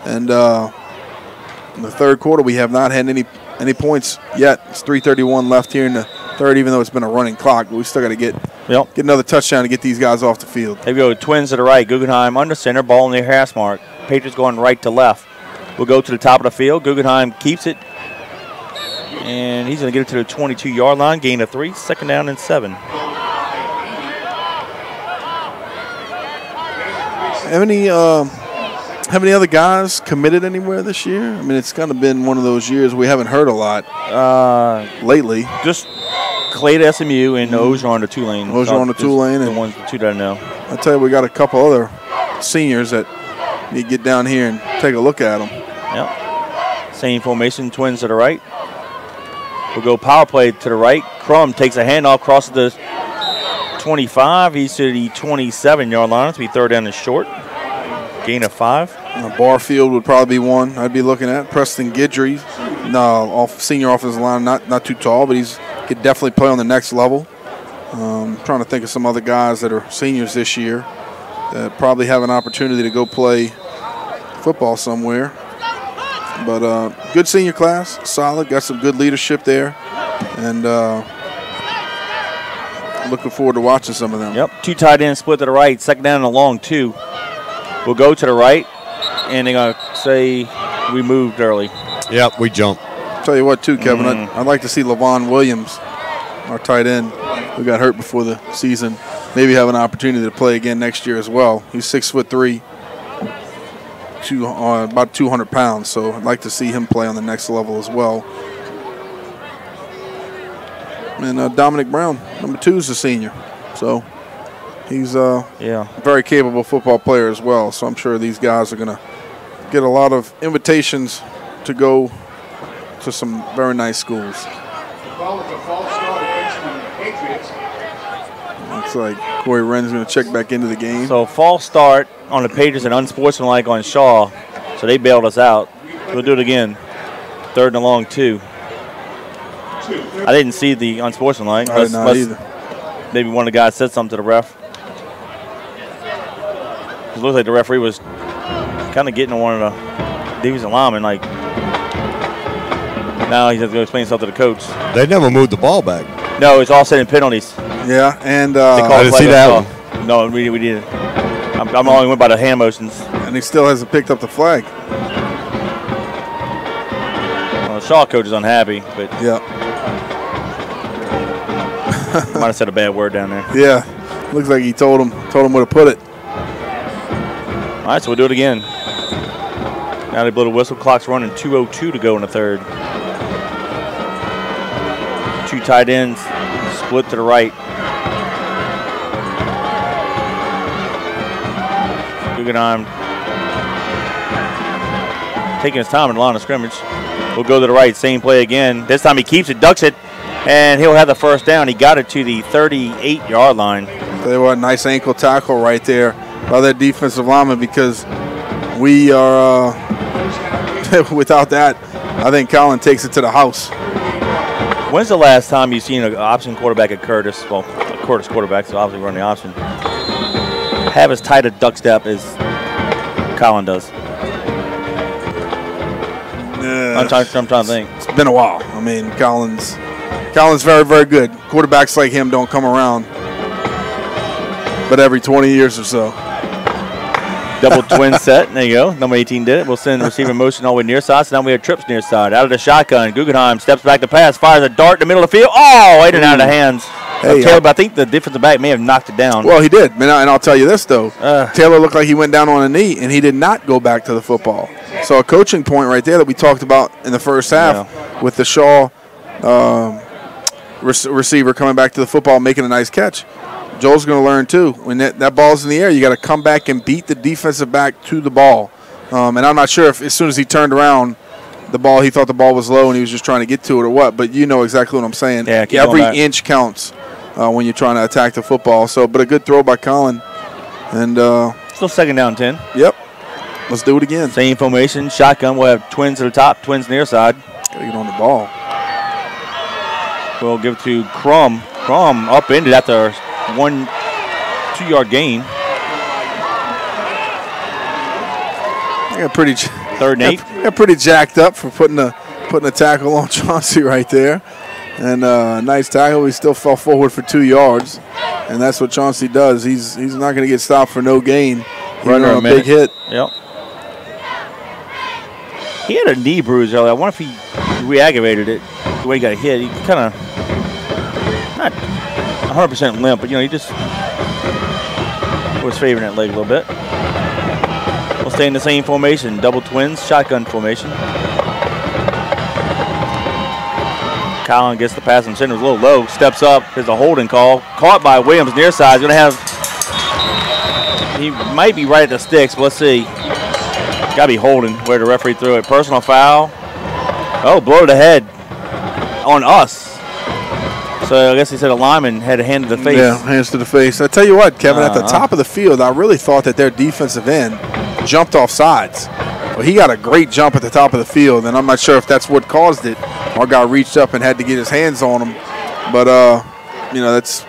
And in the third quarter, we have not had any points yet. It's 3:31 left here in the third, even though it's been a running clock. But we still got to get another touchdown to get these guys off the field. They go Twins to the right. Guggenheim under center, ball in their hash mark. Patriots going right to left. We'll go to the top of the field. Guggenheim keeps it, and he's going to get it to the 22-yard line. Gain of 3, 2nd down and 7. Have any other guys committed anywhere this year? I mean, it's kind of been one of those years we haven't heard a lot lately. Just Clay to SMU and Ozier on the Tulane. Ozier on the Tulane. The ones, the two that I know. I tell you, we got a couple other seniors that need to get down here and take a look at them. Yep. Same formation, Twins to the right. We'll go power play to the right. Crum takes a handoff, crosses the 25. He's to the 27-yard line. It'll be 3rd down and short. Gain of 5. Barfield would probably be one I'd be looking at. Preston Guidry, senior offensive line, not too tall, but he's could definitely play on the next level. Trying to think of some other guys that are seniors this year that probably have an opportunity to go play football somewhere. But good senior class, solid, got some good leadership there, and looking forward to watching some of them. Yep, 2 tight ends split to the right, 2nd down and a long 2. We'll go to the right, and they're going to say we moved early. Yep, we jumped. Tell you what, too, Kevin, I'd like to see Levon Williams, our tight end, who got hurt before the season, maybe have an opportunity to play again next year as well. He's 6'3", about 200 pounds, so I'd like to see him play on the next level as well. And Dominic Brown, number 2, is a senior, so he's a very capable football player as well. So I'm sure these guys are going to get a lot of invitations to go to some very nice schools. Looks like Corey Wren's going to check back into the game. So false start on the Patriots and unsportsmanlike on Shaw. So they bailed us out. We'll do it again. 3rd and a long 2. I didn't see the unsportsmanlike. I did not either. Maybe one of the guys said something to the ref. It looks like the referee was kind of getting on one of the defensive linemen. Like, now he has to go explain something to the coach. They never moved the ball back. No, it's all set in penalties. Yeah, and I didn't see that one. No, we didn't. I'm only went by the hand motions. And he still hasn't picked up the flag. Well, the Shaw coach is unhappy, but yeah, might have said a bad word down there. Yeah, looks like he told him where to put it. All right, so we'll do it again. Now they blow the whistle. Clock's running. 2:02 to go in the third. Two tight ends split to the right. Guggenheim taking his time in the line of scrimmage. We'll go to the right. Same play again. This time he keeps it, ducks it, and he'll have the first down. He got it to the 38-yard line. Tell you what, nice ankle tackle right there by that defensive lineman, because we are, without that, I think Colin takes it to the house. When's the last time you've seen an option quarterback at Curtis? Well, a Curtis quarterback, so obviously running the option. Have as tight a duck step as Colin does. I'm trying to think. It's been a while. I mean, Colin's very, very good. Quarterbacks like him don't come around but every 20 years or so. Double twin set. There you go. Number 18 did it. We'll send receiver motion all the way near side. So now we have trips near side. Out of the shotgun. Guggenheim steps back to pass. Fires a dart in the middle of the field. Oh, in and out of the hands. Hey, Taylor, but I think the defensive back may have knocked it down. Well, he did. And I'll tell you this, though. Taylor looked like he went down on a knee, and he did not go back to the football. So a coaching point right there that we talked about in the first half with the Shaw receiver coming back to the football, making a nice catch. Joel's going to learn, too. When that ball's in the air, you got to come back and beat the defensive back to the ball. And I'm not sure if as soon as he turned around, he thought the ball was low and he was just trying to get to it or what. But you know exactly what I'm saying. Yeah, every inch counts when you're trying to attack the football. So, but a good throw by Colin. And still second down 10. Yep. Let's do it again. Same formation. Shotgun. We'll have twins to the top, twins near side. Got to get on the ball. We'll give it to Crum. Crum upended after 1-2-yard gain. I got pretty third and 8. Got pretty jacked up for putting a tackle on Chauncey right there, and nice tackle. He still fell forward for 2 yards, and that's what Chauncey does. He's not going to get stopped for no gain. Running on a big hit. Yep. He had a knee bruise earlier. I wonder if he re-aggravated it the way he got hit. He kind of not 100% limp, but he just was favoring that leg a little bit. We'll stay in the same formation, double twins, shotgun formation. Colin gets the pass from center, a little low, steps up, there's a holding call, caught by Williams near side. He might be right at the sticks, but let's see. Got to be holding where the referee threw it. Personal foul. Oh, blow to the head on us. So I guess he said a lineman had a hand to the face. Yeah, hands to the face. I tell you what, Kevin, at the top of the field, I really thought that their defensive end jumped off sides. But he got a great jump at the top of the field, and I'm not sure if that's what caused it. Our guy reached up and had to get his hands on him. But, that's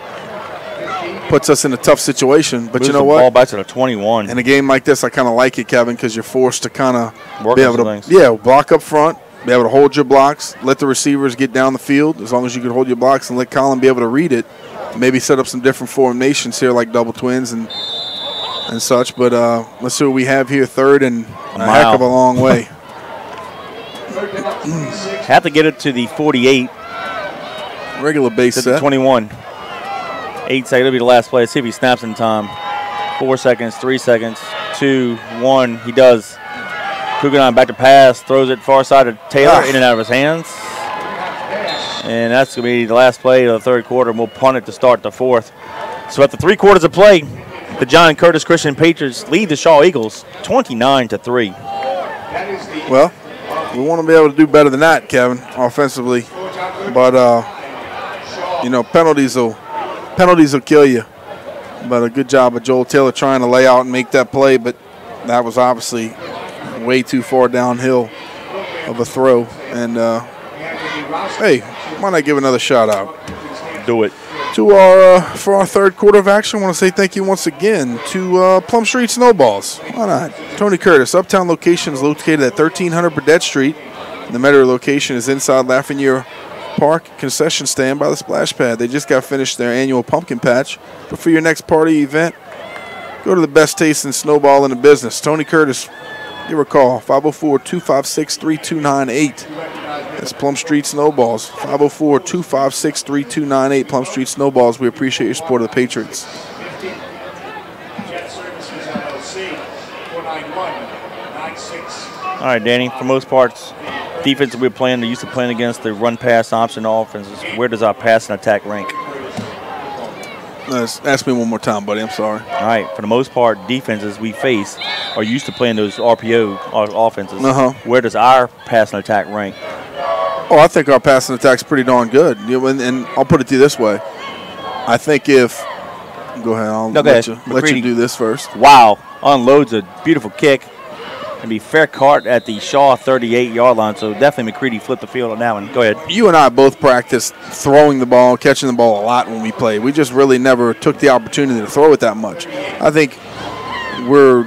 puts us in a tough situation. But you know what? Ball back to the 21. In a game like this, I kind of like it, Kevin, because you're forced to kind of be able to block up front, be able to hold your blocks, let the receivers get down the field as long as you can hold your blocks, and let Colin be able to read it. Maybe set up some different formations here like double twins and such. But let's see what we have here. Third and a heck of a long way. Have to get it to the 48. Regular base to set. The 21. 8 seconds. It'll be the last play. Let's see if he snaps in time. 4 seconds, 3 seconds, 2, 1. He does. Guggenheim back to pass. Throws it far side of Taylor. In and out of his hands. And that's going to be the last play of the third quarter. And we'll punt it to start the fourth. So after 3 quarters of play, the John Curtis Christian Patriots lead the Shaw Eagles 29-3. Well, we want to be able to do better than that, Kevin, offensively. But, penalties will kill you. But a good job of Joel Taylor trying to lay out and make that play, but that was obviously way too far downhill of a throw. And, hey, why not give another shout-out? Do it. For our third quarter of action, I want to say thank you once again to Plum Street Snowballs. Why not? Tony Curtis, Uptown location is located at 1300 Burdett Street. The Metairie location is inside Lafreniere Park concession stand by the splash pad. They just got finished their annual pumpkin patch. But for your next party event, go to the best tasting snowball in the business. Tony Curtis, give her a call, 504-256-3298. That's Plum Street Snowballs, 504-256-3298. Plum Street Snowballs, we appreciate your support of the Patriots. Jet Services LLC, 491-96 All right, Danny, for most parts, defense we're playing, they're used to playing against the run-pass option offenses. Where does our pass and attack rank? Ask me one more time, buddy. I'm sorry. All right, for the most part, defenses we face are used to playing those RPO offenses. Where does our pass and attack rank? Oh, I think our passing attack's pretty darn good. And I'll put it to you this way. I think if – go ahead. I'll let you do this first. Wow. Unloads a beautiful kick. And be fair cart at the Shaw 38-yard line. So definitely McCready flipped the field on that one. Go ahead. You and I both practiced throwing the ball, catching the ball a lot when we played. We just really never took the opportunity to throw it that much. I think we're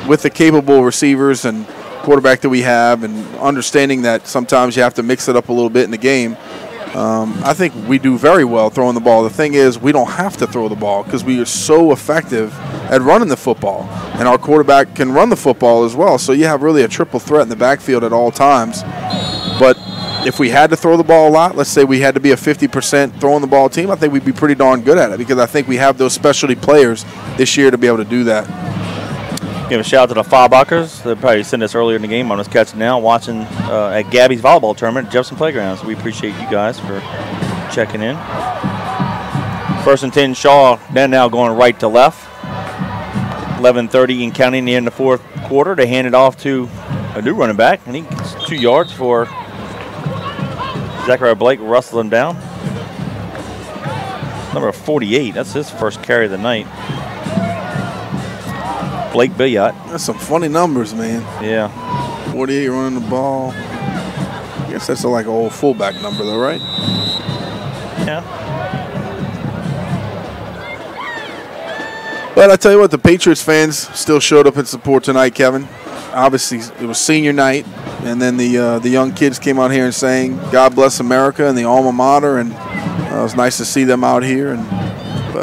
with the capable receivers and quarterback that we have and understanding that sometimes you have to mix it up a little bit in the game. I think we do very well throwing the ball. The thing is, we don't have to throw the ball because we are so effective at running the football. And our quarterback can run the football as well. So you have really a triple threat in the backfield at all times. But if we had to throw the ball a lot, let's say we had to be a 50% throwing the ball team, I think we'd be pretty darn good at it because I think we have those specialty players this year to be able to do that. Give a shout out to the Faubackers. They'll probably send us earlier in the game. I'm just catching now, watching at Gabby's volleyball tournament at Jefferson Playgrounds. We appreciate you guys for checking in. 1st and 10, Shaw. Then now going right to left. 11:30 in counting near in the 4th quarter. They hand it off to a new running back, and he gets 2 yards for Zachariah Blake. Wrestled him down. Number 48. That's his first carry of the night. Blake Billiot. That's some funny numbers, man. Yeah. 48 running the ball. I guess that's like an old fullback number, though, right? Yeah. But I tell you what, the Patriots fans still showed up in support tonight, Kevin. Obviously, it was senior night, and then the young kids came out here and sang "God Bless America" and the alma mater, and it was nice to see them out here. And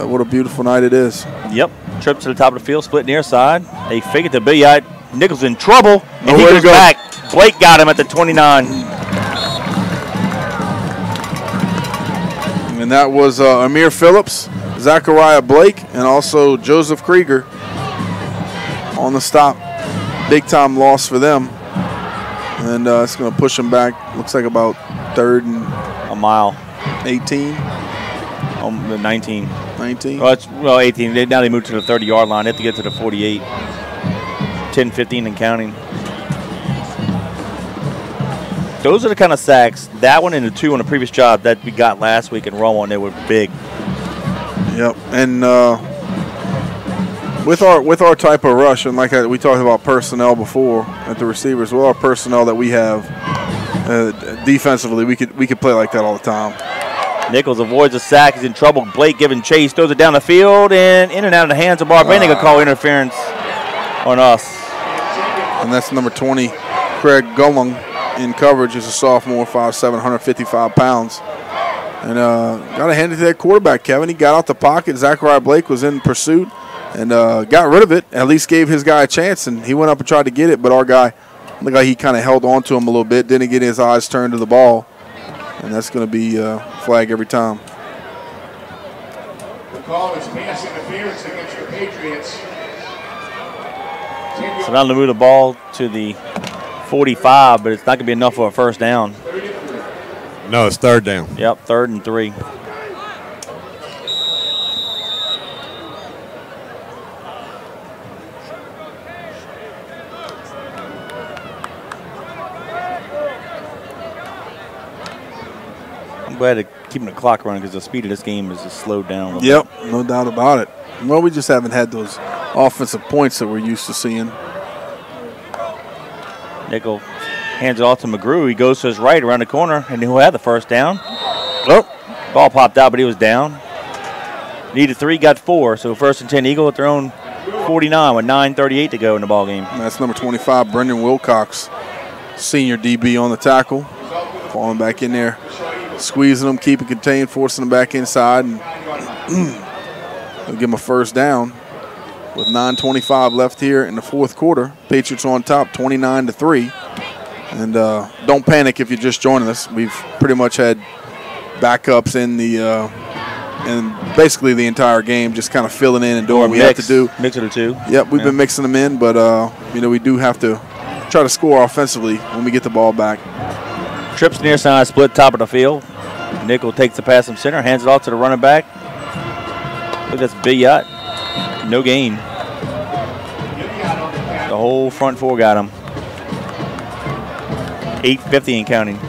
what a beautiful night it is. Yep. Trip to the top of the field, split near side. They fake it to Billiot. Nichols in trouble, and he goes back. Blake got him at the 29. And that was Amir Phillips, Zachariah Blake, and also Joseph Krieger on the stop. Big time loss for them. And it's going to push them back. Looks like about 3rd and a mile. 18. 19. 19? Well, 18. Now they moved to the 30-yard line. They have to get to the 48. 10-15 and counting. Those are the kind of sacks, that one and the 2 on the previous job that we got last week in Rome, and they were big. Yep. And with our type of rush, and like we talked about personnel before at the receivers, with our personnel that we have defensively, we could play like that all the time. Nichols avoids a sack. He's in trouble. Blake giving chase. Throws it down the field and in and out of the hands of Barber. They call interference on us. And that's number 20, Craig Gullung, in coverage. He's a sophomore, 5'7", 155 pounds. And got to hand it to that quarterback, Kevin. He got out the pocket. Zachariah Blake was in pursuit and got rid of it. At least gave his guy a chance, and he went up and tried to get it. But our guy, looked like he kind of held on to him a little bit, didn't get his eyes turned to the ball. And that's going to be flag every time. The call is pass interference against the Patriots. So now to move the ball to the 45, but it's not going to be enough for a first down. No, it's 3rd down. Yep, 3rd and 3. I'm glad they're keeping the clock running because the speed of this game is just slowed down. Yep, no doubt about it. Well, we just haven't had those offensive points that we're used to seeing. Nickel hands it off to McGrew. He goes to his right around the corner, and who had the first down? Oh, ball popped out, but he was down. Needed 3, got 4. So 1st and 10 Eagle at their own 49 with 9:38 to go in the ball game. And that's number 25, Brendan Wilcox, senior DB on the tackle, falling back in there, squeezing them, keeping contained, forcing them back inside, and they'll give them a first down with 9:25 left here in the 4th quarter. Patriots on top, 29-3. And don't panic if you're just joining us. We've pretty much had backups in the and basically the entire game, just kind of filling in and doing what we have to do. Mix it or two. Yep, we've been mixing them in, but we do have to try to score offensively when we get the ball back. Trips near side, split top of the field. Nickel takes the pass from center, hands it off to the running back. Look, that's Big Yacht. No gain. The whole front four got him. 8:50 and counting.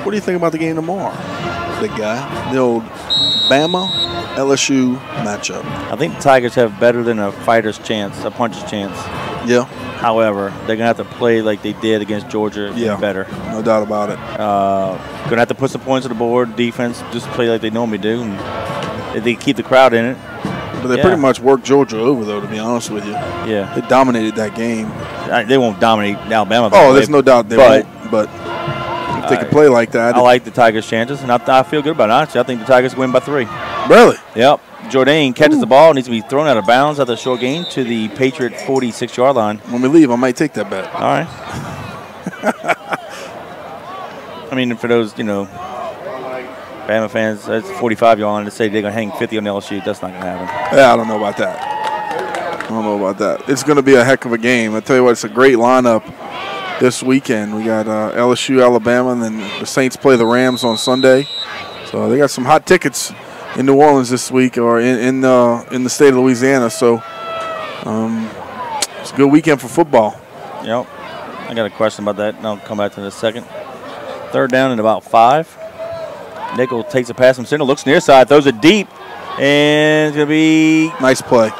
What do you think about the game tomorrow, big guy? The old Bama LSU matchup. I think the Tigers have better than a fighter's chance, a puncher's chance. Yeah. However, they're going to have to play like they did against Georgia and better. No doubt about it. Going to have to put some points on the board. Defense, just play like they normally do. And if they keep the crowd in it. But they pretty much worked Georgia over, though, to be honest with you. Yeah. They dominated that game. They won't dominate Alabama. Oh, there's no doubt they won't. But if they can play like that. I like the Tigers' chances, and I feel good about it. Honestly, I think the Tigers win by 3. Really? Yep. Jordan catches the ball, needs to be thrown out of bounds at the short game to the Patriot 46-yard line. When we leave, I might take that bet. All right. I mean, for those, Bama fans, that's 45-yard line to say they're going to hang 50 on LSU. That's not going to happen. Yeah, I don't know about that. It's going to be a heck of a game. I tell you what, it's a great lineup this weekend. We got LSU, Alabama, and then the Saints play the Rams on Sunday. So they got some hot tickets in New Orleans this week, or in the state of Louisiana. So it's a good weekend for football. Yep. I got a question about that, and I'll come back to that in a second. 3rd down and about 5. Nickel takes a pass from center, looks near side, throws it deep, and it's going to be nice play.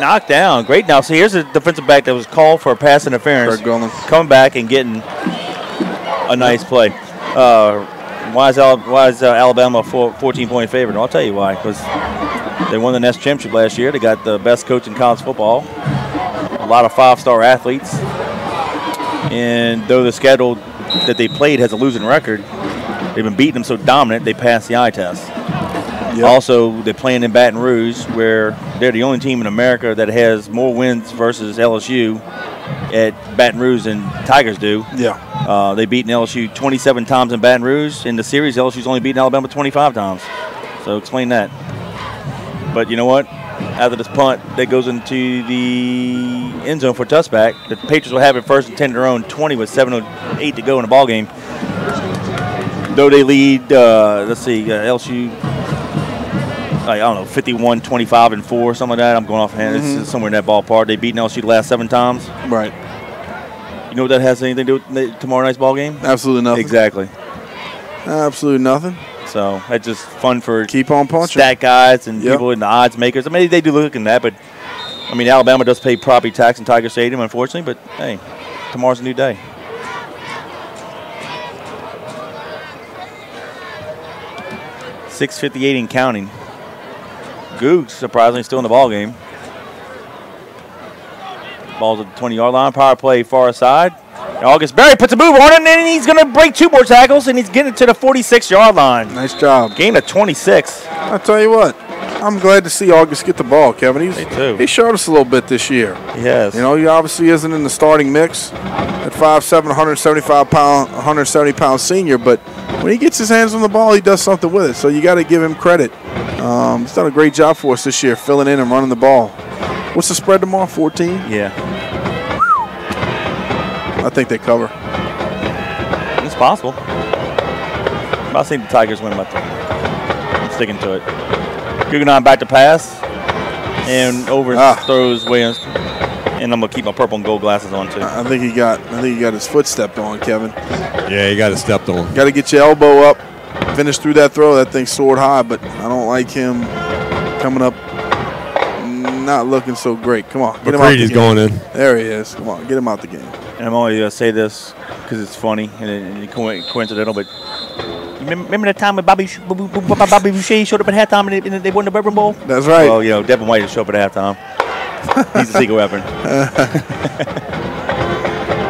Knocked down. Great now. So here's a defensive back that was called for a pass interference. Coming back and getting a nice play. Why is Alabama a 14-point favorite? I'll tell you why. Because they won the Nest Championship last year. They got the best coach in college football. A lot of 5-star athletes. And though the schedule that they played has a losing record, they've been beating them so dominant they passed the eye test. Yep. Also, they're playing in Baton Rouge, where they're the only team in America that has more wins versus LSU at Baton Rouge than Tigers do. Yeah. They've beaten LSU 27 times in Baton Rouge. In the series, LSU's only beaten Alabama 25 times. So explain that. But you know what? After this punt that goes into the end zone for a touchback, the Patriots will have it 1st and 10 of their own 20 with 7:08 to go in the ball game. Though they lead, LSU, I don't know, 51, 25, and 4, something like that. I'm going off hand. It's somewhere in that ballpark. They've beaten LSU the last 7 times. Right. You know what that has anything to do with tomorrow night's ball game? Absolutely nothing. Exactly. Absolutely nothing. So that's just fun for keep on punching stat guys and people in the odds makers. I mean, they do look in that, but I mean, Alabama does pay property tax in Tiger Stadium, unfortunately. But hey, tomorrow's a new day. .658 and counting. Googs surprisingly still in the ball game. Ball's at the 20-yard line. Power play far side. August Berry puts a move on it, and then he's going to break 2 more tackles, and he's getting to the 46-yard line. Nice job. Gain of 26. I'll tell you what. I'm glad to see August get the ball, Kevin. Me too. He showed us a little bit this year. He has. He obviously isn't in the starting mix at 5'7", 170-pound senior, but when he gets his hands on the ball, he does something with it. So you got to give him credit. He's done a great job for us this year, filling in and running the ball. What's the spread tomorrow? 14? Yeah. I think they cover. It's possible. I think the Tigers win by 3. I'm sticking to it. Guggenheim back to pass and overthrows Williams. And I'm gonna keep my purple and gold glasses on too. I think he got his foot stepped on, Kevin. Yeah, he got it stepped on. Got to get your elbow up, finish through that throw. That thing soared high, but I don't like him coming up. Not looking so great. Come on, get him out the game. Going in. There he is. Come on, get him out the game. And I'm only going to say this because it's funny and coincidental, but remember that time when Bobby Boucher showed up at halftime and they won the Bourbon Bowl? That's right. Well, Devin White will show up at halftime. He's a secret weapon.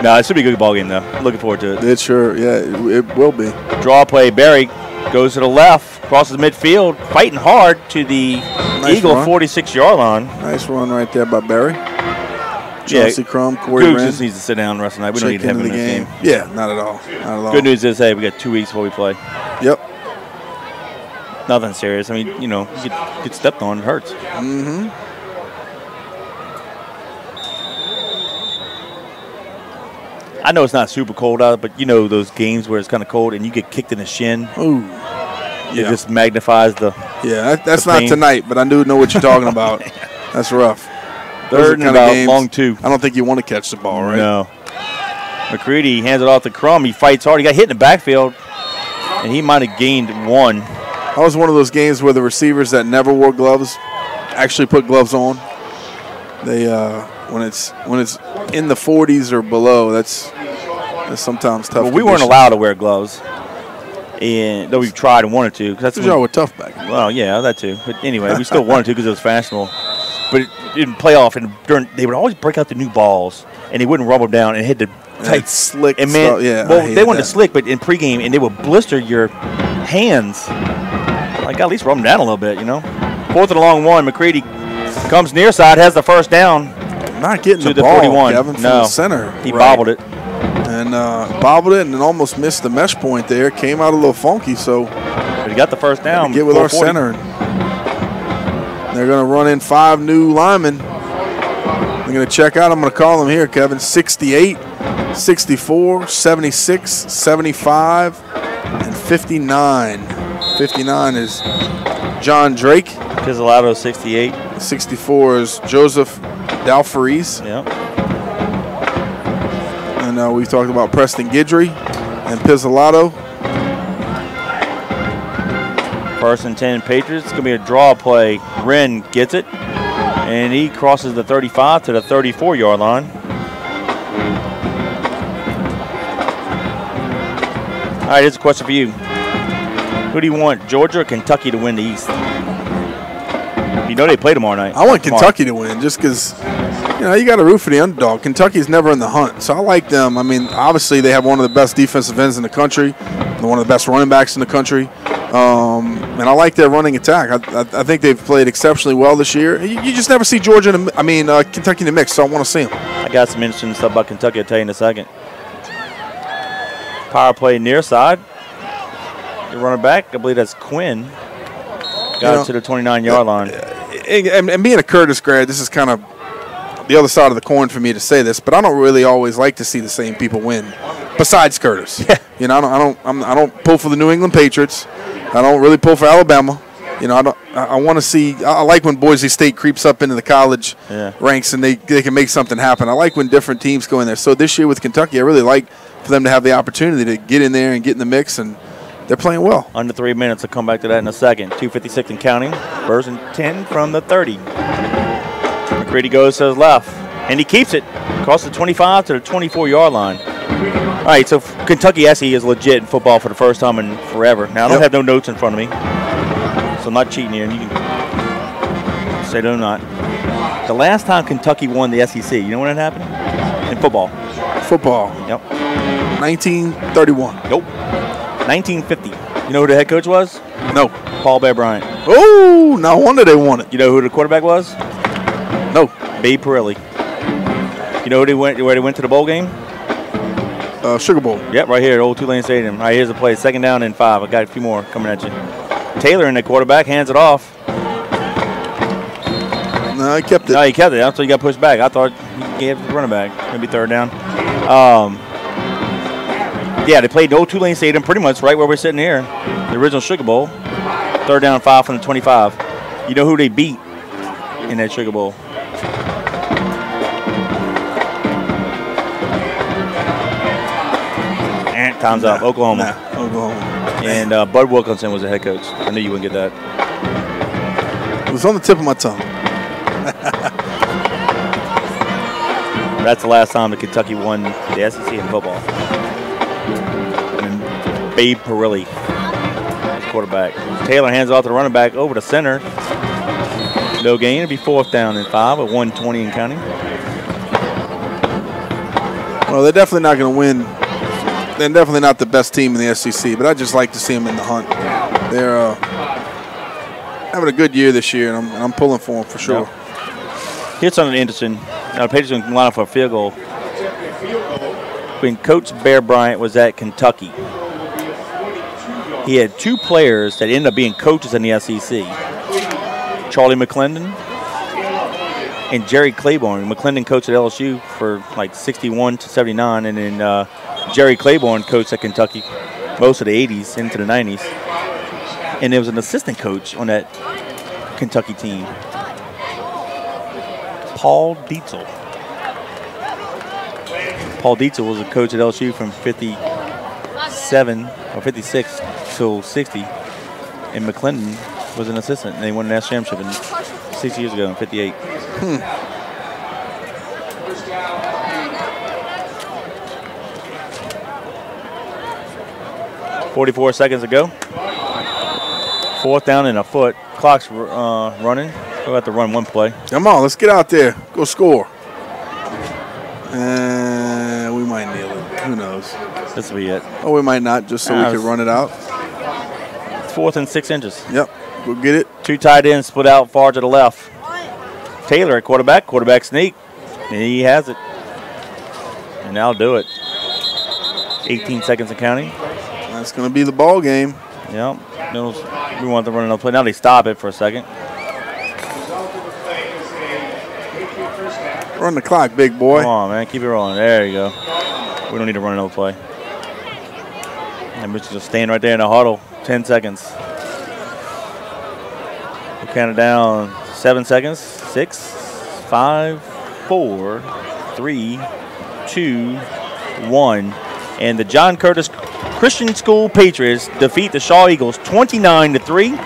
No, it should be a good ball game, though. Looking forward to it. It sure, it will be. Draw play. Barry goes to the left, crosses midfield, fighting hard to the Eagle 46-yard line. Nice run right there by Barry. Chelsea Crum, Corey Googs Wren. just needs to sit down the rest of the night. We don't need him in the game. Yeah, not at all. Not at all. Good news is, hey, we got 2 weeks before we play. Yep. Nothing serious. I mean, you get stepped on, it hurts. Mm-hmm. I know it's not super cold out, but those games where it's kind of cold and you get kicked in the shin. Ooh. It just magnifies the. Yeah, that's the not pain. tonight, but I do know what you're talking about. That's rough. Third and about long two. I don't think you want to catch the ball, right? No. McCready hands it off to Crum. He fights hard. He got hit in the backfield, and he might have gained one. That was one of those games where the receivers that never wore gloves actually put gloves on. They when it's in the 40s or below, that's sometimes tough. Well, we weren't allowed to wear gloves, and though we tried and wanted to. Because y'all were tough back then. Well, yeah, that too. But anyway, we still wanted to because it was fashionable. But in playoff, and they would always break out the new balls, and they wouldn't rub them down and hit the tight slick. And man, they wanted to slick, but in pregame, and they would blister your hands. Like, at least rub them down a little bit, Fourth and a long one. McCready comes near side, has the first down. Not getting to the ball, 41. Kevin, from the center. He bobbled it. And bobbled it and almost missed the mesh point there. Came out a little funky, so. But he got the first down. Get with our center. They're going to run in 5 new linemen. They're going to check out. I'm going to call them here, Kevin. 68, 64, 76, 75, and 59. 59 is John Drake. Pizzolato, 68. 64 is Joseph Dalfaries. Yep. And we've talked about Preston Guidry and Pizzolato. First and 10 Patriots. It's going to be a draw play. Wren gets it, and he crosses the 35 to the 34-yard line. All right, here's a question for you. Who do you want, Georgia or Kentucky, to win the East? They play tomorrow night. I want Kentucky to win just because, you got to root for the underdog. Kentucky's never in the hunt, so I like them. I mean, obviously they have one of the best defensive ends in the country, one of the best running backs in the country, and I like their running attack. I think they've played exceptionally well this year. You just never see Kentucky in the mix, so I want to see them. I got some interesting stuff about Kentucky. I'll tell you in a second. Power play near side. The running back, I believe that's Quinn. Got it to the 29-yard line. And being a Curtis grad, this is kind of the other side of the coin for me to say this, but I don't really always like to see the same people win. Besides Curtis, I don't pull for the New England Patriots. I don't really pull for Alabama. I want to see. I like when Boise State creeps up into the college ranks and they can make something happen. I like when different teams go in there. So this year with Kentucky, I really like for them to have the opportunity to get in there and get in the mix, and they're playing well. Under 3 minutes. I'll come back to that in a second. 2:56 and counting. First and 10 from the 30. McCready goes to his left, and he keeps it. Across the 25 to the 24-yard line. All right, so Kentucky actually is legit in football for the first time in forever. Now, I don't have no notes in front of me, so I'm not cheating here. And you can say no, not. The last time Kentucky won the SEC, you know when it happened? In football. Football. Yep. 1931. Nope. 1950. You know who the head coach was? No. Paul Bear Bryant. Oh, no wonder they won it. You know who the quarterback was? No. Babe Parilli. You know where they went to the bowl game? Sugar Bowl. Yep, right here at Old Tulane Stadium. All right, here's the play. 2nd down and 5. I got a few more coming at you. Taylor in the quarterback hands it off. No, he kept it. No, he kept it. So he got pushed back. I thought he gave the running back. Maybe 3rd down. Yeah, they played Old Tulane Stadium pretty much right where we're sitting here. The original Sugar Bowl. 3rd down, 5 from the 25. You know who they beat in that Sugar Bowl? And time's up. Oklahoma. Oklahoma. And Bud Wilkinson was the head coach. I knew you wouldn't get that. It was on the tip of my tongue. That's the last time that Kentucky won the SEC in football. And Babe Parilli, quarterback. Taylor hands off to the running back over to center. No gain. It'll be 4th down and 5 at 1:20 and counting. Well, they're definitely not going to win. They're definitely not the best team in the SEC, but I just like to see them in the hunt. They're having a good year this year, and I'm pulling for them for sure. Yep. Here's something interesting. Now, the Patriots can line up for a field goal. When Coach Bear Bryant was at Kentucky, he had 2 players that ended up being coaches in the SEC. Charlie McClendon and Jerry Claiborne. McClendon coached at LSU for like 61 to 79, and then Jerry Claiborne coached at Kentucky most of the 80s into the 90s. And there was an assistant coach on that Kentucky team, Paul Dietzel. Paul Dietzel was a coach at LSU from 57 or 56 till 60, and McClendon was an assistant, and they won a national championship 6 years ago in 58. 44 seconds to go. 4th down and a foot. Clock's running. We'll have to run 1 play. Come on, let's get out there. Go score. We might nail it. Who knows? This will be it. Oh, we might not, just so we can run it out. 4th and 6 inches. Yep, go get it. 2 tight ends split out far to the left. Taylor at quarterback. Quarterback sneak. And he has it. And that'll do it. 18 seconds and counting. That's going to be the ball game. Yep. We want to run another play. Now they stop it for a second. Run the clock, big boy. Come on, man. Keep it rolling. There you go. We don't need to run another play. And we're just staying right there in the huddle. 10 seconds. We'll count it down. 7 seconds. 6, 5, 4, 3, 2, 1. And the John Curtis Christian School Patriots defeat the Shaw Eagles 29-3.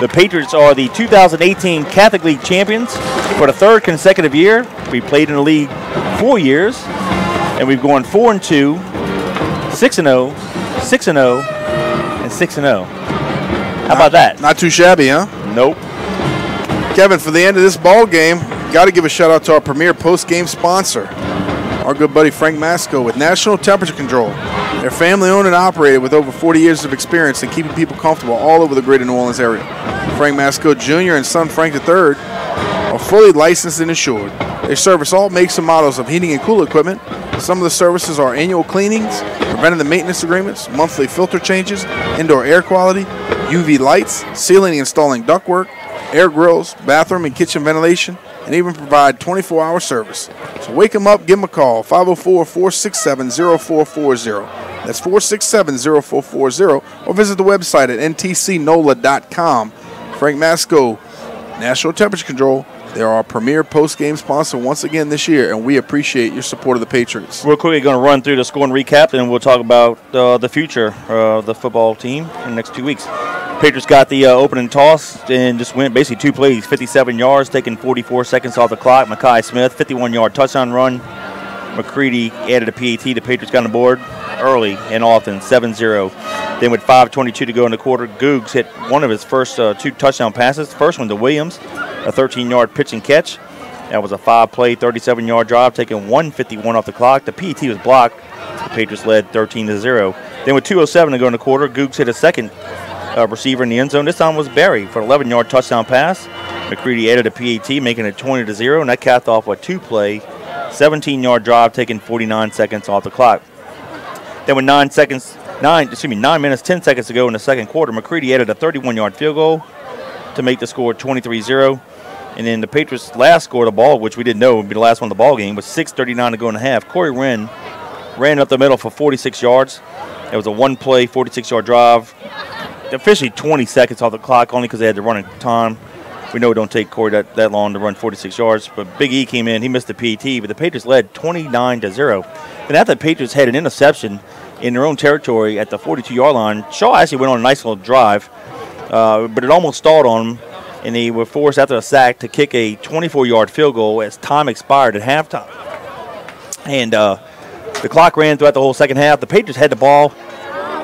The Patriots are the 2018 Catholic League champions for the 3rd consecutive year. We played in the league 4 years, and we've gone 4-2, 6-0, 6-0, and 6-0. How about that? Not too shabby, huh? Nope. Kevin, for the end of this ball game, got to give a shout out to our premier post-game sponsor, our good buddy Frank Masco with National Temperature Control. They're family owned and operated with over 40 years of experience in keeping people comfortable all over the greater New Orleans area. Frank Masco Jr. and son Frank III are fully licensed and insured. They service all makes and models of heating and cooling equipment. Some of the services are annual cleanings, preventative maintenance agreements, monthly filter changes, indoor air quality, UV lights, sealing and installing ductwork, air grills, bathroom and kitchen ventilation, and even provide 24-hour service. So wake them up, give them a call, 504-467-0440. That's 467-0440, or visit the website at ntcnola.com. Frank Masco, National Temperature Control. They're our premier post-game sponsor once again this year, and we appreciate your support of the Patriots. Real quick, we're going to run through the score and recap, and we'll talk about the future of the football team in the next 2 weeks. Patriots got the opening toss and just went basically 2 plays, 57 yards, taking 44 seconds off the clock. Makai Smith, 51-yard touchdown run. McCready added a PAT. The Patriots got on the board early and often, 7-0. Then with 5:22 to go in the quarter, Googs hit one of his first 2 touchdown passes. First one to Williams, a 13-yard pitch and catch. That was a 5-play, 37-yard drive, taking 1:51 off the clock. The PAT was blocked. The Patriots led 13-0. Then with 2:07 to go in the quarter, Googs hit a second receiver in the end zone. This time was Barry for an 11-yard touchdown pass. McCready added a PAT, making it 20-0, and that capped off a 2-play, 17-yard drive, taking 49 seconds off the clock. Then with 9 minutes, 10 seconds to go in the second quarter, McCready added a 31-yard field goal to make the score 23-0. And then the Patriots' last score of the ball, which we didn't know would be the last one of the ball game, was 6:39 to go in the half. Corey Wren ran up the middle for 46 yards. It was a 1-play, 46-yard drive. Officially 20 seconds off the clock, only because they had to run in time. We know it don't take Corey that long to run 46 yards. But Big E came in. He missed the PAT, but the Patriots led 29-0. And after the Patriots had an interception in their own territory at the 42-yard line, Shaw actually went on a nice little drive, but it almost stalled on them, and they were forced after a sack to kick a 24-yard field goal as time expired at halftime. And the clock ran throughout the whole second half. The Patriots had the ball.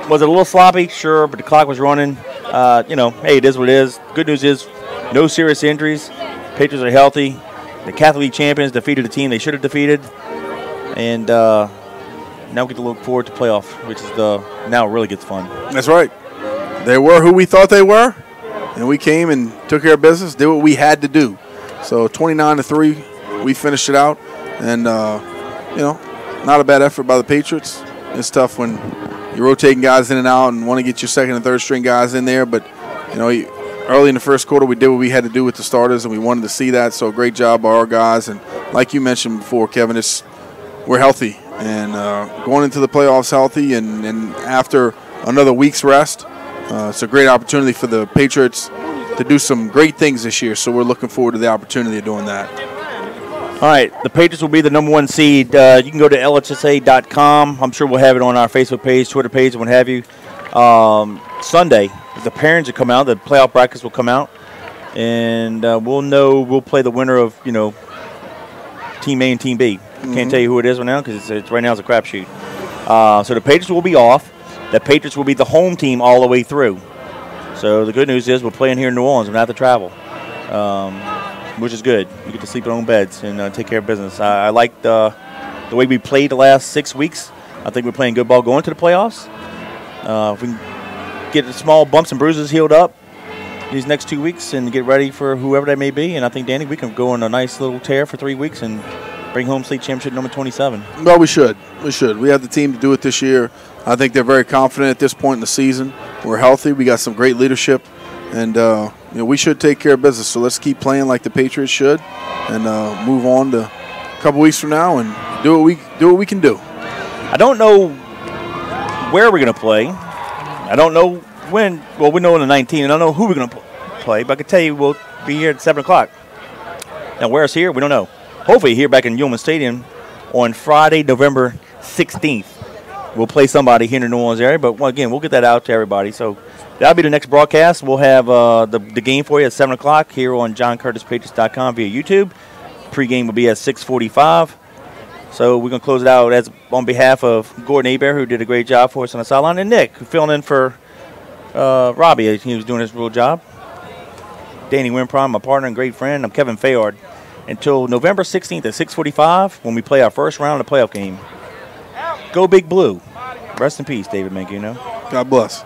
Was it a little sloppy? Sure, but the clock was running. Hey, it is what it is. Good news is no serious injuries. Patriots are healthy. The Catholic League champions defeated the team they should have defeated. And now we get to look forward to playoff, which is now it really gets fun. That's right. They were who we thought they were, and we came and took care of business, did what we had to do. So 29-3, we finished it out. And, not a bad effort by the Patriots. It's tough when you're rotating guys in and out and want to get your second and third string guys in there. But, you know, early in the first quarter, we did what we had to do with the starters, and we wanted to see that. So great job by our guys. And like you mentioned before, Kevin, we're healthy and going into the playoffs healthy. And after another week's rest, it's a great opportunity for the Patriots to do some great things this year. So we're looking forward to the opportunity of doing that. All right, the Patriots will be the #1 seed. You can go to LHSA.com. I'm sure we'll have it on our Facebook page, Twitter page, and what have you. Sunday, the parents will come out. The playoff brackets will come out, and we'll play the winner of Team A and Team B. Can't tell you who it is right now because it's right now it's a crapshoot. So the Patriots will be off. The Patriots will be the home team all the way through. So the good news is we're playing here in New Orleans. We don't have to travel. Which is good. We get to sleep in our own beds and take care of business. I like the way we played the last 6 weeks. I think we're playing good ball going to the playoffs. If we can get the small bumps and bruises healed up these next 2 weeks and get ready for whoever that may be, and I think, Danny, we can go on a nice little tear for 3 weeks and bring home state championship number 27. Well, we should. We have the team to do it this year. I think they're very confident at this point in the season. We're healthy. We got some great leadership. And, we should take care of business. So let's keep playing like the Patriots should and move on to a couple weeks from now and do what we can do. I don't know where we're going to play. I don't know when. Well, we know on the 19th. I don't know who we're going to play, but I can tell you we'll be here at 7 o'clock. Now, where it's here, we don't know. Hopefully here back in Yulman Stadium on Friday, November 16th. We'll play somebody here in the New Orleans area, but again, we'll get that out to everybody. So that'll be the next broadcast. We'll have the game for you at 7 o'clock here on JohnCurtisPatriots.com via YouTube. Pregame will be at 6:45. So we're going to close it out on behalf of Gordon Hebert, who did a great job for us on the sideline, and Nick, who filled in for Robbie. He was doing his real job. Danny Wimprom, my partner and great friend. I'm Kevin Fayard. Until November 16th at 6:45 when we play our first round of the playoff game. Go Big Blue. Rest in peace, David Mancuno. God bless.